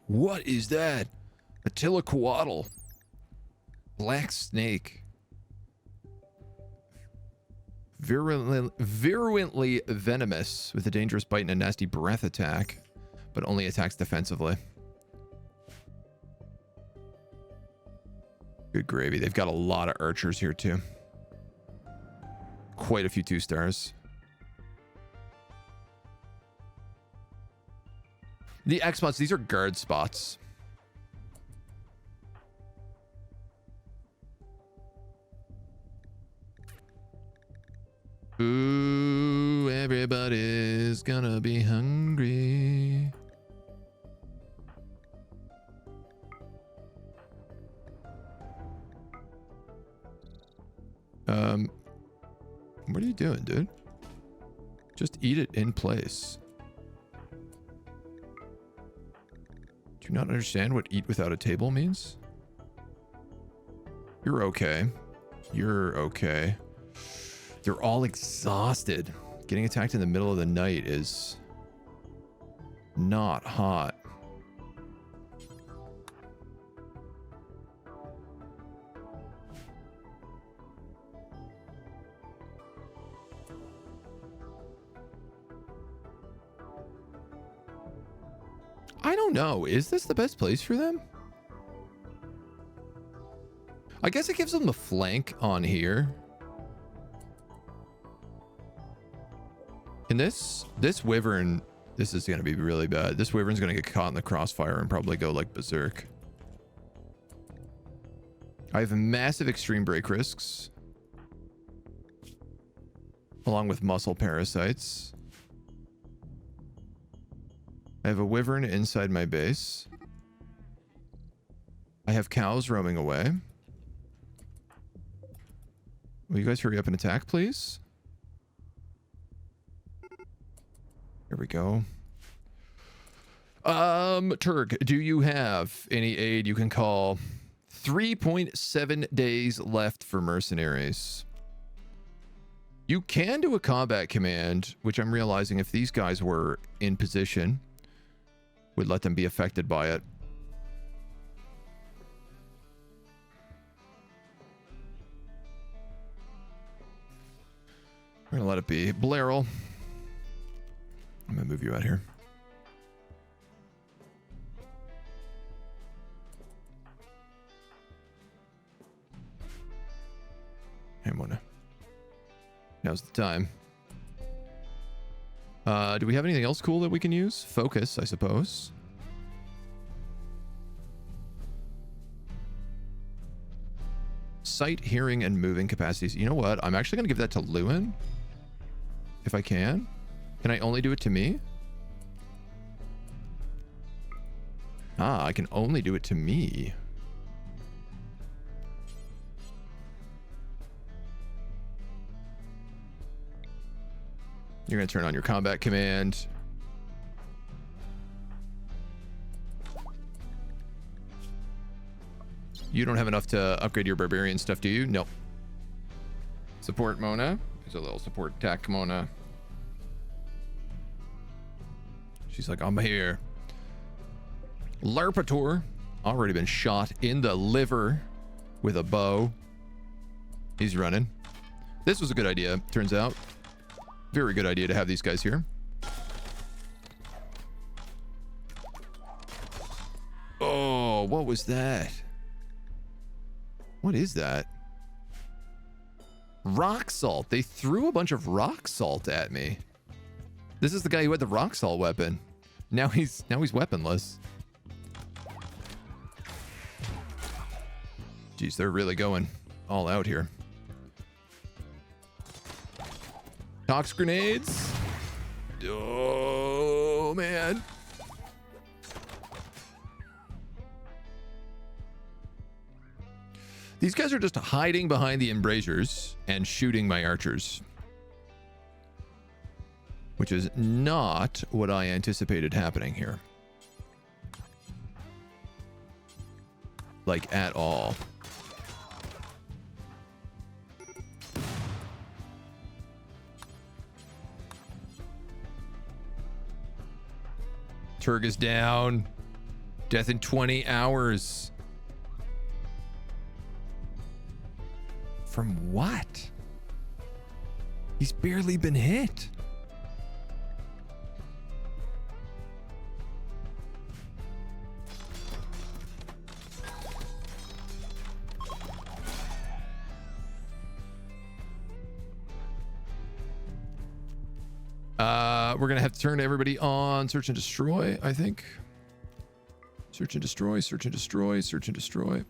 What is that? Attila Coatl. Black snake. Virulently venomous with a dangerous bite and a nasty breath attack, but only attacks defensively. Good gravy. They've got a lot of archers here too. Quite a few 2 stars. The X spots, these are guard spots. Ooh, everybody's gonna be hungry. What are you doing, dude? Just eat it in place. Do you not understand what eat without a table means? You're okay. You're okay. They're all exhausted. Getting attacked in the middle of the night is not hot. I don't know. Is this the best place for them? I guess it gives them the flank on here. And this wyvern, this is going to be really bad. This wyvern's going to get caught in the crossfire and probably go like berserk. I have massive extreme break risks, along with muscle parasites. I have a wyvern inside my base. I have cows roaming away. Will you guys hurry up and attack, please? Here we go. Turk, do you have any aid you can call? 3.7 days left for mercenaries. You can do a combat command, which I'm realizing if these guys were in position, would let them be affected by it. We're gonna let it be. Blairal. I'm gonna move you out here. I'm gonna. Now's the time. Do we have anything else cool that we can use? Focus, I suppose. Sight, hearing, and moving capacities. You know what? I'm actually going to give that to Lewin. If I can. Can I only do it to me? Ah, I can only do it to me. You're going to turn on your combat command. You don't have enough to upgrade your barbarian stuff, do you? Nope. Support Mona. There's a little support attack Mona. She's like, I'm here. Larpator. Already been shot in the liver with a bow. He's running. This was a good idea, turns out. Very good idea to have these guys here. Oh, what was that? What is that? Rock salt. They threw a bunch of rock salt at me. This is the guy who had the rock salt weapon. Now he's weaponless. Jeez, they're really going all out here. Tox grenades. Oh, man. These guys are just hiding behind the embrasures and shooting my archers. Which is not what I anticipated happening here. Like, at all. Turg is down. Death in 20 hours. From what? He's barely been hit. We're gonna have to turn everybody on search and destroy, I think. Search and destroy, search and destroy, search and destroy.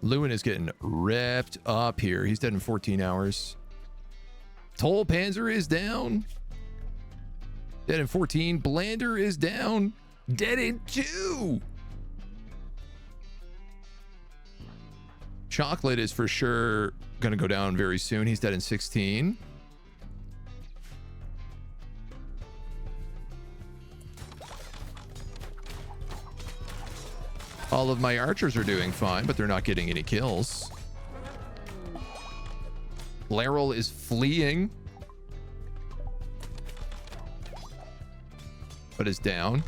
Lewin is getting ripped up here. He's dead in 14 hours. Toll Panzer is down. Dead in 14. Blander is down. Dead in 2. Chocolate is for sure going to go down very soon. He's dead in 16. All of my archers are doing fine, but they're not getting any kills. Laryl is fleeing, but is down.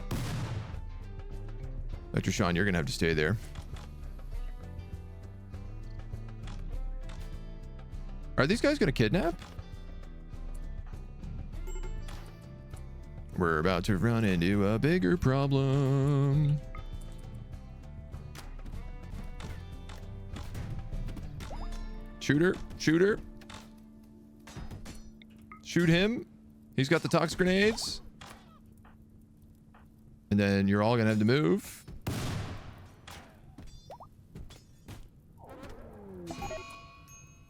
Dr. Sean, you're going to have to stay there. Are these guys going to kidnap? We're about to run into a bigger problem. Shooter, shooter. Shoot him. He's got the tox grenades. And then you're all going to have to move.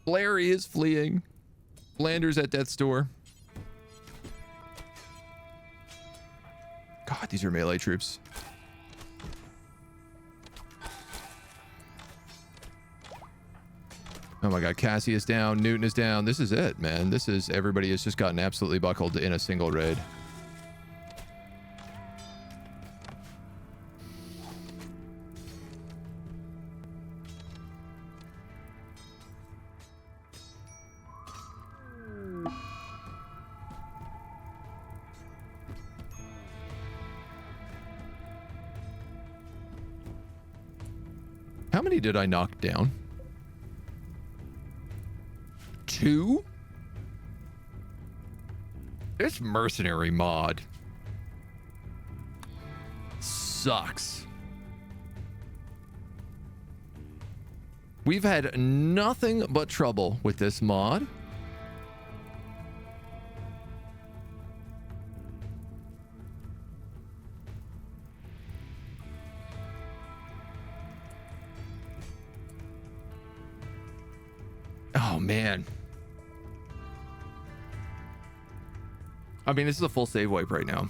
Larry is fleeing. Blander's at death's door. God, these are melee troops. Oh my God, Cassie is down. Newton is down. This is it, man. This is, everybody has just gotten absolutely buckled in a single raid. How many did I knock down? 2? This mercenary mod sucks. We've had nothing but trouble with this mod. Oh, man. I mean, this is a full save wipe right now.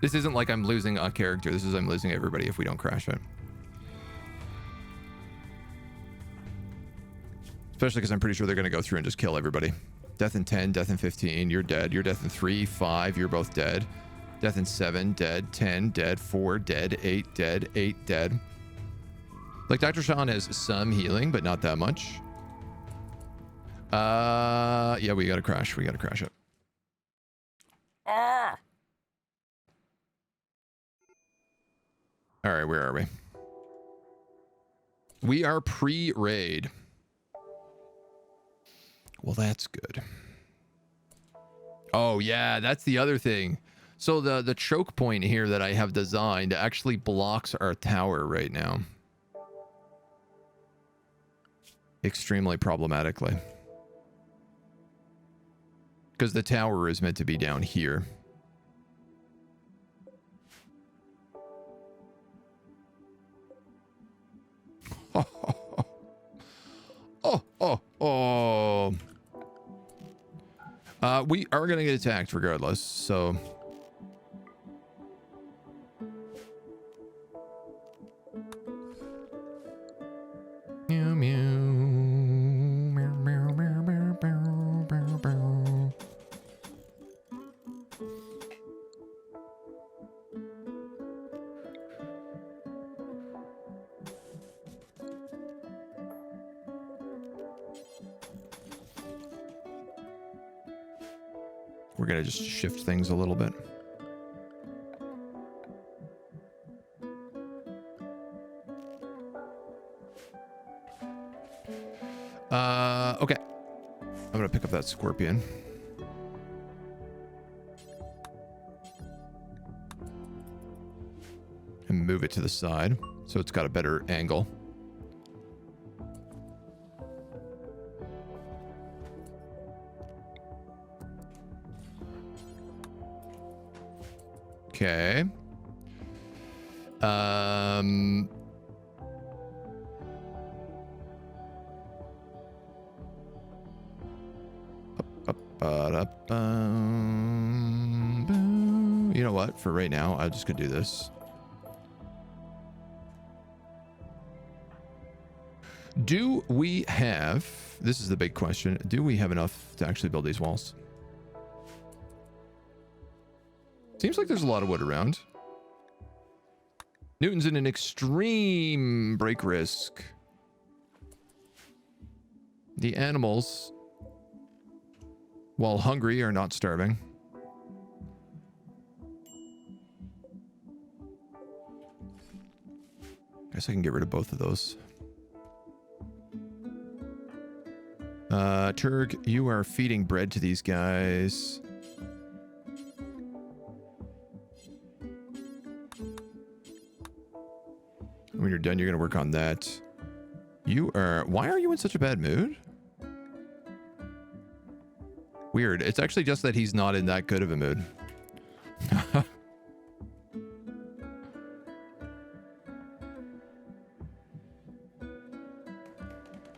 This isn't like I'm losing a character. This is I'm losing everybody if we don't crash it. Especially because I'm pretty sure they're going to go through and just kill everybody. Death in 10, death in 15, you're dead. You're death in 3, 5, you're both dead. Death in 7, dead. 10, dead. 4, dead. 8, dead. 8, dead. Like, Dr. Sean has some healing, but not that much. Yeah, we gotta crash. We gotta crash it. Ah! All right, where are we? We are pre-raid. Well, that's good. Oh, yeah, that's the other thing. So the choke point here that I have designed actually blocks our tower right now. Extremely problematically. Because the tower is meant to be down here. We are going to get attacked regardless, so... We're going to just shift things a little bit. Okay. I'm going to pick up that scorpion. And move it to the side so it's got a better angle. Okay. You know what? For right now, I'm just gonna do this. Do we have, this is the big question, do we have enough to actually build these walls? Seems like there's a lot of wood around. Newton's in an extreme break risk. The animals, while hungry, are not starving. Guess I can get rid of both of those. Turg, you are feeding bread to these guys. When you're done, you're going to work on that. You are... Why are you in such a bad mood? Weird. It's actually just that he's not in that good of a mood.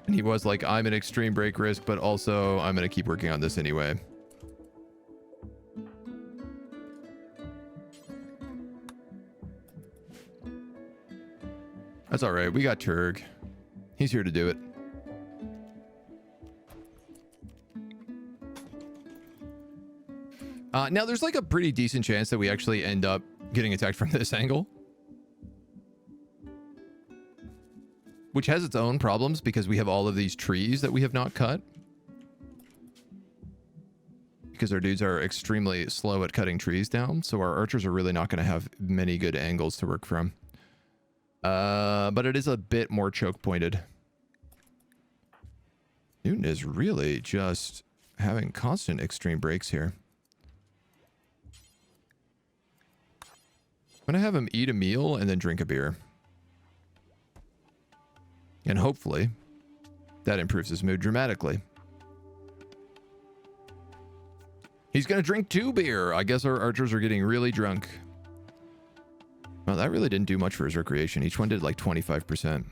And he was like, I'm an extreme break risk, but also I'm going to keep working on this anyway. That's all right. We got Turg. He's here to do it. Now, there's like a pretty decent chance that we actually end up getting attacked from this angle. Which has its own problems because we have all of these trees that we have not cut. Because our dudes are extremely slow at cutting trees down. So our archers are really not going to have many good angles to work from. But it is a bit more choke pointed. Newton is really just having constant extreme breaks here. I'm going to have him eat a meal and then drink a beer. And hopefully that improves his mood dramatically. He's going to drink 2 beer. I guess our archers are getting really drunk. Well, that really didn't do much for his recreation. Each one did like 25%.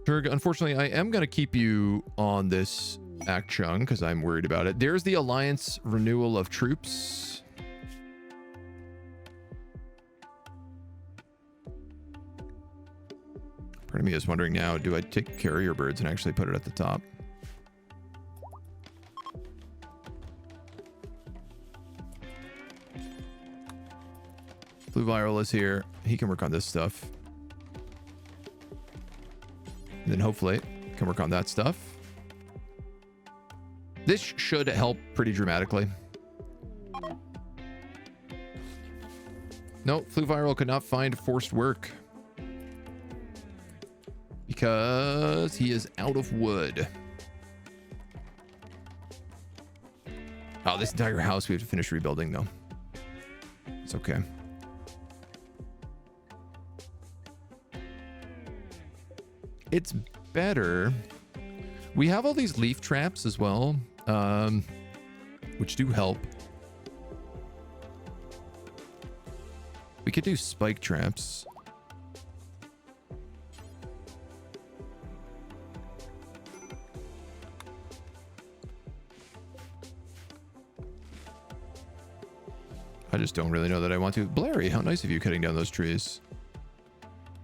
Turg, unfortunately, I am going to keep you on this act chung because I'm worried about it. There's the Alliance renewal of troops. Part of me is wondering now, do I take carrier birds and actually put it at the top? Blue Viral is here. He can work on this stuff. And then hopefully can work on that stuff. This should help pretty dramatically. No, Flu Viral could not find forced work. Because he is out of wood. Oh, this entire house we have to finish rebuilding though. It's okay. It's better. We have all these leaf traps as well, which do help. We could do spike traps. I just don't really know that I want to. Blairy, how nice of you cutting down those trees.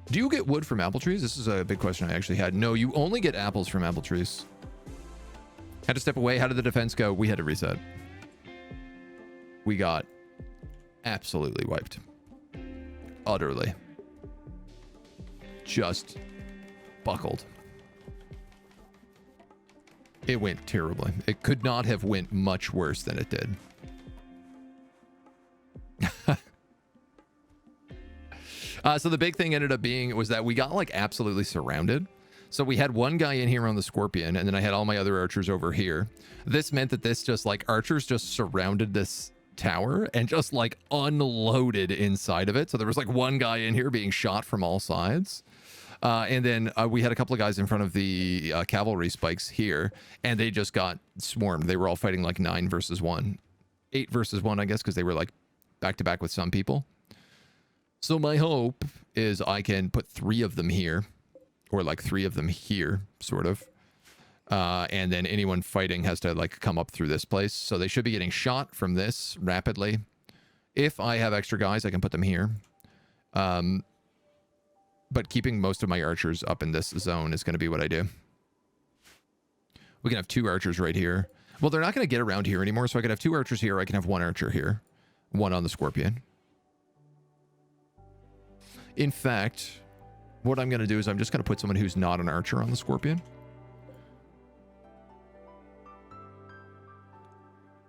Do you get wood from apple trees? This is a big question I actually had. No, you only get apples from apple trees. Had to step away. How did the defense go? We had to reset. We got absolutely wiped. Utterly. Just buckled. It went terribly. It could not have went much worse than it did. So the big thing ended up being was that we got like absolutely surrounded. So we had one guy in here on the Scorpion, and then I had all my other archers over here. This meant that this just like archers just surrounded this tower and just like unloaded inside of it. So there was like one guy in here being shot from all sides. And then we had a couple of guys in front of the cavalry spikes here, and they just got swarmed. They were all fighting like 9 versus 1. 8 versus 1, I guess, because they were like back to back with some people. So my hope is I can put 3 of them here, or like 3 of them here, sort of. And then anyone fighting has to like come up through this place. So they should be getting shot from this rapidly. If I have extra guys, I can put them here. But keeping most of my archers up in this zone is going to be what I do. We can have 2 archers right here. Well, they're not going to get around here anymore, so I can have 2 archers here. I can have 1 archer here. 1 on the Scorpion. In fact, what I'm going to do is I'm just going to put someone who's not an archer on the Scorpion.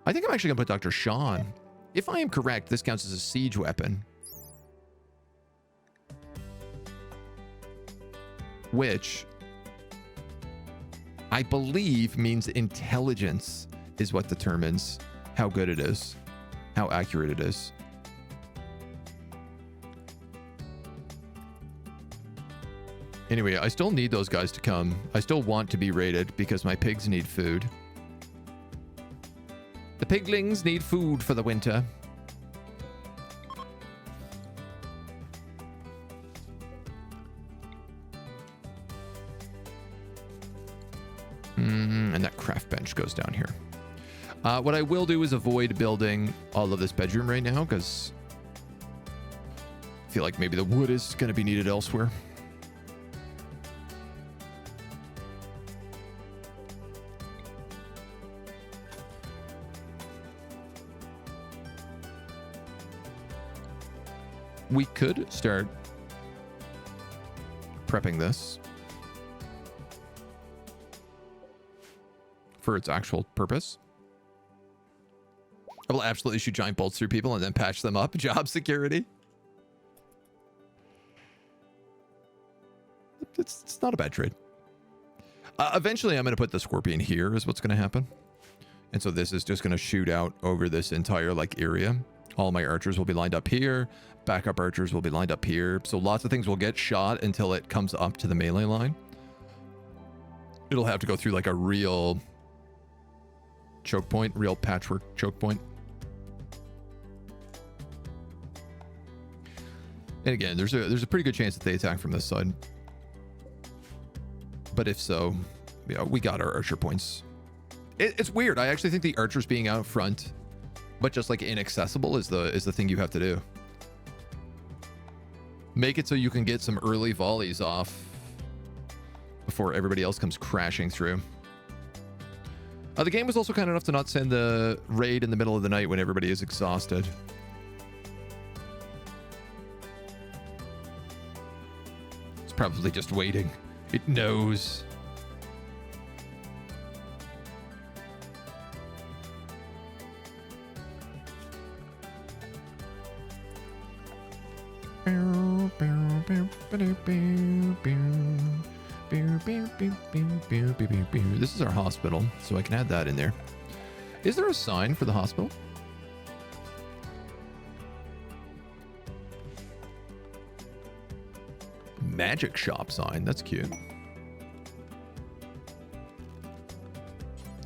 I think I'm actually going to put Dr. Sean. If I am correct, this counts as a siege weapon. Which I believe means intelligence is what determines how good it is, how accurate it is. Anyway, I still need those guys to come. I still want to be raided because my pigs need food. The piglings need food for the winter. And that craft bench goes down here. What I will do is avoid building all of this bedroom right now because I feel like maybe the wood is going to be needed elsewhere. We could start prepping this for its actual purpose. I will absolutely shoot giant bolts through people and then patch them up. Job security. It's not a bad trade. Eventually, I'm going to put the Scorpion here is what's going to happen. And so this is just going to shoot out over this entire like area. All my archers will be lined up here. Backup archers will be lined up here. So lots of things will get shot until it comes up to the melee line. It'll have to go through like a real choke point, real patchwork choke point. And again, there's a pretty good chance that they attack from this side. But if so, yeah, we got our archer points. It's weird. I actually think the archers being out front, but just like inaccessible is the thing you have to do. Make it so you can get some early volleys off before everybody else comes crashing through. The game was also kind enough to not send the raid in the middle of the night when everybody is exhausted. It's probably just waiting. It knows. This is our hospital, so I can add that in there. Is there a sign for the hospital? Magic shop sign. That's cute.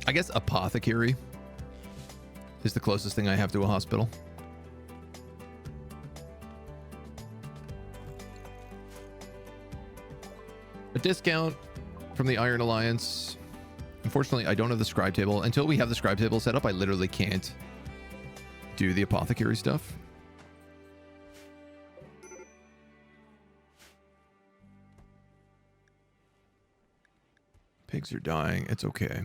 I guess apothecary is the closest thing I have to a hospital. A discount from the Iron Alliance. Unfortunately, I don't have the scribe table. Until we have the scribe table set up, I literally can't do the apothecary stuff. Pigs are dying. It's okay.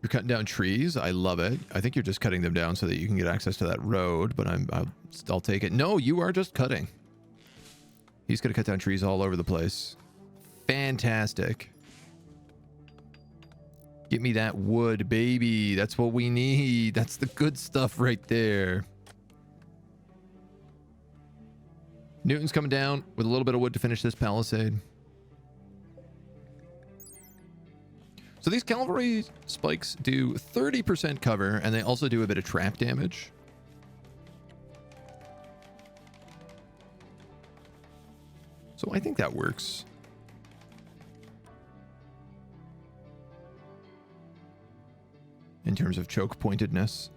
You're cutting down trees. I love it. I think you're just cutting them down so that you can get access to that road, but I'll take it. No, you are just cutting. He's going to cut down trees all over the place. Fantastic. Give me that wood, baby. That's what we need. That's the good stuff right there. Newton's coming down with a little bit of wood to finish this palisade. So these cavalry spikes do 30% cover, and they also do a bit of trap damage. So I think that works. In terms of choke pointedness.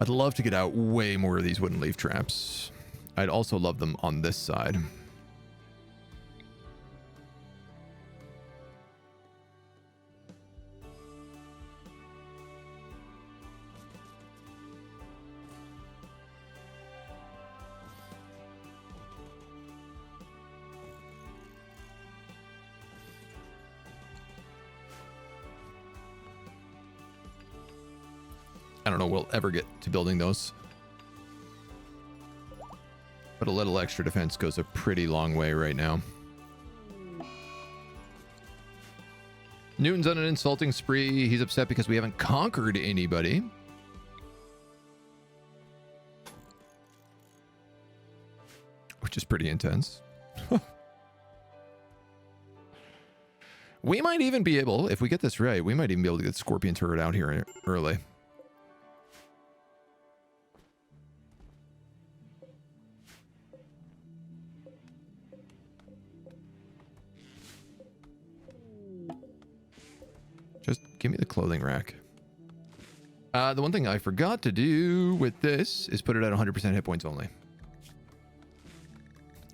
I'd love to get out way more of these wooden leaf traps. I'd also love them on this side. I don't know we'll ever get to building those. But a little extra defense goes a pretty long way right now. Newton's on an insulting spree. He's upset because we haven't conquered anybody. Which is pretty intense. We might even be able, if we get this right, we might even be able to get Scorpion Turret out here early. Just give me the clothing rack. The one thing I forgot to do with this is put it at 100% hit points only.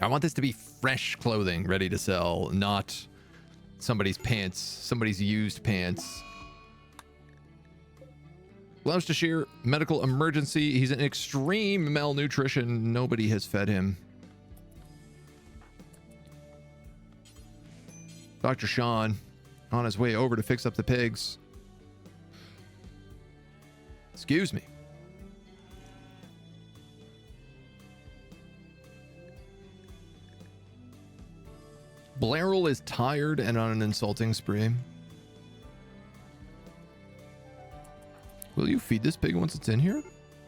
I want this to be fresh clothing ready to sell, not somebody's pants, somebody's used pants. Gloucestershire, medical emergency. He's in extreme malnutrition. Nobody has fed him. Dr. Sean on his way over to fix up the pigs. Excuse me. Blairal is tired and on an insulting spree. Will you feed this pig once it's in here?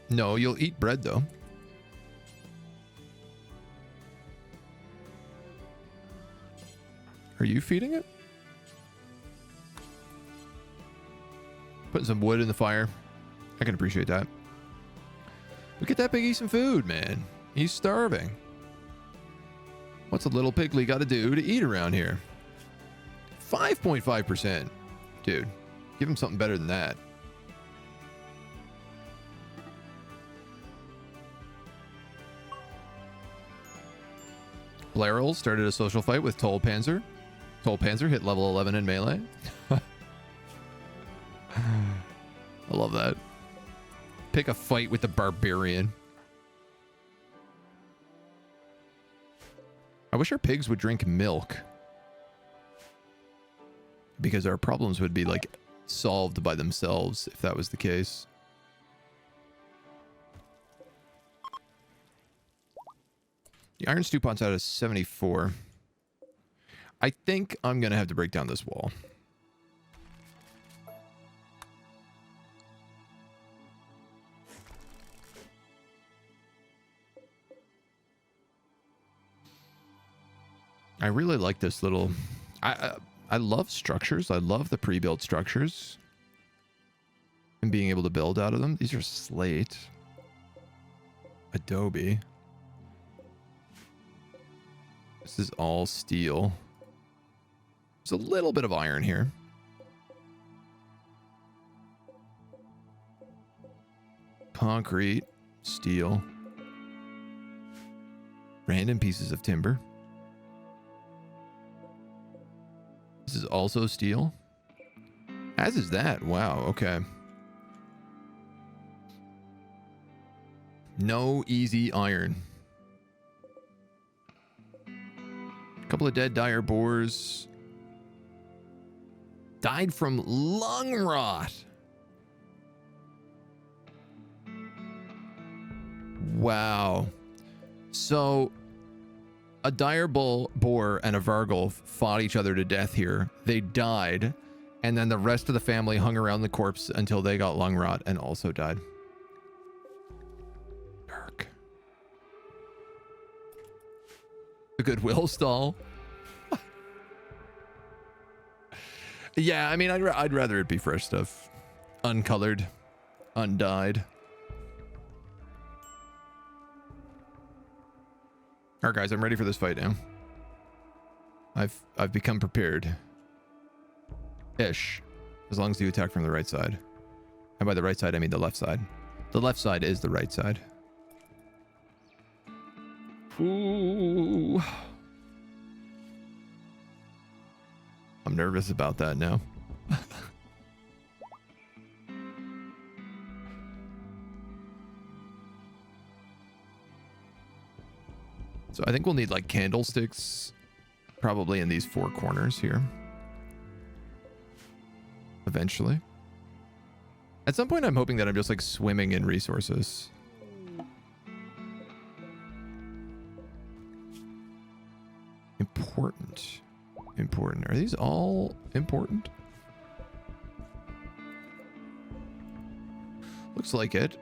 No, you'll eat bread though. Are you feeding it? Putting some wood in the fire. I can appreciate that. But get that pig eat some food, man. He's starving. What's a little pigly got to do to eat around here? 5.5%. Dude, give him something better than that. Blairal started a social fight with Toll Panzer. Toll Panzer hit level 11 in melee. I love that. Pick a fight with the barbarian. I wish our pigs would drink milk. Because our problems would be like solved by themselves if that was the case. The iron stew pot's out of 74. I think I'm going to have to break down this wall. I really like this little... I love structures. I love the pre-built structures. And being able to build out of them. These are slate. Adobe. This is all steel. There's a little bit of iron here. Concrete. Steel. Random pieces of timber. This is also steel. As is that. Wow, okay. No easy iron. A couple of dead dire boars. Died from lung rot. Wow. So a dire boar and a vargulf fought each other to death here. They died, and then the rest of the family hung around the corpse until they got lung rot and also died. Dark. The Goodwill stall. Yeah, I mean, I'd rather it be fresh stuff. Uncolored. Undyed. Alright guys, I'm ready for this fight now. I've become prepared. Ish. As long as you attack from the right side. And by the right side, I mean the left side. The left side is the right side. Ooh. I'm nervous about that now. So I think we'll need like candlesticks probably in these four corners here. Eventually. At some point I'm hoping that I'm just like swimming in resources. Important. Important. Are these all important? Looks like it.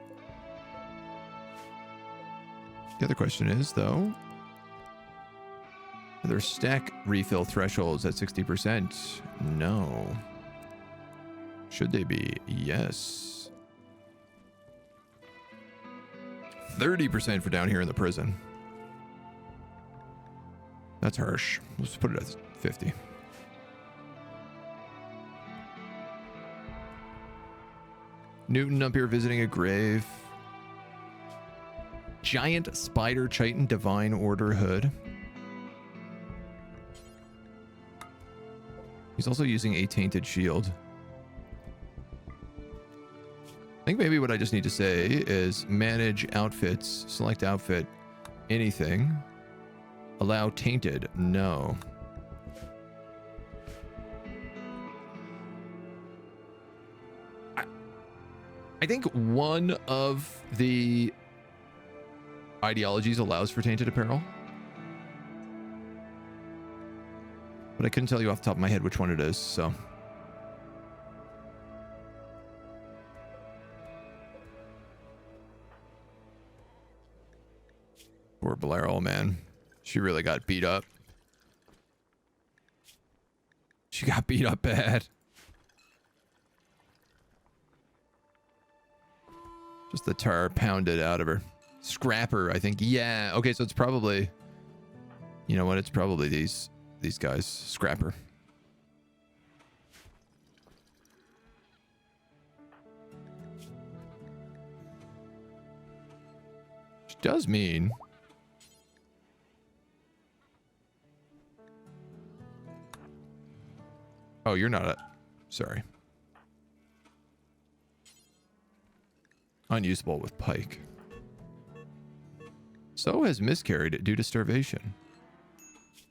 The other question is, though, are there stack refill thresholds at 60%? No. Should they be? Yes. 30% for down here in the prison. That's harsh. Let's put it at 50. Newton up here visiting a grave. Giant spider chitin divine order hood. He's also using a tainted shield. I think maybe what I just need to say is manage outfits, select outfit, anything. Allow tainted, no. I think one of the ideologies allows for tainted apparel. But I couldn't tell you off the top of my head which one it is, so. Poor Blairol, man. She really got beat up. She got beat up bad. Just the tar pounded out of her. Scrapper, I think. Yeah. Okay, so it's probably... You know what? It's probably these guys. Scrapper. Which does mean... Oh, you're not a... Sorry. Unusable with pike. So has miscarried due to starvation.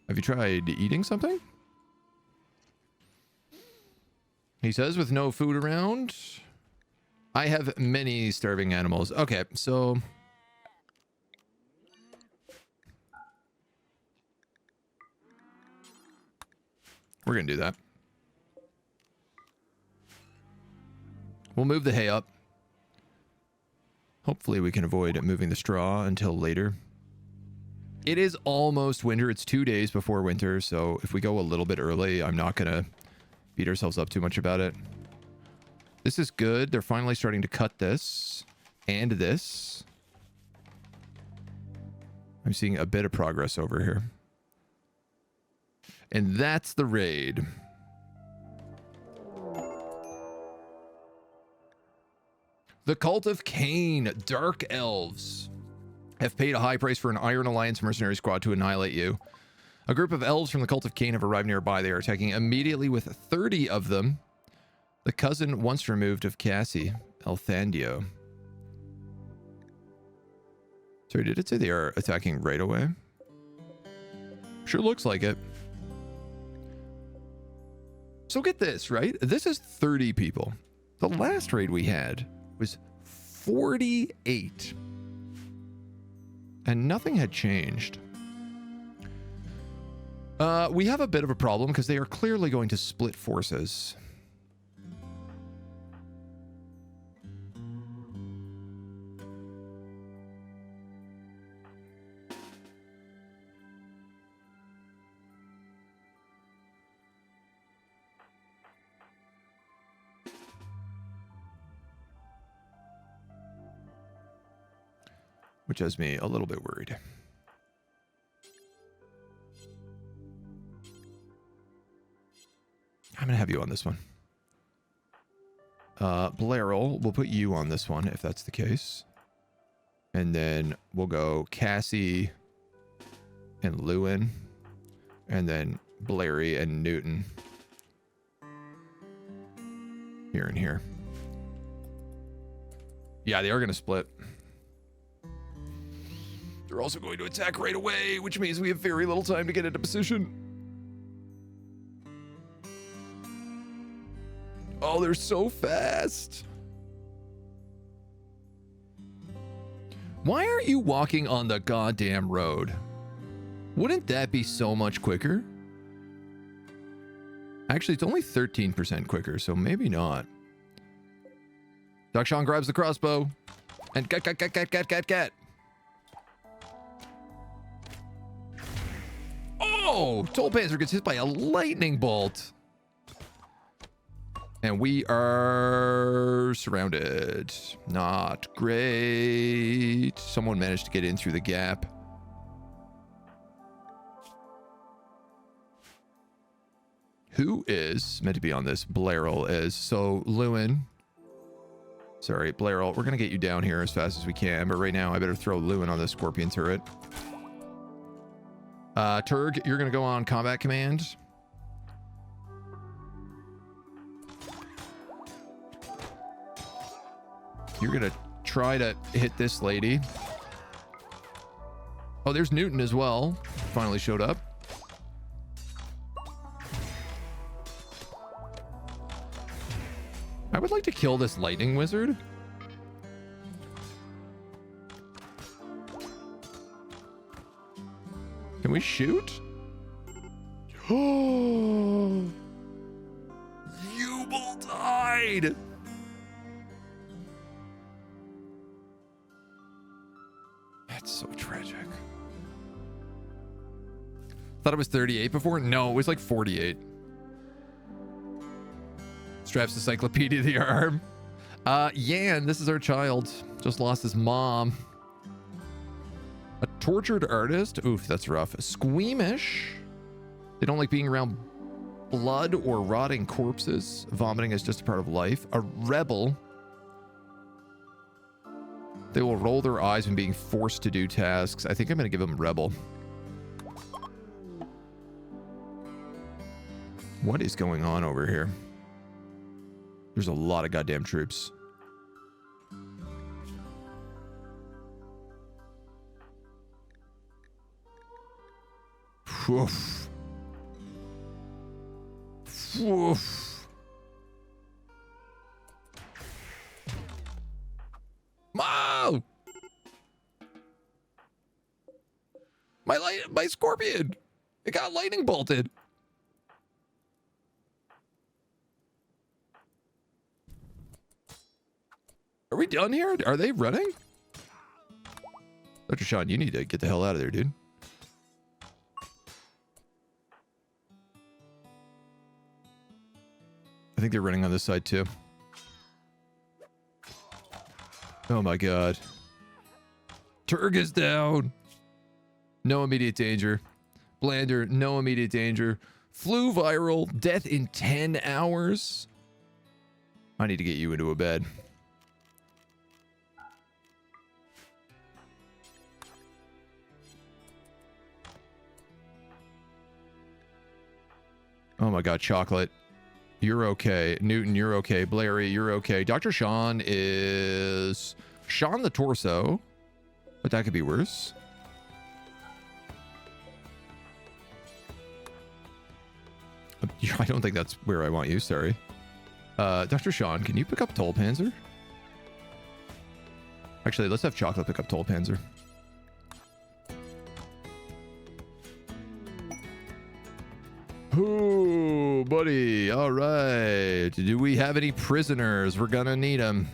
Have you tried eating something? He says with no food around. I have many starving animals. Okay, so... We're gonna do that. We'll move the hay up. Hopefully we can avoid moving the straw until later. It is almost winter. It's 2 days before winter, so if we go a little bit early, I'm not going to beat ourselves up too much about it. This is good. They're finally starting to cut this and this. I'm seeing a bit of progress over here. And that's the raid. The Cult of Cain, Dark Elves, have paid a high price for an Iron Alliance mercenary squad to annihilate you. A group of elves from the Cult of Cain have arrived nearby. They are attacking immediately with 30 of them. The cousin once removed of Cassie, Elthandio. Sorry, did it say they are attacking right away? Sure looks like it. So get this, right? This is 30 people. The last raid we had was 48. and nothing had changed. We have a bit of a problem because they are clearly going to split forces. Which has me a little bit worried. I'm gonna have you on this one. Blairal, we'll put you on this one if that's the case. And then we'll go Cassie and Lewin. And then Blairy and Newton. Here and here. Yeah, they are gonna split. They're also going to attack right away, which means we have very little time to get into position. Oh, they're so fast. Why aren't you walking on the goddamn road? Wouldn't that be so much quicker? Actually, it's only 13% quicker, so maybe not. Doc Sean grabs the crossbow. And get. Oh, Toll Panzer gets hit by a lightning bolt. And we are surrounded. Not great. Someone managed to get in through the gap. Who is meant to be on this? Blairal is. So, Lewin. Sorry, Blairal. We're going to get you down here as fast as we can. But right now, I better throw Lewin on the Scorpion turret. Turg, you're going to go on combat command. You're going to try to hit this lady. Oh, there's Newton as well. Finally showed up. I would like to kill this lightning wizard. Can we shoot? Oh, Yubel died. That's so tragic. Thought it was 38 before? No, it was like 48. Straps encyclopedia to the arm. Yan, this is our child. Just lost his mom. A tortured artist. Oof, that's rough. Squeamish. They don't like being around blood or rotting corpses. Vomiting is just a part of life. A rebel. They will roll their eyes when being forced to do tasks. I think I'm going to give them rebel. What is going on over here? There's a lot of goddamn troops. Woof. Woof. Mo! My scorpion! It got lightning bolted. Are we done here? Are they running? Dr. Sean, you need to get the hell out of there, dude. I think they're running on this side too. Oh my god. Turg is down. No immediate danger. Blander, no immediate danger. Flu viral, death in 10 hours. I need to get you into a bed. Oh my god, Chocolate. You're okay. Newton, you're okay. Blairy, you're okay. Dr. Sean is... Sean the torso. But that could be worse. I don't think that's where I want you, sorry. Dr. Sean, can you pick up Toll Panzer? Actually, let's have Chocolate pick up Toll Panzer. Ooh, buddy. All right. Do we have any prisoners? We're gonna need them.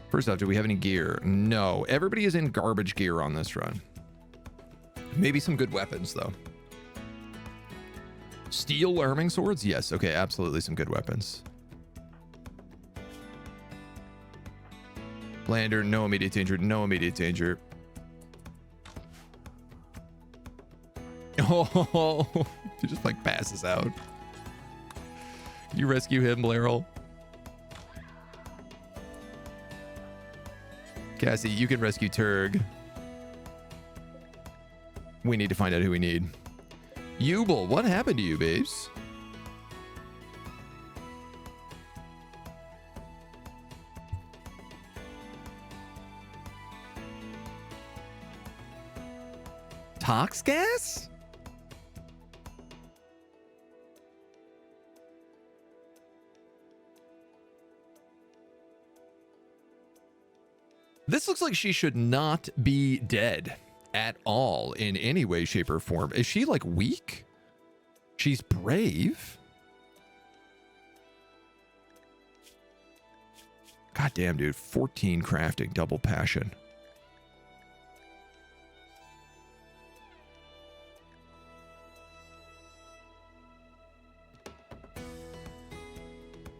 First off, do we have any gear? No. Everybody is in garbage gear on this run. Maybe some good weapons, though. Steel arming swords? Yes. Okay, absolutely some good weapons. Lander, no immediate danger. No immediate danger. Oh, he just like passes out. Can you rescue him, Blairle? Cassie, you can rescue Turg. We need to find out who we need. Yubel, what happened to you, babes? Tox gas? This looks like she should not be dead at all in any way, shape, or form. Is she like weak? She's brave. God damn, dude. 14 crafting, double passion.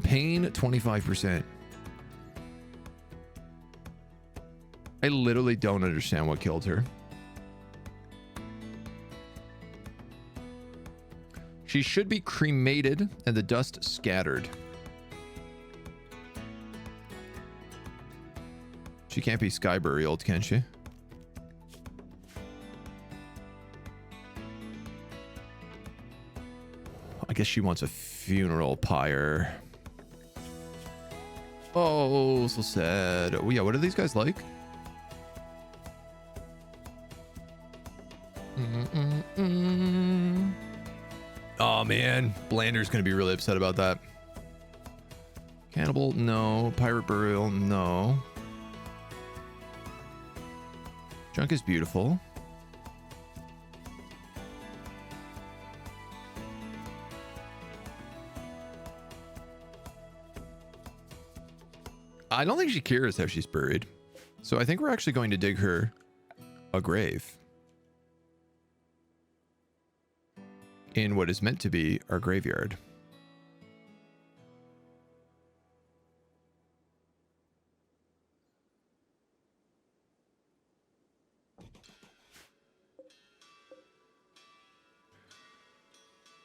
Pain, 25%. I literally don't understand what killed her. She should be cremated and the dust scattered. She can't be sky burialed, can she? I guess she wants a funeral pyre. Oh, so sad. Oh, yeah, what are these guys like? Oh man, Blander's gonna be really upset about that. Cannibal, no. Pirate burial, no. Junk is beautiful. I don't think she cares how she's buried. So I think we're actually going to dig her a grave. In what is meant to be our graveyard.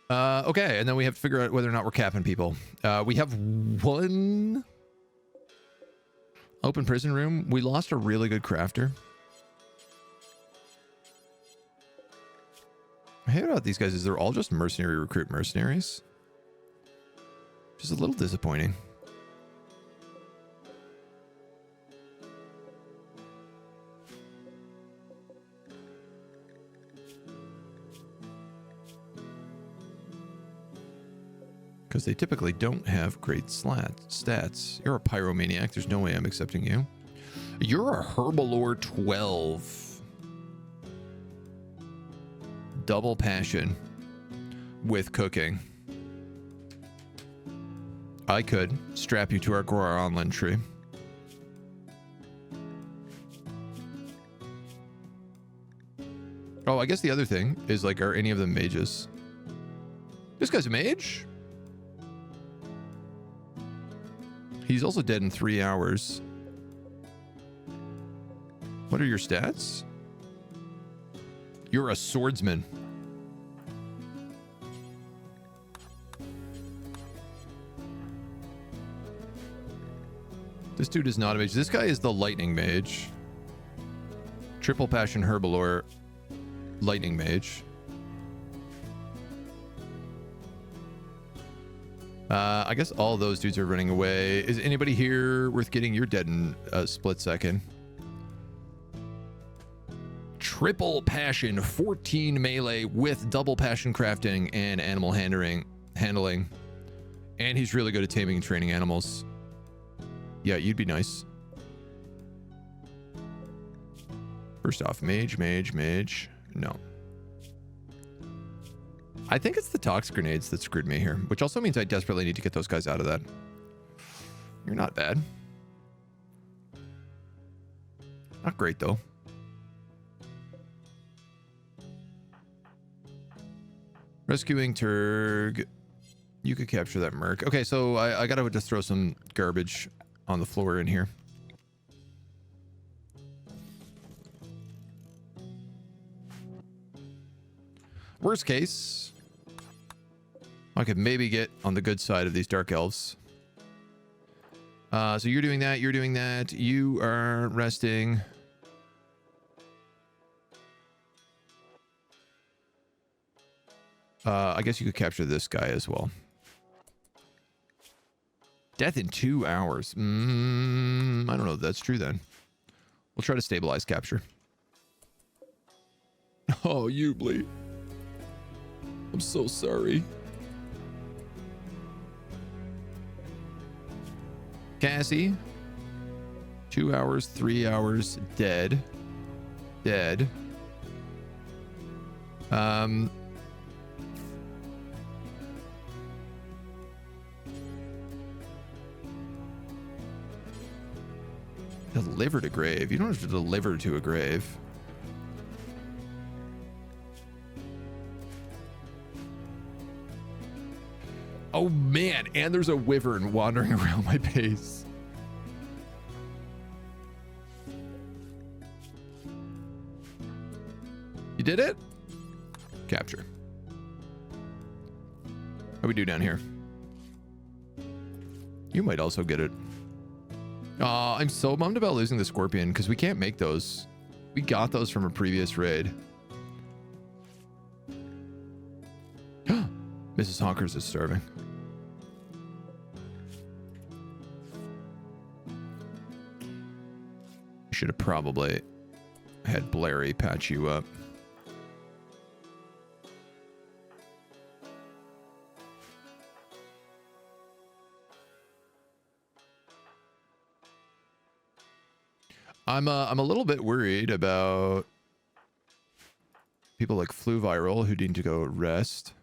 Okay, and then we have to figure out whether or not we're capping people. We have one open prison room. We lost a really good crafter. I hate about these guys is they're all just mercenary recruit mercenaries. Just a little disappointing. Because they typically don't have great stats. You're a pyromaniac. There's no way I'm accepting you. You're a herbalore 12. Double passion with cooking. I could strap you to our Goron tree. Oh, I guess the other thing is like, are any of them mages? This guy's a mage? He's also dead in 3 hours. What are your stats? You're a swordsman. This dude is not a mage. This guy is the lightning mage. Triple passion herbalore. Lightning mage. I guess all those dudes are running away. Is anybody here worth getting? You're dead in a split second. Triple passion, 14 melee with double passion crafting and animal handling. And he's really good at taming and training animals. Yeah, you'd be nice. First off, mage. No. I think it's the tox grenades that screwed me here, which also means I desperately need to get those guys out of that. You're not bad. Not great, though. Rescuing Turg. You could capture that merc. Okay, so I gotta just throw some garbage on the floor in here. Worst case, I could maybe get on the good side of these dark elves. So you're doing that, you're doing that. You are resting. I guess you could capture this guy as well. Death in 2 hours. I don't know if that's true then. We'll try to stabilize capture. Oh, you bleed. I'm so sorry. Cassie. 2 hours, 3 hours, dead. Dead. Deliver to grave. You don't have to deliver to a grave. Oh man, and there's a wyvern wandering around my base. You did it? Capture. How we do down here? You might also get it. I'm so bummed about losing the scorpion because we can't make those. We got those from a previous raid. Mrs. Honkers is starving. Should have probably had Blairy patch you up. I'm a little bit worried about people like Flu Viral who need to go rest.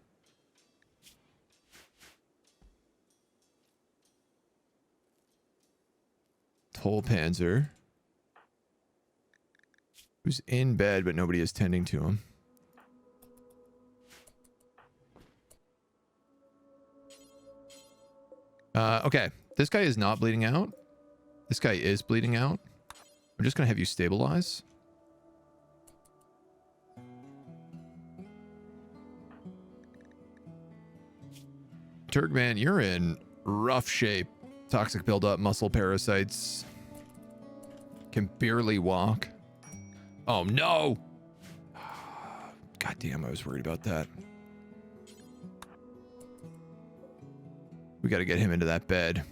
Toll Panzer, who's in bed but nobody is tending to him. Okay, this guy is not bleeding out. This guy is bleeding out. I'm just gonna have you stabilize. Turgman, you're in rough shape. Toxic buildup, muscle parasites. Can barely walk. Oh no! God damn, I was worried about that. We gotta get him into that bed.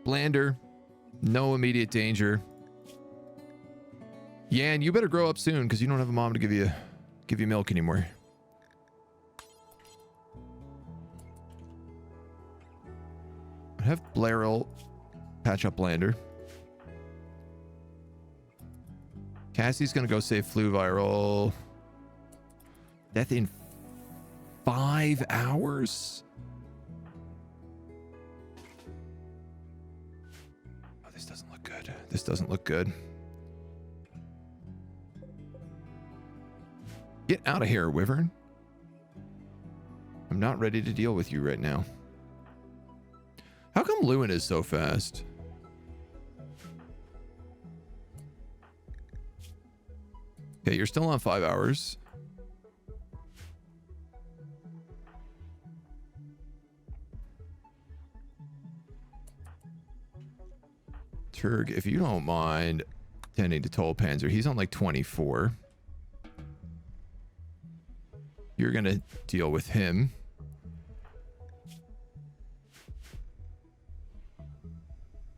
Blander, no immediate danger. Yan, you better grow up soon because you don't have a mom to give you milk anymore. I have Blairal patch up Blander. Cassie's gonna go save Flu Viral. Death in 5 hours? Oh, this doesn't look good. This doesn't look good. Get out of here, Wyvern. I'm not ready to deal with you right now. How come Lewin is so fast? Okay, you're still on 5 hours. Turg, if you don't mind tending to Toll Panzer, he's on like 24. You're gonna deal with him.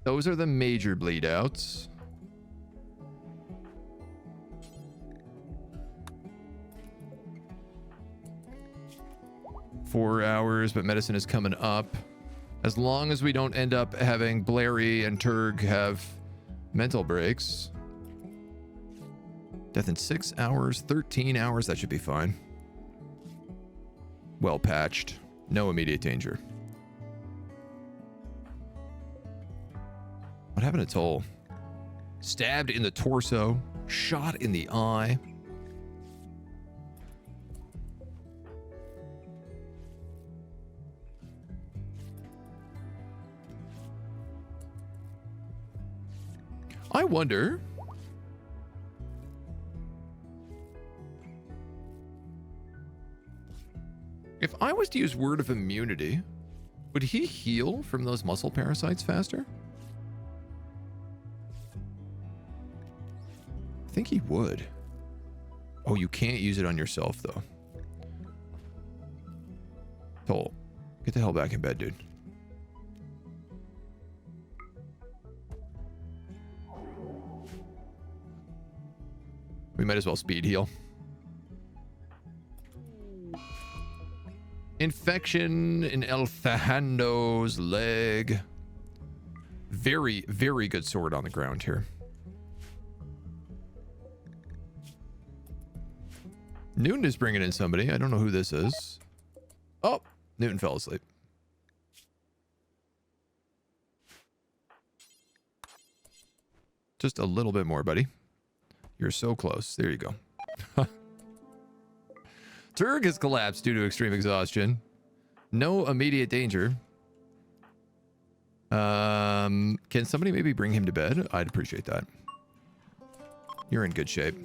Those are the major bleed outs. Four hours, but medicine is coming up. As long as we don't end up having Blairy and Turg have mental breaks. Death in 6 hours, 13 hours, that should be fine. Well patched. No immediate danger. What happened to Toll? Stabbed in the torso. Shot in the eye. I wonder... if I was to use Word of Immunity, would he heal from those muscle parasites faster? I think he would. Oh, you can't use it on yourself, though. Toll, get the hell back in bed, dude. We might as well speed heal. Infection in El Fajando's leg. Very, very good sword on the ground here. Newton is bringing in somebody. I don't know who this is. Oh, Newton fell asleep. Just a little bit more, buddy. You're so close. There you go. Turg has collapsed due to extreme exhaustion. No immediate danger. Can somebody maybe bring him to bed? I'd appreciate that. You're in good shape.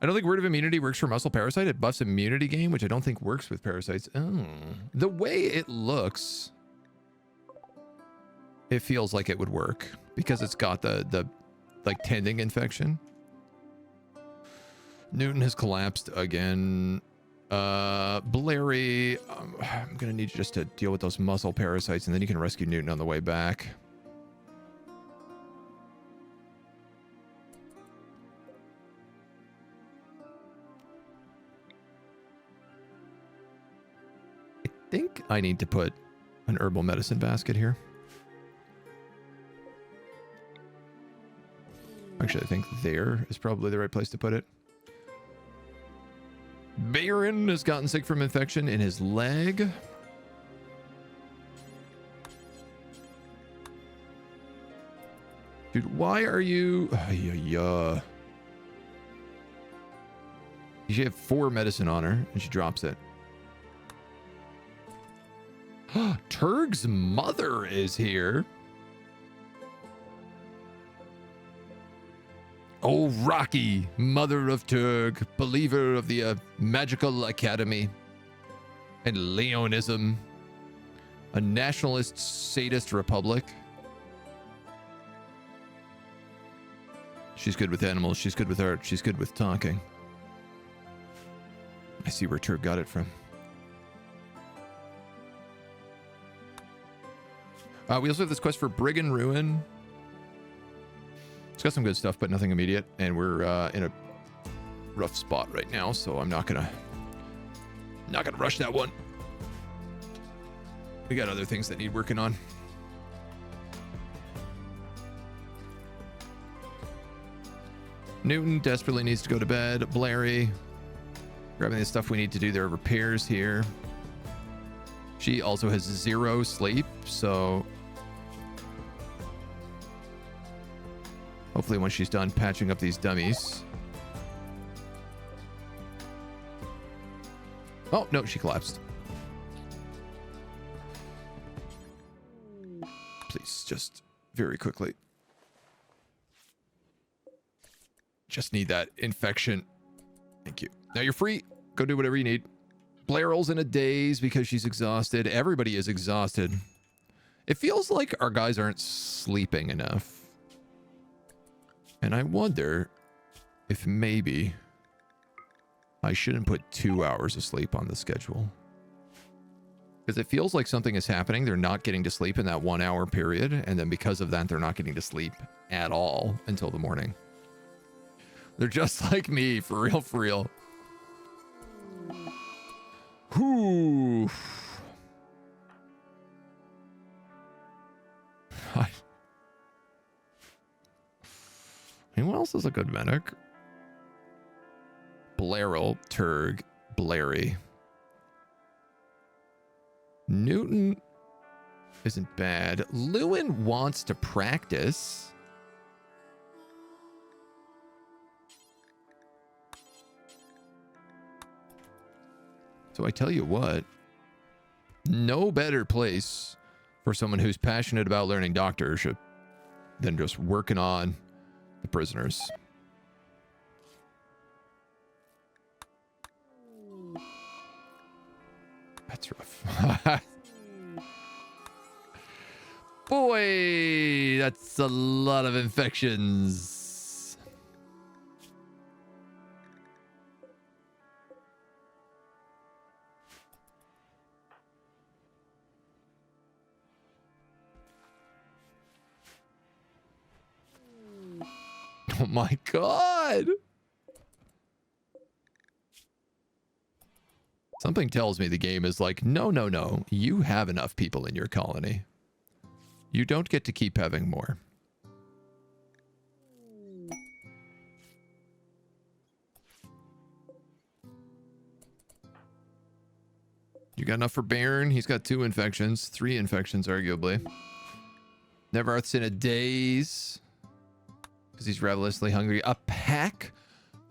I don't think Word of Immunity works for muscle parasite. It buffs immunity gain, which I don't think works with parasites. Oh. The way it looks, it feels like it would work because it's got the like tending infection. Newton has collapsed again. Blairy, I'm gonna need you just to deal with those muscle parasites, and then you can rescue Newton on the way back. I think I need to put an herbal medicine basket here. Actually, I think there is probably the right place to put it. Baron has gotten sick from infection in his leg. Dude, why are you... She had 4 medicine on her, and she drops it. Turg's mother is here. Oh, Rocky, mother of Turg, believer of the magical academy and Leonism, a nationalist sadist republic. She's good with animals. She's good with art. She's good with talking. I see where Turg got it from. We also have this quest for Brigand Ruin. It's got some good stuff, but nothing immediate, and we're in a rough spot right now, so I'm not gonna rush that one. We got other things that need working on. Newton desperately needs to go to bed. Blairy, grabbing the stuff we need to do their repairs here. She also has 0 sleep, so hopefully when she's done patching up these dummies. Oh, no, she collapsed. Please, just very quickly. Just need that infection. Thank you. Now you're free. Go do whatever you need. Blairl's in a daze because she's exhausted. Everybody is exhausted. It feels like our guys aren't sleeping enough. And I wonder if maybe I shouldn't put 2 hours of sleep on the schedule. Because it feels like something is happening. They're not getting to sleep in that 1 hour period. And then because of that, they're not getting to sleep at all until the morning. They're just like me, for real, for real. Whew. Who else is a good medic? Blairl, Turg, Blairy. Newton isn't bad. Lewin wants to practice. So I tell you what, no better place for someone who's passionate about learning doctorship than just working on the prisoners. That's rough. Boy, that's a lot of infections. Oh my God. Something tells me the game is like, no, no, no. You have enough people in your colony. You don't get to keep having more. You got enough for Baron? He's got 2 infections. 3 infections, arguably. Neverarth's in a daze. Because he's ravenously hungry. A pack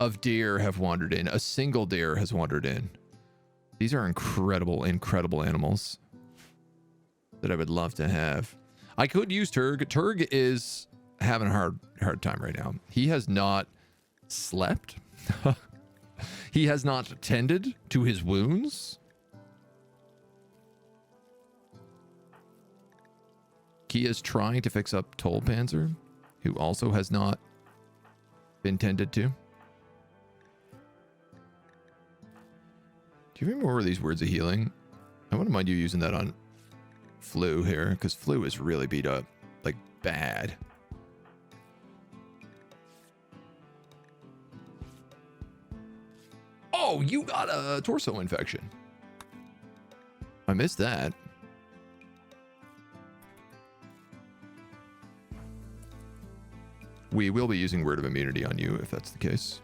of deer have wandered in. A single deer has wandered in. These are incredible, incredible animals that I would love to have. I could use Turg. Turg is having a hard time right now. He has not slept. He has not tended to his wounds. He is trying to fix up Tolpanzer, who also has not been tended to. Do you remember these words of healing? I wouldn't mind you using that on Flu here, because Flu is really beat up, like bad. Oh, you got a torso infection. I missed that. We will be using Word of Immunity on you if that's the case.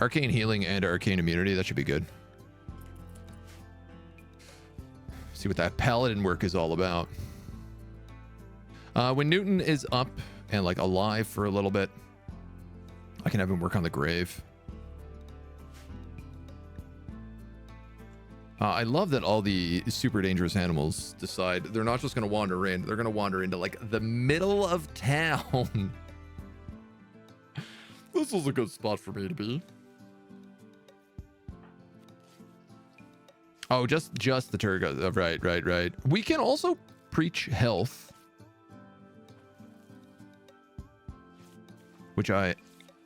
Arcane Healing and Arcane Immunity, that should be good. See what that paladin work is all about. When Newton is up and like alive for a little bit, I can have him work on the grave. I love that all the super dangerous animals decide they're not just going to wander in, they're going to wander into like the middle of town. This is a good spot for me to be. Oh, just the Turga. Right. We can also preach health, which I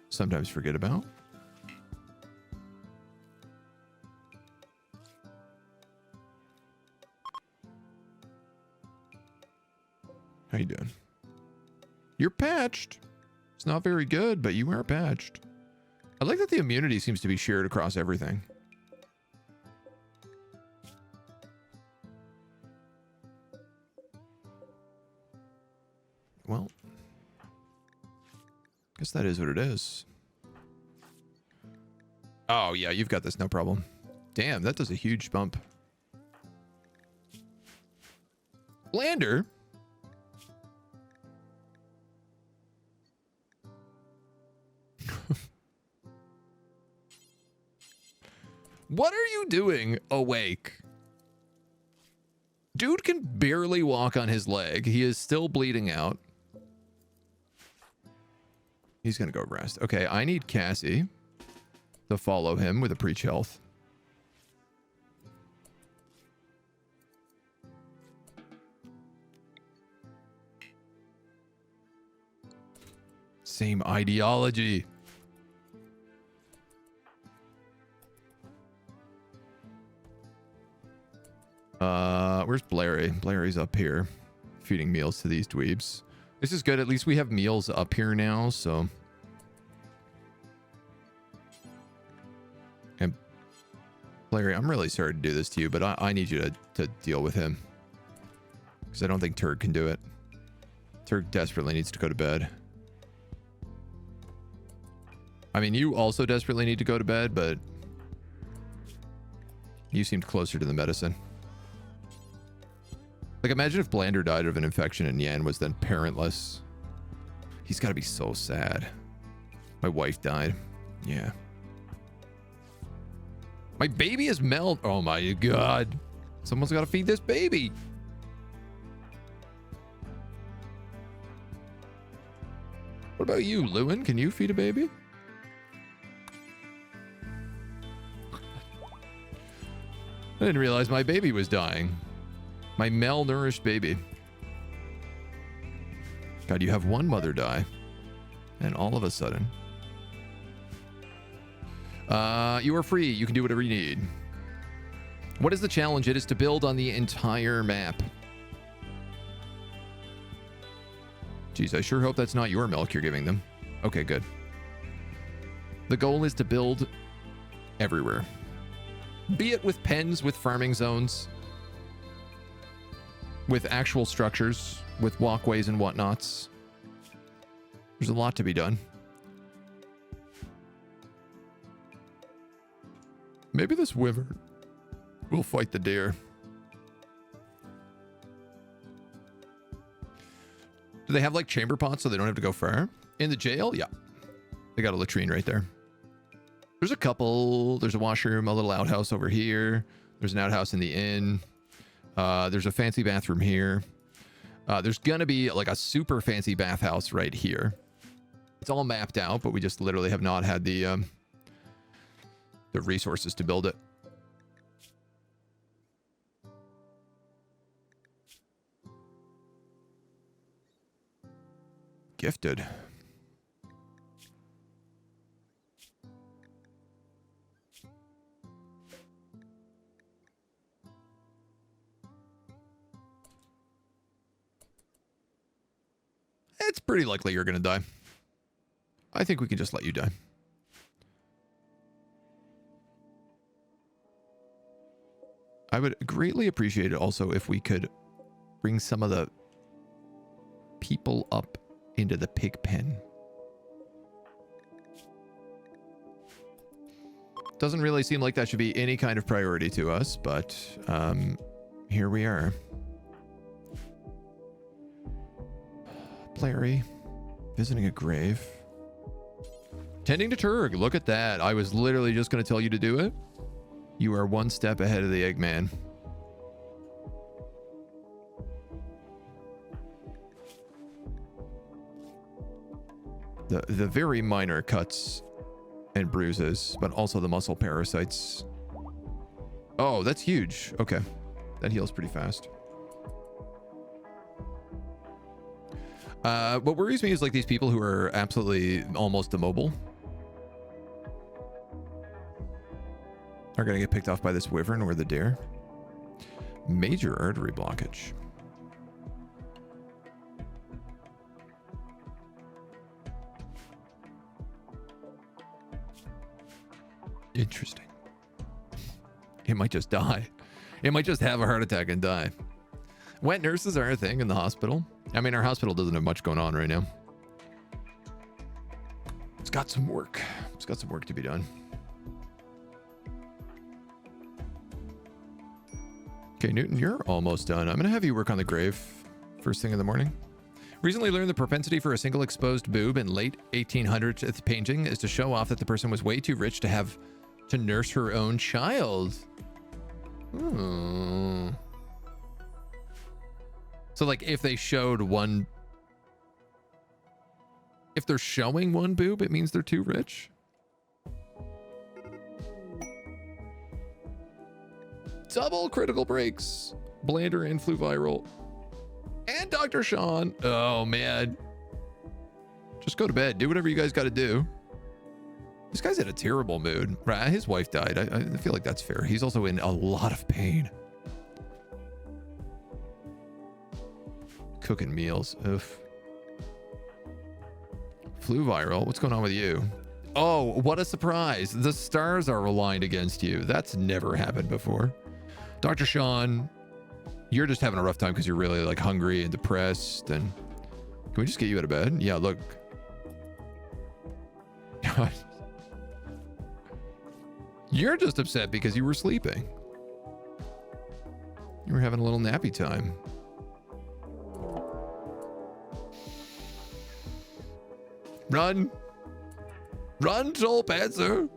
sometimes forget about. How you doing? You're patched. It's not very good, but you are patched. I like that the immunity seems to be shared across everything. Well, guess that is what it is. Oh, yeah, you've got this, no problem. Damn, that does a huge bump. Lander? What are you doing awake? Dude can barely walk on his leg. He is still bleeding out. He's gonna go rest. Okay, I need Cassie to follow him with a preach health. Same ideology. Where's Blairy? Blairy's up here, feeding meals to these dweebs. This is good. At least we have meals up here now, so. And Blairy, I'm really sorry to do this to you, but I need you to deal with him. Because I don't think Turg can do it. Turg desperately needs to go to bed. I mean, you also desperately need to go to bed, but you seemed closer to the medicine. Like, imagine if Blander died of an infection and Yan was then parentless. He's got to be so sad. My wife died. Yeah. My baby is Oh my god. Someone's got to feed this baby. What about you, Lewin? Can you feed a baby? I didn't realize my baby was dying. My malnourished baby. God, you have one mother die. And all of a sudden... you are free. You can do whatever you need. What is the challenge? It is to build on the entire map. Jeez, I sure hope that's not your milk you're giving them. Okay, good. The goal is to build everywhere. Be it with pens, with farming zones, with actual structures, with walkways and whatnots. There's a lot to be done. Maybe this wyvern will fight the deer. Do they have like chamber pots so they don't have to go far? In the jail? Yeah. They got a latrine right there. There's a couple. There's a washroom, a little outhouse over here. There's an outhouse in the inn. There's a fancy bathroom here. There's gonna be like a super fancy bathhouse right here. It's all mapped out, but we just literally have not had the resources to build it. Gifted. It's pretty likely you're going to die. I think we can just let you die. I would greatly appreciate it also if we could bring some of the people up into the pig pen. Doesn't really seem like that should be any kind of priority to us, but here we are. Blairy, visiting a grave. Tending to Turg, look at that. I was literally just going to tell you to do it. You are one step ahead of the Eggman. The very minor cuts and bruises, but also the muscle parasites. Oh, that's huge. Okay. That heals pretty fast. What worries me is like these people who are absolutely almost immobile are going to get picked off by this wyvern or the deer. Major artery blockage. Interesting. It might just die. It might just have a heart attack and die. Wet nurses are a thing in the hospital. I mean, our hospital doesn't have much going on right now. It's got some work. It's got some work to be done. Okay, Newton, you're almost done. I'm going to have you work on the grave first thing in the morning. Recently learned the propensity for a single exposed boob in late 1800s painting is to show off that the person was way too rich to have to nurse her own child. Hmm. So like if they showed one, if they're showing one boob, it means they're too rich. Double critical breaks. Blander and flew viral. And Dr. Sean. Oh man. Just go to bed. Do whatever you guys got to do. This guy's in a terrible mood. Right? His wife died. I feel like that's fair. He's also in a lot of pain. Cooking meals. Oof. Flew viral. What's going on with you? Oh, what a surprise. The stars are aligned against you. That's never happened before. Dr. Sean, you're just having a rough time because you're really like hungry and depressed. And can we just get you out of bed? Yeah, look. You're just upset because you were sleeping. You were having a little nappy time. Run. Run, Panzer.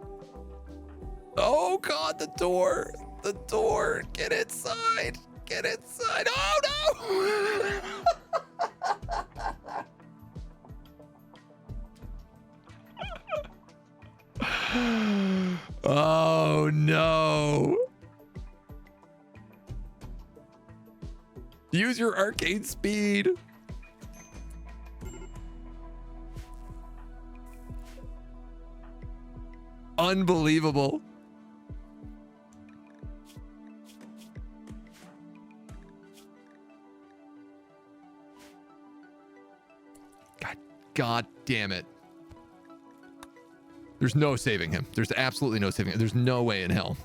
Oh, God, the door. The door. Get inside. Get inside. Oh, no. Oh, no. Use your arcade speed. Unbelievable. God damn it. There's no saving him. There's absolutely no saving him. There's no way in hell.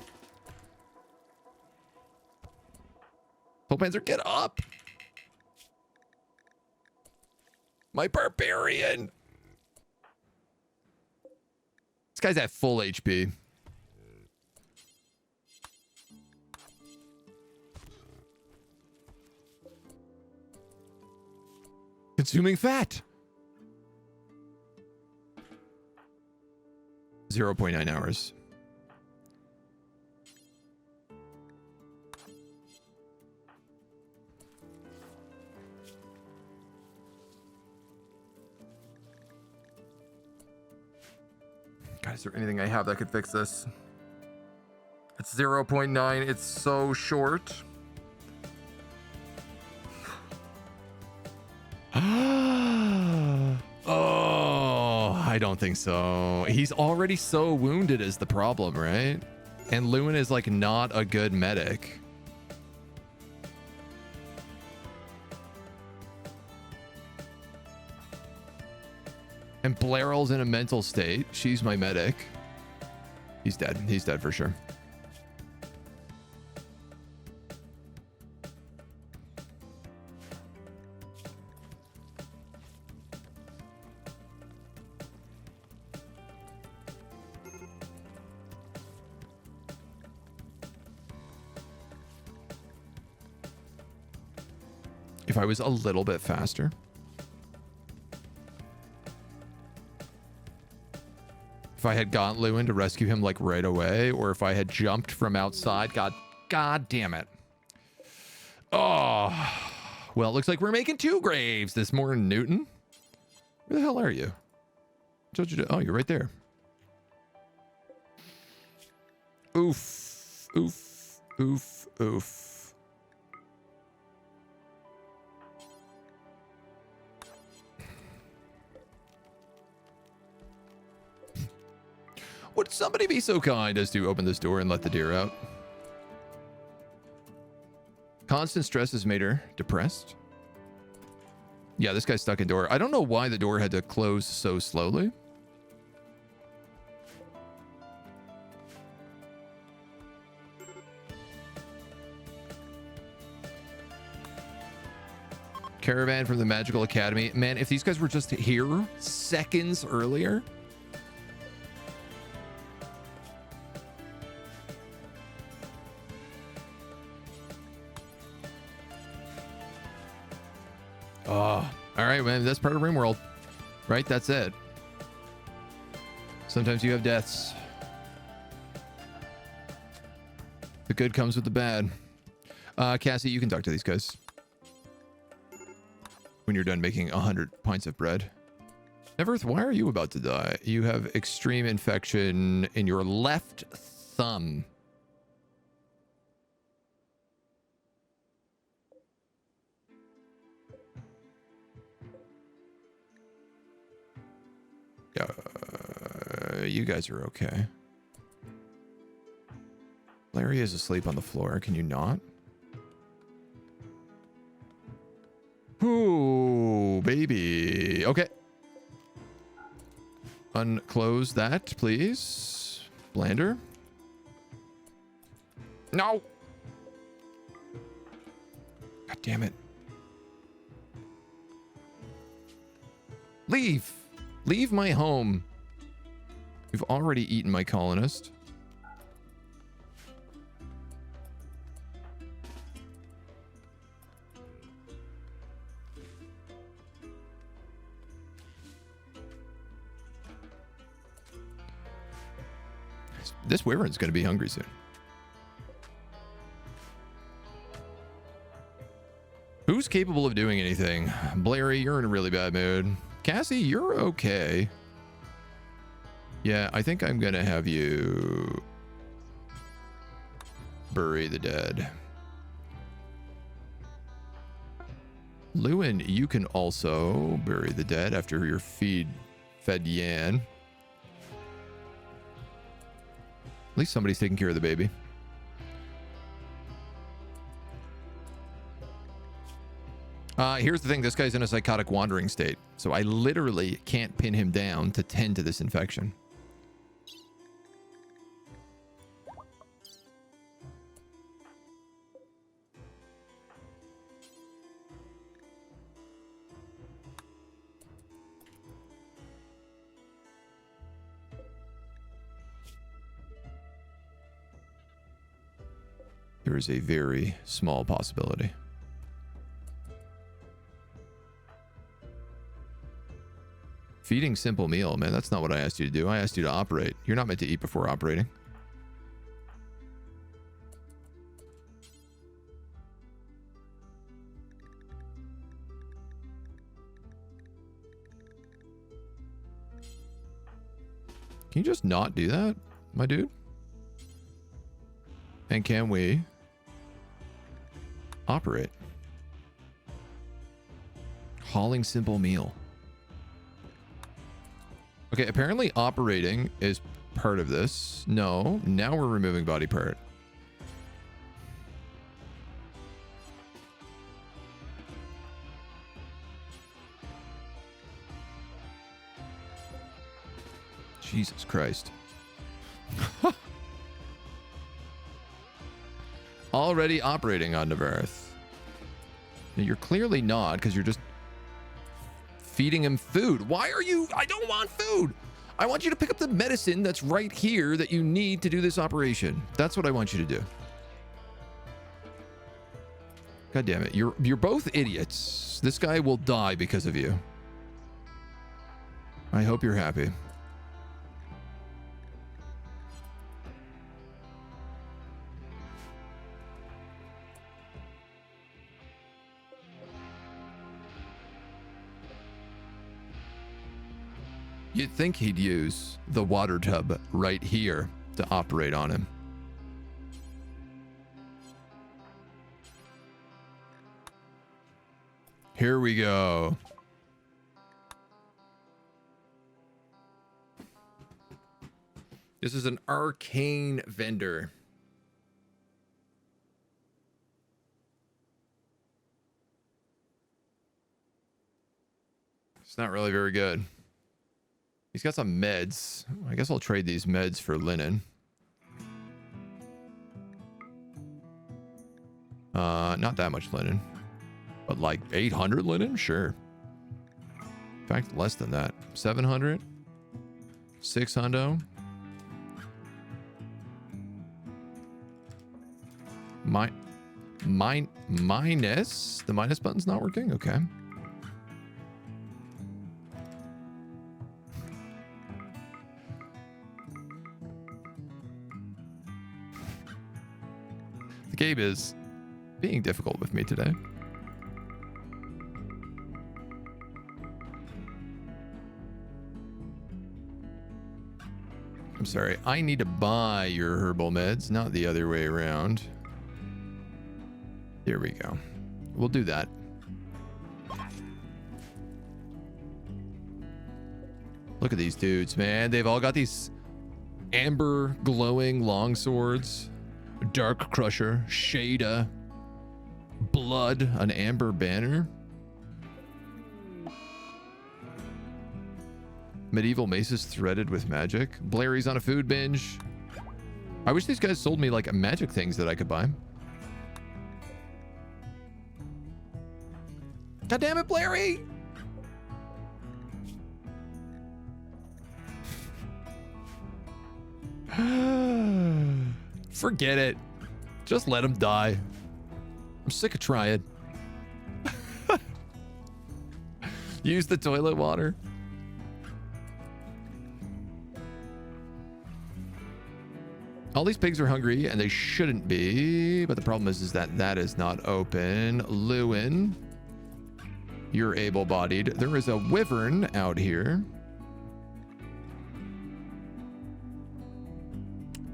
Panzer, get up. My barbarian. This guy's at full HP. Consuming fat. 0.9 hours. God, is there anything I have that could fix this? It's 0.9. It's so short. Oh, I don't think so. He's already so wounded is the problem, right? And Lewin is like not a good medic. And Blairl's in a mental state. She's my medic. He's dead. He's dead for sure. If I was a little bit faster. If I had gotten Lewin to rescue him like right away, or if I had jumped from outside. God damn it. Oh, well, it looks like we're making 2 graves this morning, Newton. Where the hell are you? Oh, you're right there. Oof, oof, oof, oof. Would somebody be so kind as to open this door and let the deer out? Constant stress has made her depressed. Yeah, this guy's stuck in door. I don't know why the door had to close so slowly. Caravan from the Magical Academy. Man, if these guys were just here seconds earlier. Oh, all right, man. That's part of Rimworld, right? That's it. Sometimes you have deaths. The good comes with the bad. Cassie, you can talk to these guys when you're done making 100 pints of bread. Everth, why are you about to die? You have extreme infection in your left thumb. You guys are okay. Larry is asleep on the floor. Can you not? Ooh, baby. Okay. Unclose that, please. Blander. No. God damn it. Leave. Leave my home. You've already eaten my colonist. This wyvern's going to be hungry soon. Who's capable of doing anything? Blairy, you're in a really bad mood. Cassie, you're okay. Yeah, I think I'm going to have you bury the dead. Lewin, you can also bury the dead after your fed Yan. At least somebody's taking care of the baby. Here's the thing. This guy's in a psychotic wandering state. So I literally can't pin him down to tend to this infection. There is a very small possibility. Feeding simple meal, man, that's not what I asked you to do. I asked you to operate. You're not meant to eat before operating. Can you just not do that, my dude? And can we operate? Hauling simple meal. Okay, apparently operating is part of this. No, now we're removing body part. Jesus Christ. Already operating on Nevarth. You're clearly not, because you're just feeding him food. Why are you? I don't want food. I want you to pick up the medicine that's right here that you need to do this operation. That's what I want you to do. God damn it. You're both idiots. This guy will die because of you. I hope you're happy. You'd think he'd use the water tub right here to operate on him. Here we go. This is an arcane vendor. It's not really very good. He's got some meds. I guess I'll trade these meds for linen. Not that much linen. But like 800 linen? Sure. In fact, less than that. 700? 600? Minus? The minus button's not working? Okay. The game is being difficult with me today. I'm sorry. I need to buy your herbal meds, not the other way around. There we go. We'll do that. Look at these dudes, man. They've all got these amber glowing long swords. Dark Crusher, Shada, Blood, an amber banner. Medieval maces threaded with magic. Blairy's on a food binge. I wish these guys sold me like magic things that I could buy. God damn it, Blairy! Forget it. Just let him die. I'm sick of trying. Use the toilet water. All these pigs are hungry, and they shouldn't be. But the problem is that that is not open. Lewin, you're able-bodied. There is a wyvern out here.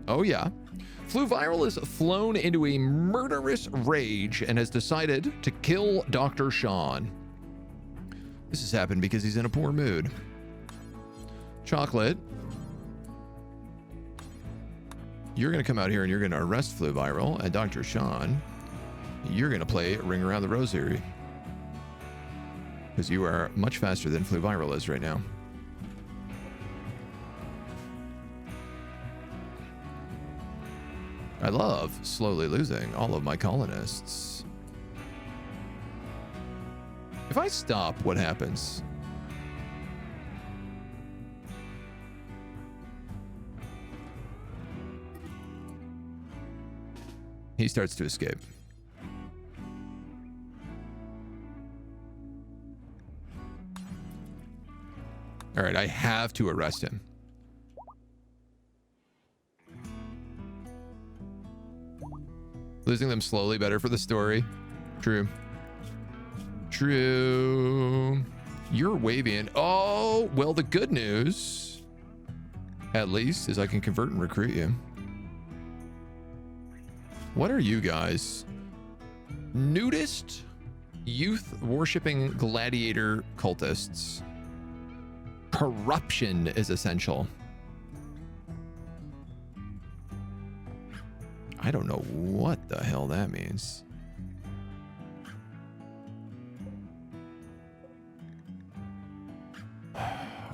Oh, yeah. Fluviral has flown into a murderous rage and has decided to kill Dr. Sean. This has happened because he's in a poor mood. Chocolate, you're going to come out here and you're going to arrest Fluviral, and Dr. Sean, you're going to play Ring Around the Rosary. Because you are much faster than Fluviral is right now. I love slowly losing all of my colonists. If I stop, what happens? He starts to escape. All right, I have to arrest him. Losing them slowly, better for the story. True. True. You're waving. Oh, well, the good news, at least, is I can convert and recruit you. What are you guys? Nudist, youth-worshipping gladiator cultists. Corruption is essential. I don't know what the hell that means.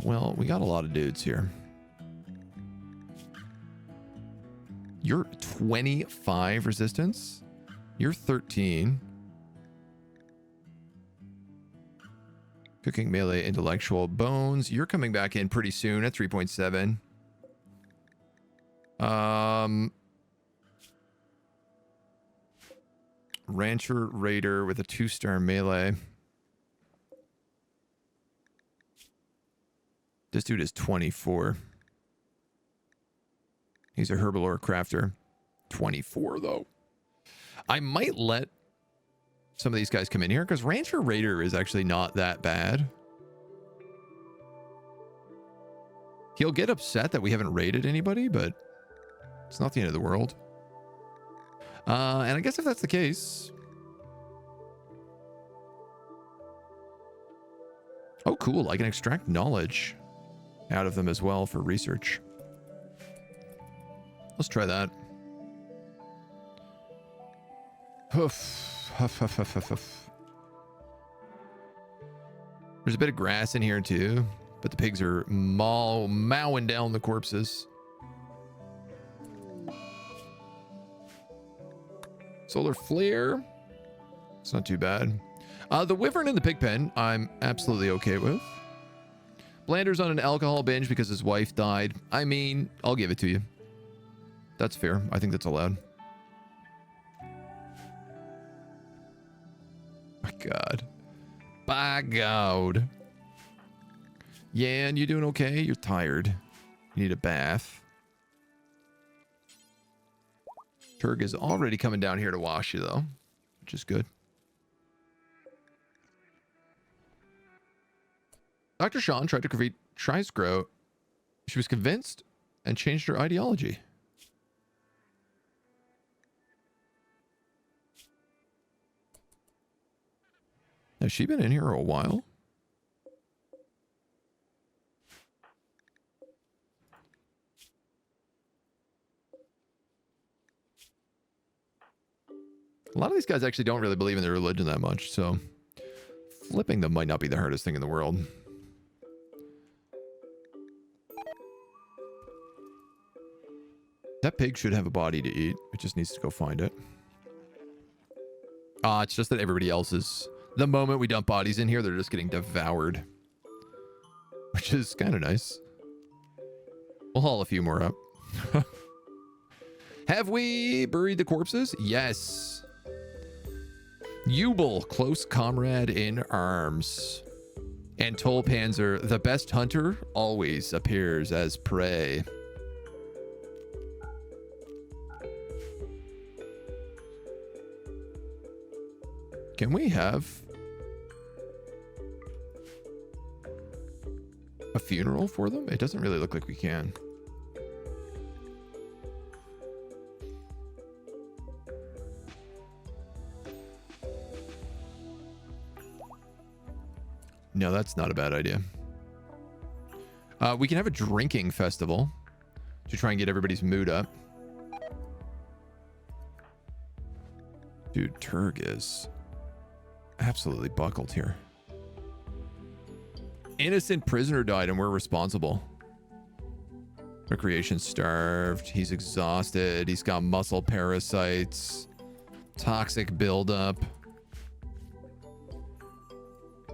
Well, we got a lot of dudes here. You're 25 resistance. You're 13. Cooking, melee, intellectual, bones. You're coming back in pretty soon at 3.7. Rancher Raider with a 2-star melee. This dude is 24. He's a herbalore crafter. 24 though. I might let some of these guys come in here because Rancher Raider is actually not that bad. He'll get upset that we haven't raided anybody, but it's not the end of the world. And I guess if that's the case... Oh, cool. I can extract knowledge out of them as well for research. Let's try that. Hoof. Huff, huff, huff, huff, huff. There's a bit of grass in here too, but the pigs are mowing down the corpses. Solar flare. It's not too bad. The wyvern in the pig pen, I'm absolutely okay with. Blander's on an alcohol binge because his wife died. I mean, I'll give it to you. That's fair. I think that's allowed. My God. By God. Yan, you doing okay? You're tired. You need a bath. Turg is already coming down here to wash you, though, which is good. Dr. Sean tried to create Trisgrow. She was convinced and changed her ideology. Has she been in here a while? A lot of these guys actually don't really believe in their religion that much, so flipping them might not be the hardest thing in the world. That pig should have a body to eat. It just needs to go find it. It's just that everybody else is... The moment we dump bodies in here, they're just getting devoured. Which is kind of nice. We'll haul a few more up. Have we buried the corpses? Yes. Jubel, close comrade in arms. And Tolpanzer, the best hunter, always appears as prey. Can we have a funeral for them? It doesn't really look like we can. No, that's not a bad idea. We can have a drinking festival to try and get everybody's mood up. Dude, Turg is absolutely buckled here. Innocent prisoner died and we're responsible. Recreation starved. He's exhausted. He's got muscle parasites. Toxic buildup.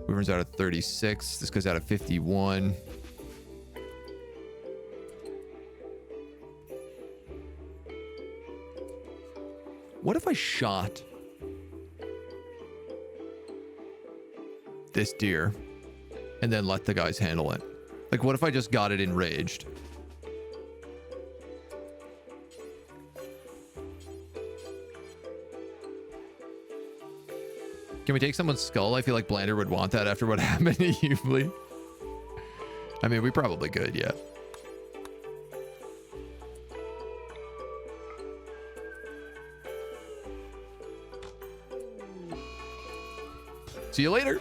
Wyvern's out of 36. This guy's out of 51. What if I shot this deer and then let the guys handle it? Like, what if I just got it enraged? Can we take someone's skull? I feel like Blander would want that after what happened to Hughley. I mean, we probably could, yeah. See you later.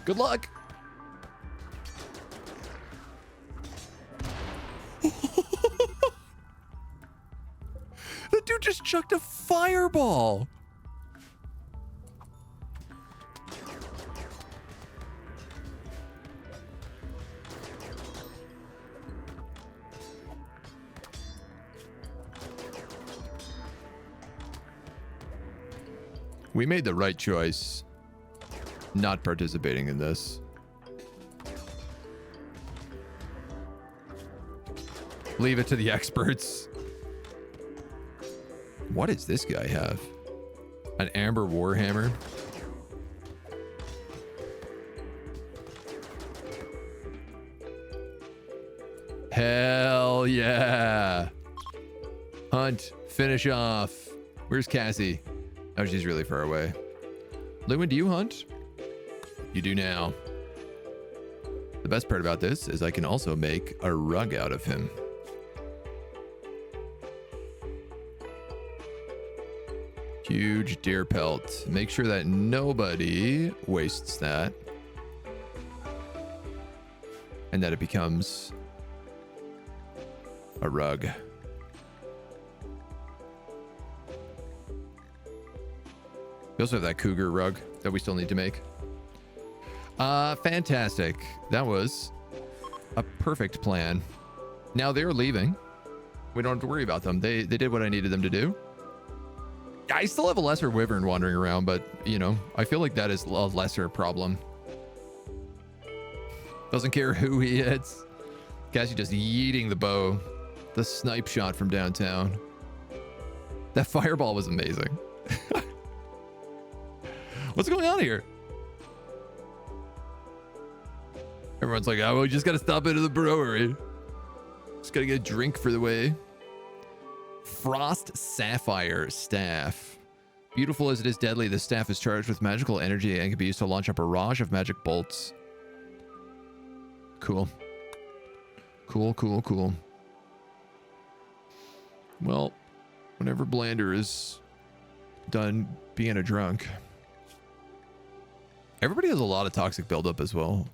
Good luck. That dude just chucked a fireball. We made the right choice not participating in this. Leave it to the experts. What does this guy have? An amber warhammer? Hell yeah. Hunt, finish off. Where's Cassie? Oh, she's really far away. Lewin, do you hunt? You do now. The best part about this is I can also make a rug out of him. Huge deer pelt. Make sure that nobody wastes that. And that it becomes a rug. We also have that cougar rug that we still need to make. Fantastic. That was a perfect plan. Now they're leaving. We don't have to worry about them. They did what I needed them to do. I still have a lesser wyvern wandering around, but, you know, I feel like that is a lesser problem. Doesn't care who he hits. Cassie just yeeting the bow. The snipe shot from downtown. That fireball was amazing. What's going on here? Everyone's like, oh, we just got to stop into the brewery. Just got to get a drink for the way. Frost Sapphire Staff. Beautiful as it is deadly, this staff is charged with magical energy and can be used to launch a barrage of magic bolts. Cool. Cool, cool, cool. Well, whenever Blander is done being a drunk. Everybody has a lot of toxic buildup as well,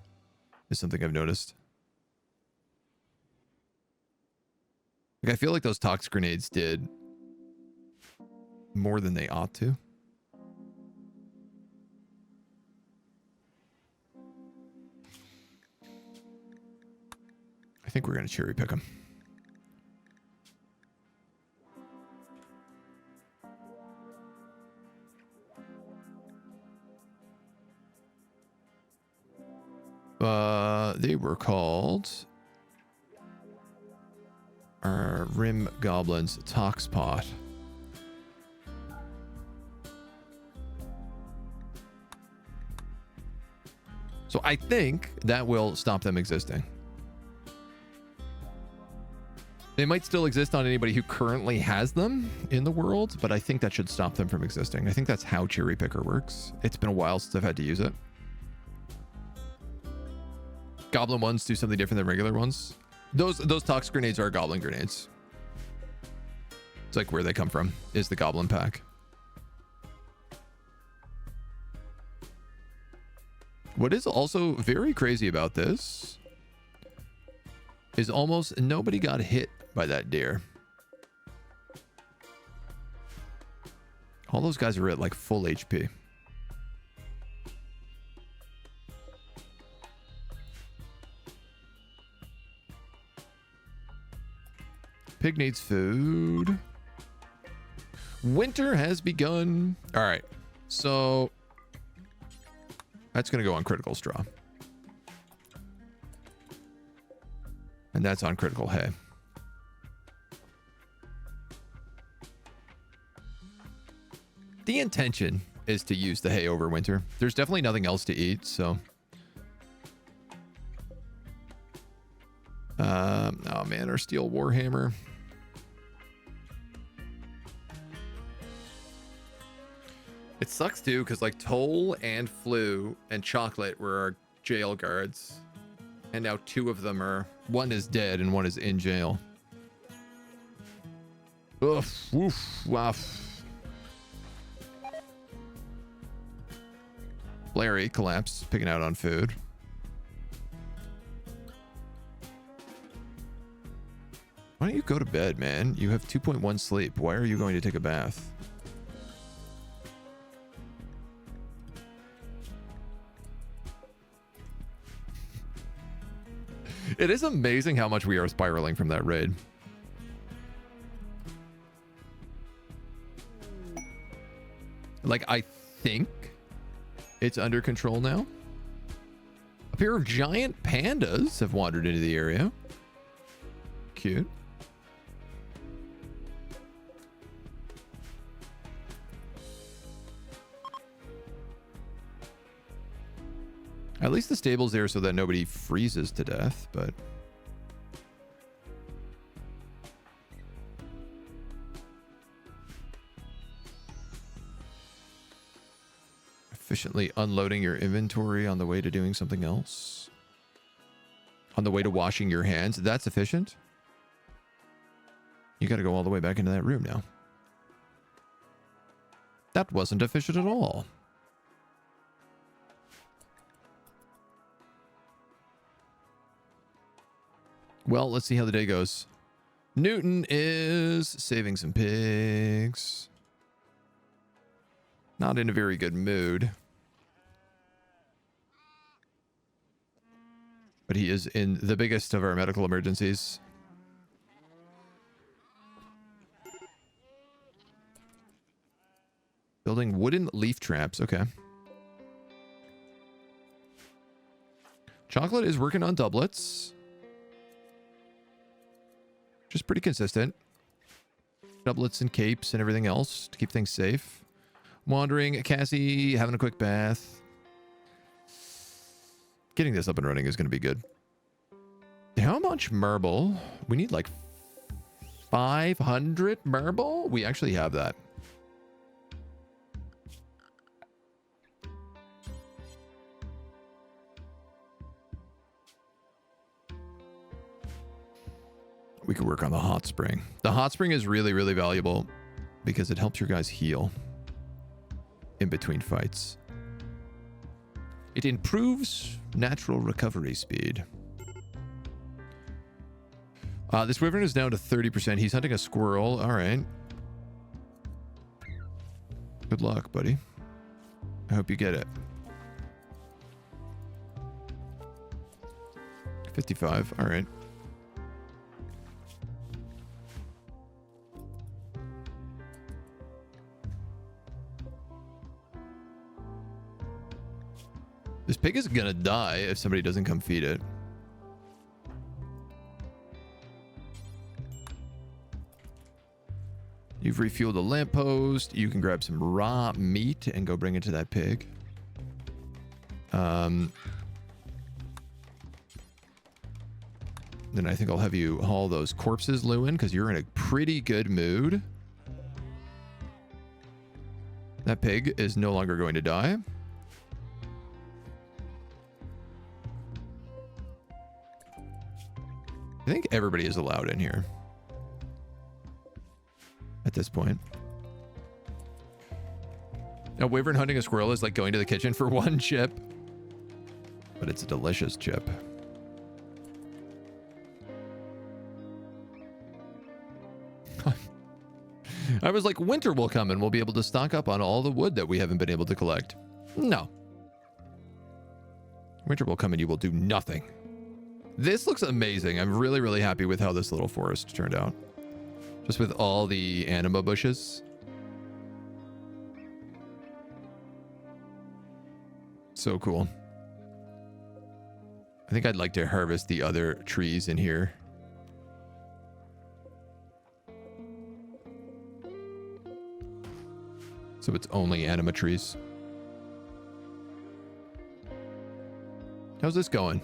is something I've noticed. Like, I feel like those toxic grenades did more than they ought to. I think we're going to cherry pick them. They were called Rim Goblins Toxpot. So I think that will stop them existing. They might still exist on anybody who currently has them in the world, but I think that should stop them from existing. I think that's how Cherry Picker works. It's been a while since I've had to use it. Goblin ones do something different than regular ones. Those tox grenades are goblin grenades. It's like where they come from is the goblin pack. What is also very crazy about this is almost nobody got hit by that deer. All those guys are at like full HP. Pig needs food. Winter has begun. All right. So that's going to go on critical straw. And that's on critical hay. The intention is to use the hay over winter. There's definitely nothing else to eat, so. Oh man, our steel warhammer. It sucks too, because like Toll and Flu and Chocolate were our jail guards. And now two of them are, one is dead and one is in jail. Oof, woof, waff. Larry collapsed, picking out on food. Why don't you go to bed, man? You have 2.1 sleep. Why are you going to take a bath? It is amazing how much we are spiraling from that raid. Like, I think it's under control now. A pair of giant pandas have wandered into the area. Cute. At least the stable's there so that nobody freezes to death, but... Efficiently unloading your inventory on the way to doing something else. On the way to washing your hands. That's efficient. You gotta go all the way back into that room now. That wasn't efficient at all. Well, let's see how the day goes. Newton is saving some pigs. Not in a very good mood. But he is in the biggest of our medical emergencies. Building wooden leaf traps. Okay. Chocolate is working on doublets. Just pretty consistent. Doublets and capes and everything else to keep things safe. Wandering, Cassie having a quick bath. Getting this up and running is going to be good. How much marble? We need like 500 marble? We actually have that. We could work on the hot spring. The hot spring is really, really valuable because it helps your guys heal in between fights. It improves natural recovery speed. This wyvern is down to 30%. He's hunting a squirrel. All right. Good luck, buddy. I hope you get it. 55. All right. This pig is gonna die if somebody doesn't come feed it. You've refueled the lamppost. You can grab some raw meat and go bring it to that pig. Then I think I'll have you haul those corpses, Lewin, because you're in a pretty good mood. That pig is no longer going to die. I think everybody is allowed in here at this point. Now, wyvern hunting a squirrel is like going to the kitchen for one chip, but it's a delicious chip. I was like, winter will come and we'll be able to stock up on all the wood that we haven't been able to collect. No. Winter will come and you will do nothing. This looks amazing. I'm really, really happy with how this little forest turned out. Just with all the anima bushes. So cool. I think I'd like to harvest the other trees in here. So it's only anima trees. How's this going?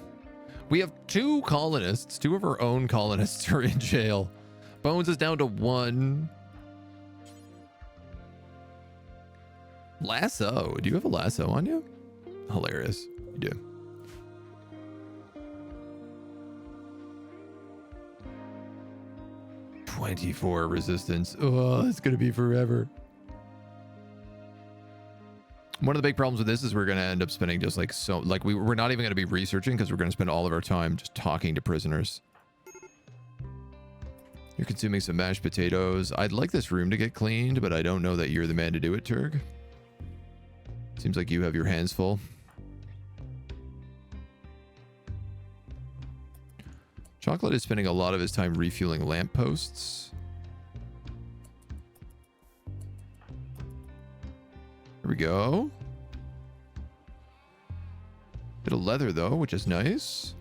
We have 2 colonists. 2 of our own colonists are in jail. Bones is down to 1. Lasso. Do you have a lasso on you? Hilarious. You do. "24 resistance. Oh, it's going to be forever." One of the big problems with this is we're going to end up spending just like we're not even going to be researching because we're going to spend all of our time just talking to prisoners. You're consuming some mashed potatoes. I'd like this room to get cleaned, but I don't know that you're the man to do it, Turg. Seems like you have your hands full. Chocolate is spending a lot of his time refueling lampposts. There we go. Bit of leather though, which is nice.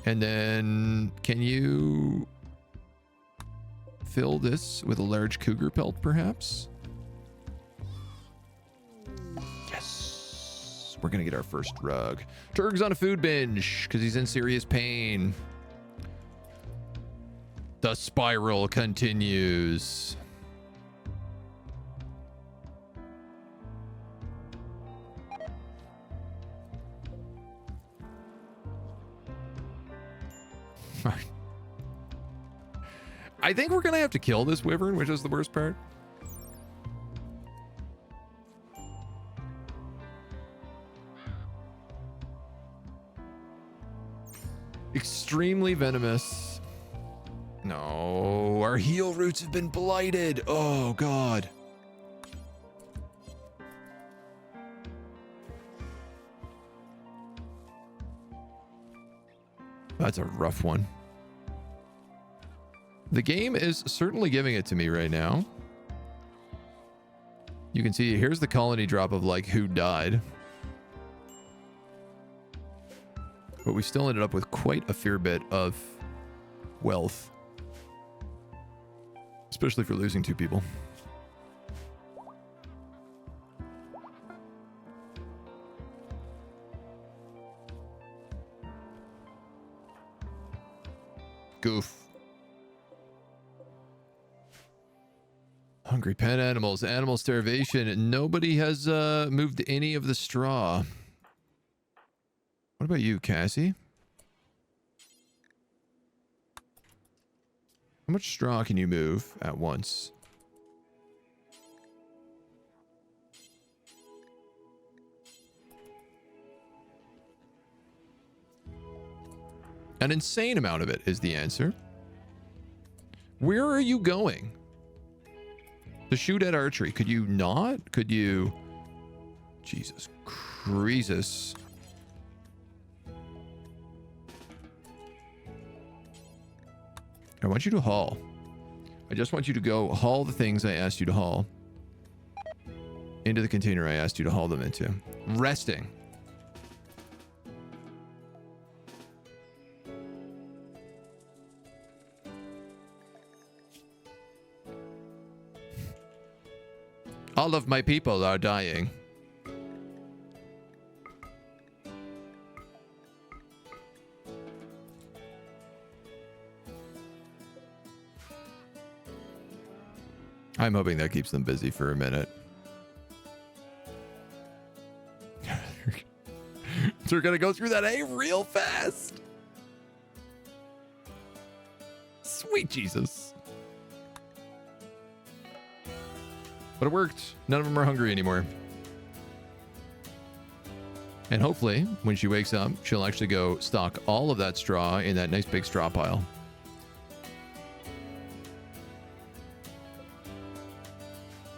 And then can you fill this with a large cougar pelt perhaps? Yes. We're gonna get our first rug. Turg's on a food binge because he's in serious pain. The spiral continues. I think we're gonna have to kill this wyvern, which is the worst part. Extremely venomous. No, our heel roots have been blighted. Oh god. That's a rough one. The game is certainly giving it to me right now. You can see here's the colony drop of like who died. But we still ended up with quite a fair bit of wealth. Especially for losing 2 people. Goof. Hungry pet animals, animal starvation. Nobody has moved any of the straw. What about you, Cassie? How much straw can you move at once? An insane amount of it is the answer. Where are you going? To shoot at archery. Could you not? Could you? Jesus Christus. I want you to haul. I just want you to go haul the things I asked you to haul into the container I asked you to haul them into. Resting. All of my people are dying. I'm hoping that keeps them busy for a minute. They're gonna go through that hay real fast. Sweet Jesus. But it worked. None of them are hungry anymore. And hopefully, when she wakes up, she'll actually go stock all of that straw in that nice big straw pile.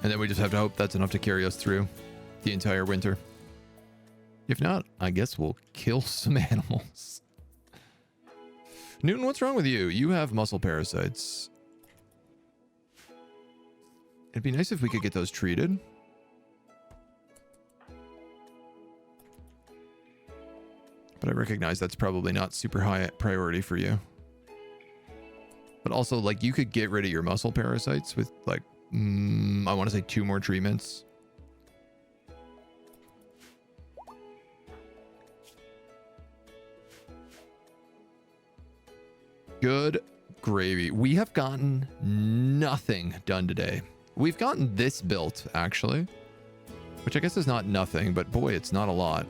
And then we just have to hope that's enough to carry us through the entire winter. If not, I guess we'll kill some animals. Newton, what's wrong with you? You have muscle parasites. It'd be nice if we could get those treated. But I recognize that's probably not super high priority for you. But also, like, you could get rid of your muscle parasites with, like, I want to say 2 more treatments. Good gravy. We have gotten nothing done today. We've gotten this built, actually. Which I guess is not nothing, but boy, it's not a lot.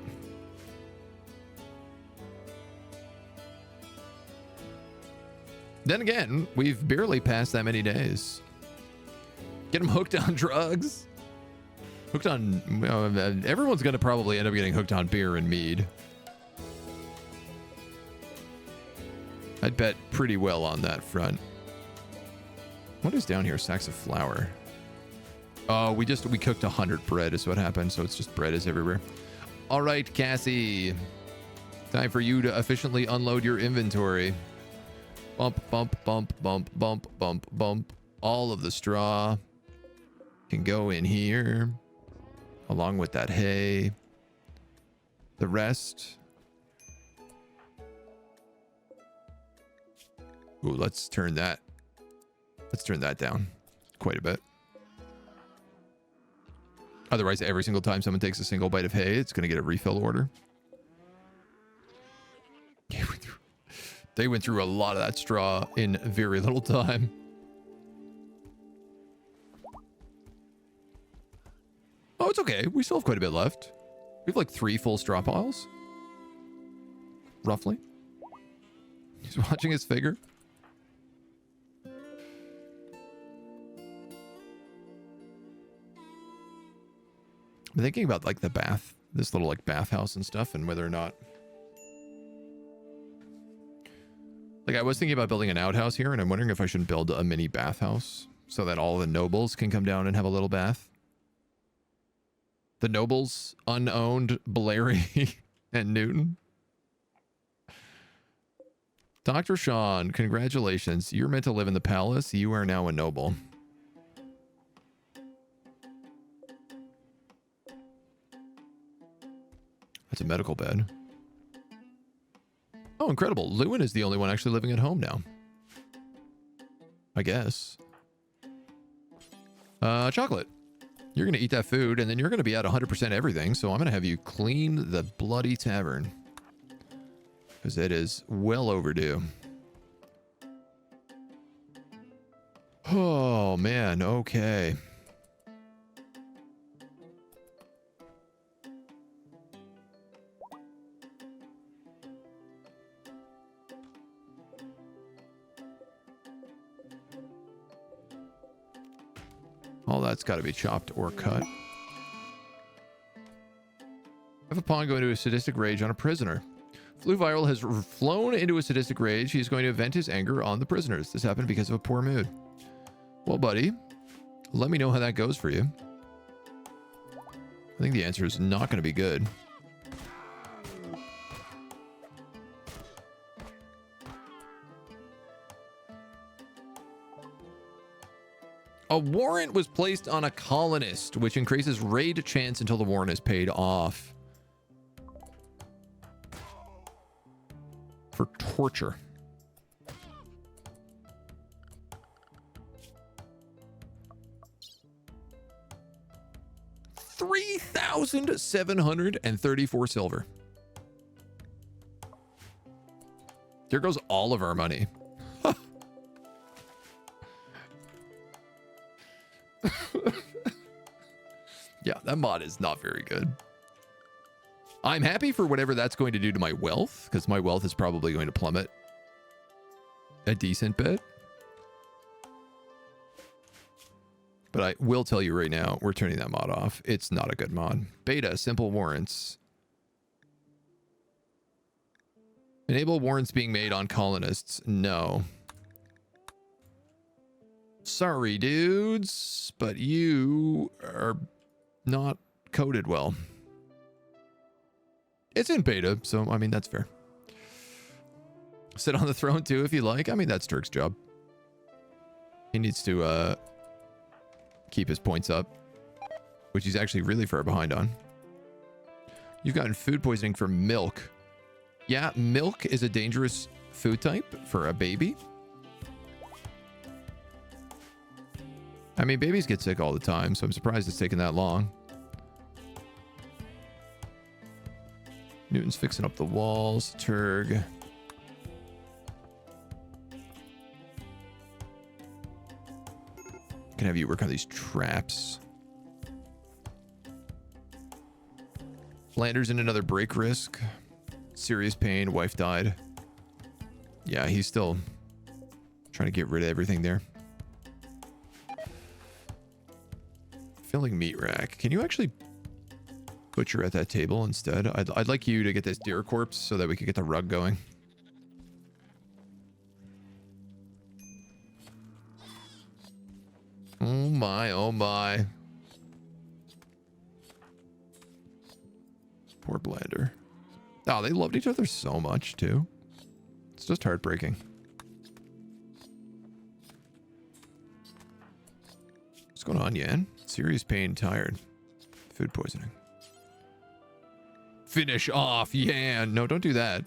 Then again, we've barely passed that many days. Get them hooked on drugs. Hooked on... everyone's going to probably end up getting hooked on beer and mead. I'd bet pretty well on that front. What is down here? Sacks of flour. Oh, we cooked 100 bread is what happened, so it's just bread is everywhere. All right, Cassie. Time for you to efficiently unload your inventory. Bump, bump, bump, bump, bump, bump, bump. All of the straw can go in here, along with that hay. The rest... Ooh, let's turn that down quite a bit. Otherwise, every single time someone takes a single bite of hay, it's going to get a refill order. They went through a lot of that straw in very little time. Oh, it's okay. We still have quite a bit left. We have like 3 full straw piles. Roughly. He's watching his figure. I'm thinking about like the bath, this little like bathhouse and stuff, and whether or not, like, I was thinking about building an outhouse here, and I'm wondering if I shouldn't build a mini bathhouse so that all the nobles can come down and have a little bath. The nobles, unowned, Blairy, and Newton. Dr. Sean, congratulations. You're meant to live in the palace. You are now a noble. That's a medical bed. Oh, incredible. Lewin is the only one actually living at home now. I guess. Chocolate. You're going to eat that food, and then you're going to be at 100% everything, so I'm going to have you clean the bloody tavern. Because it is well overdue. Oh, man. Okay. All that's got to be chopped or cut. Have a pawn go into a sadistic rage on a prisoner. Flu Viral has flown into a sadistic rage. He's going to vent his anger on the prisoners. This happened because of a poor mood. Well, buddy, let me know how that goes for you. I think the answer is not going to be good. A warrant was placed on a colonist, which increases raid chance until the warrant is paid off. For torture. $3,734 silver. There goes all of our money. Yeah, that mod is not very good. I'm happy for whatever that's going to do to my wealth, because my wealth is probably going to plummet a decent bit. But I will tell you right now, we're turning that mod off. It's not a good mod. Beta, simple warrants. Enable warrants being made on colonists. No. Sorry, dudes, but you are not coded well. It's in beta, so, I mean, that's fair. Sit on the throne, too, if you like. I mean, that's Turk's job. He needs to, keep his points up, which he's actually really far behind on. You've gotten food poisoning from milk. Yeah, milk is a dangerous food type for a baby. I mean, babies get sick all the time, so I'm surprised it's taken that long. Newton's fixing up the walls. Turg. Can have you work on these traps. Lander's in another break risk. Serious pain. Wife died. Yeah, he's still trying to get rid of everything there. Filling meat rack. Can you actually butcher at that table instead? I'd like you to get this deer corpse so that we could get the rug going. Oh my, oh my. Poor Blander. Oh, they loved each other so much too. It's just heartbreaking. What's going on, Yan? Serious pain, tired. Food poisoning. Finish off, Yan. No, don't do that.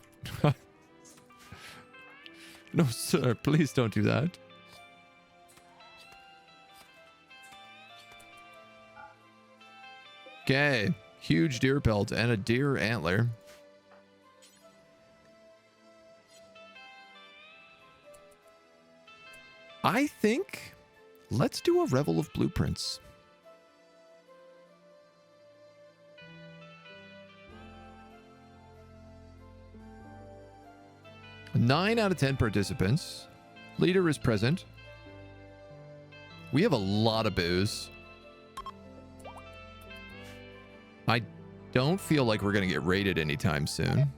No, sir, please don't do that. Okay, huge deer pelt and a deer antler. I think let's do a revel of blueprints. Nine out of 10 participants. Leader is present. We have a lot of booze. I don't feel like we're going to get raided anytime soon.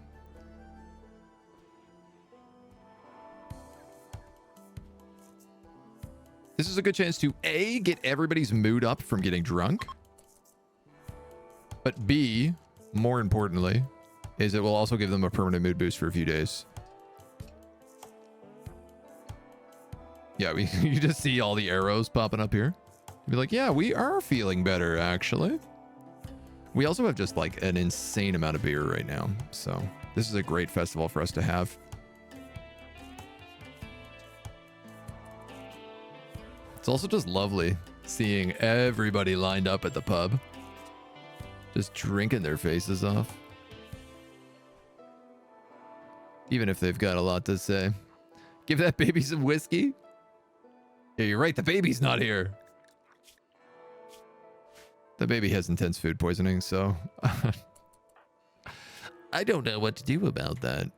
This is a good chance to A, get everybody's mood up from getting drunk. But B, more importantly, is it will also give them a permanent mood boost for a few days. Yeah, you just see all the arrows popping up here. You'd be like, yeah, we are feeling better, actually. We also have just like an insane amount of beer right now. So this is a great festival for us to have. It's also just lovely seeing everybody lined up at the pub. Just drinking their faces off. Even if they've got a lot to say. Give that baby some whiskey. Yeah, you're right. The baby's not here. The baby has intense food poisoning, so I don't know what to do about that.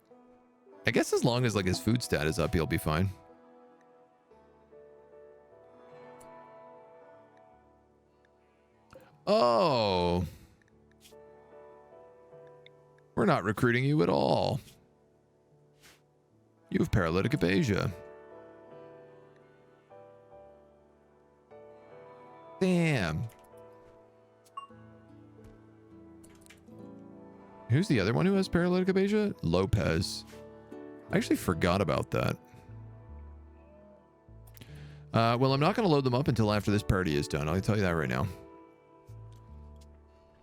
I guess as long as like his food stat is up, he'll be fine. Oh. We're not recruiting you at all. You have paralytic aphasia. Damn. Who's the other one who has paralytic aphasia? Lopez. I actually forgot about that. Well, I'm not going to load them up until after this party is done. I'll tell you that right now.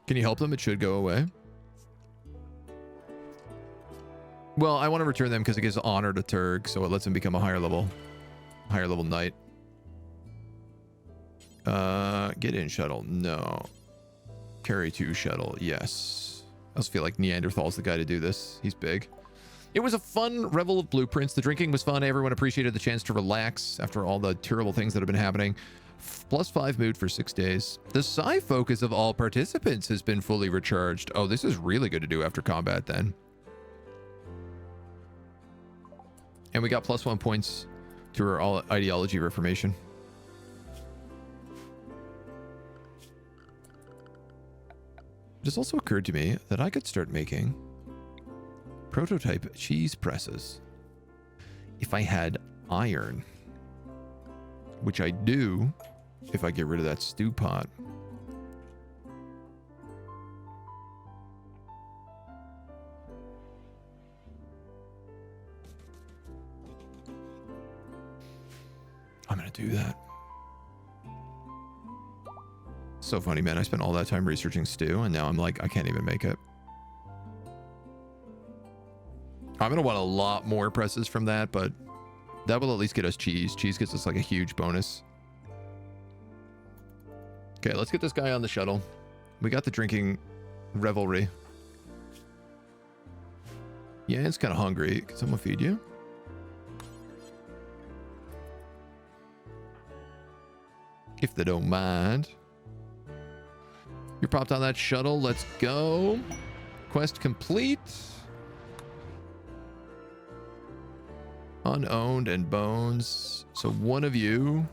Can you help them? It should go away. Well, I want to return them because it gives honor to Turg, so it lets him become a higher level knight. Get in shuttle. No. Carry 2 shuttle. Yes. I also feel like Neanderthal's the guy to do this. He's big. It was a fun revel of blueprints. The drinking was fun. Everyone appreciated the chance to relax after all the terrible things that have been happening. +5 mood for 6 days. The psi focus of all participants has been fully recharged. Oh, this is really good to do after combat then. And we got +1 points to our all ideology reformation. It has also occurred to me that I could start making prototype cheese presses if I had iron, which I do if I get rid of that stew pot. I'm gonna do that. So funny, man. I spent all that time researching stew, and now I'm like, I can't even make it. I'm gonna want a lot more presses from that, but that will at least get us cheese. Cheese gets us like a huge bonus. Okay, let's get this guy on the shuttle. We got the drinking revelry. Yeah, it's kind of hungry. Can someone feed you? If they don't mind. You're popped on that shuttle. Let's go. Quest complete. Unowned and bones. So one of you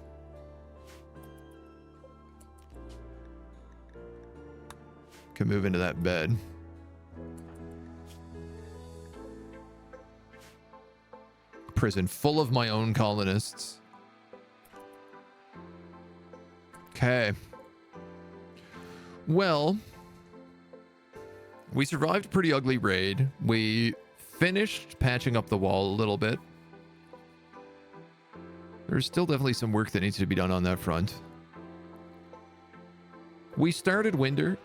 can move into that bed. Prison full of my own colonists. Okay. Well, we survived a pretty ugly raid. We finished patching up the wall a little bit. There's still definitely some work that needs to be done on that front. We started winter,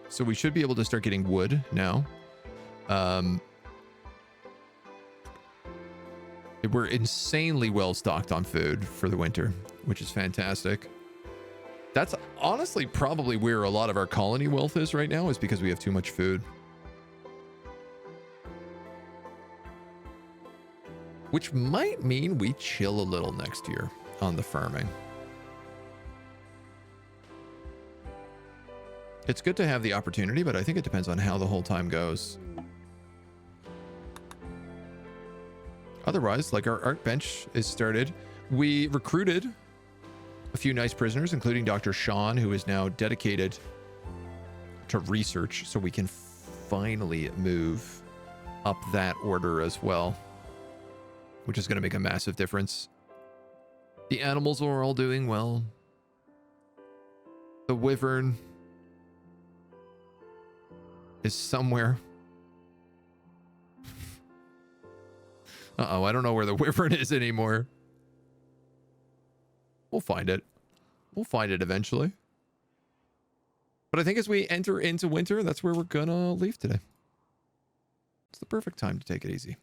so we should be able to start getting wood now. We're insanely well stocked on food for the winter, which is fantastic. That's honestly probably where a lot of our colony wealth is right now, is because we have too much food. Which might mean we chill a little next year on the farming. It's good to have the opportunity, but I think it depends on how the whole time goes. Otherwise, like, our art bench is started. We recruited a few nice prisoners, including Dr. Sean, who is now dedicated to research, so we can finally move up that order as well, which is going to make a massive difference. The animals are all doing well. The wyvern is somewhere. Uh-oh, I don't know where the wyvern is anymore. We'll find it. We'll find it eventually. But I think as we enter into winter, that's where we're gonna leave today. It's the perfect time to take it easy.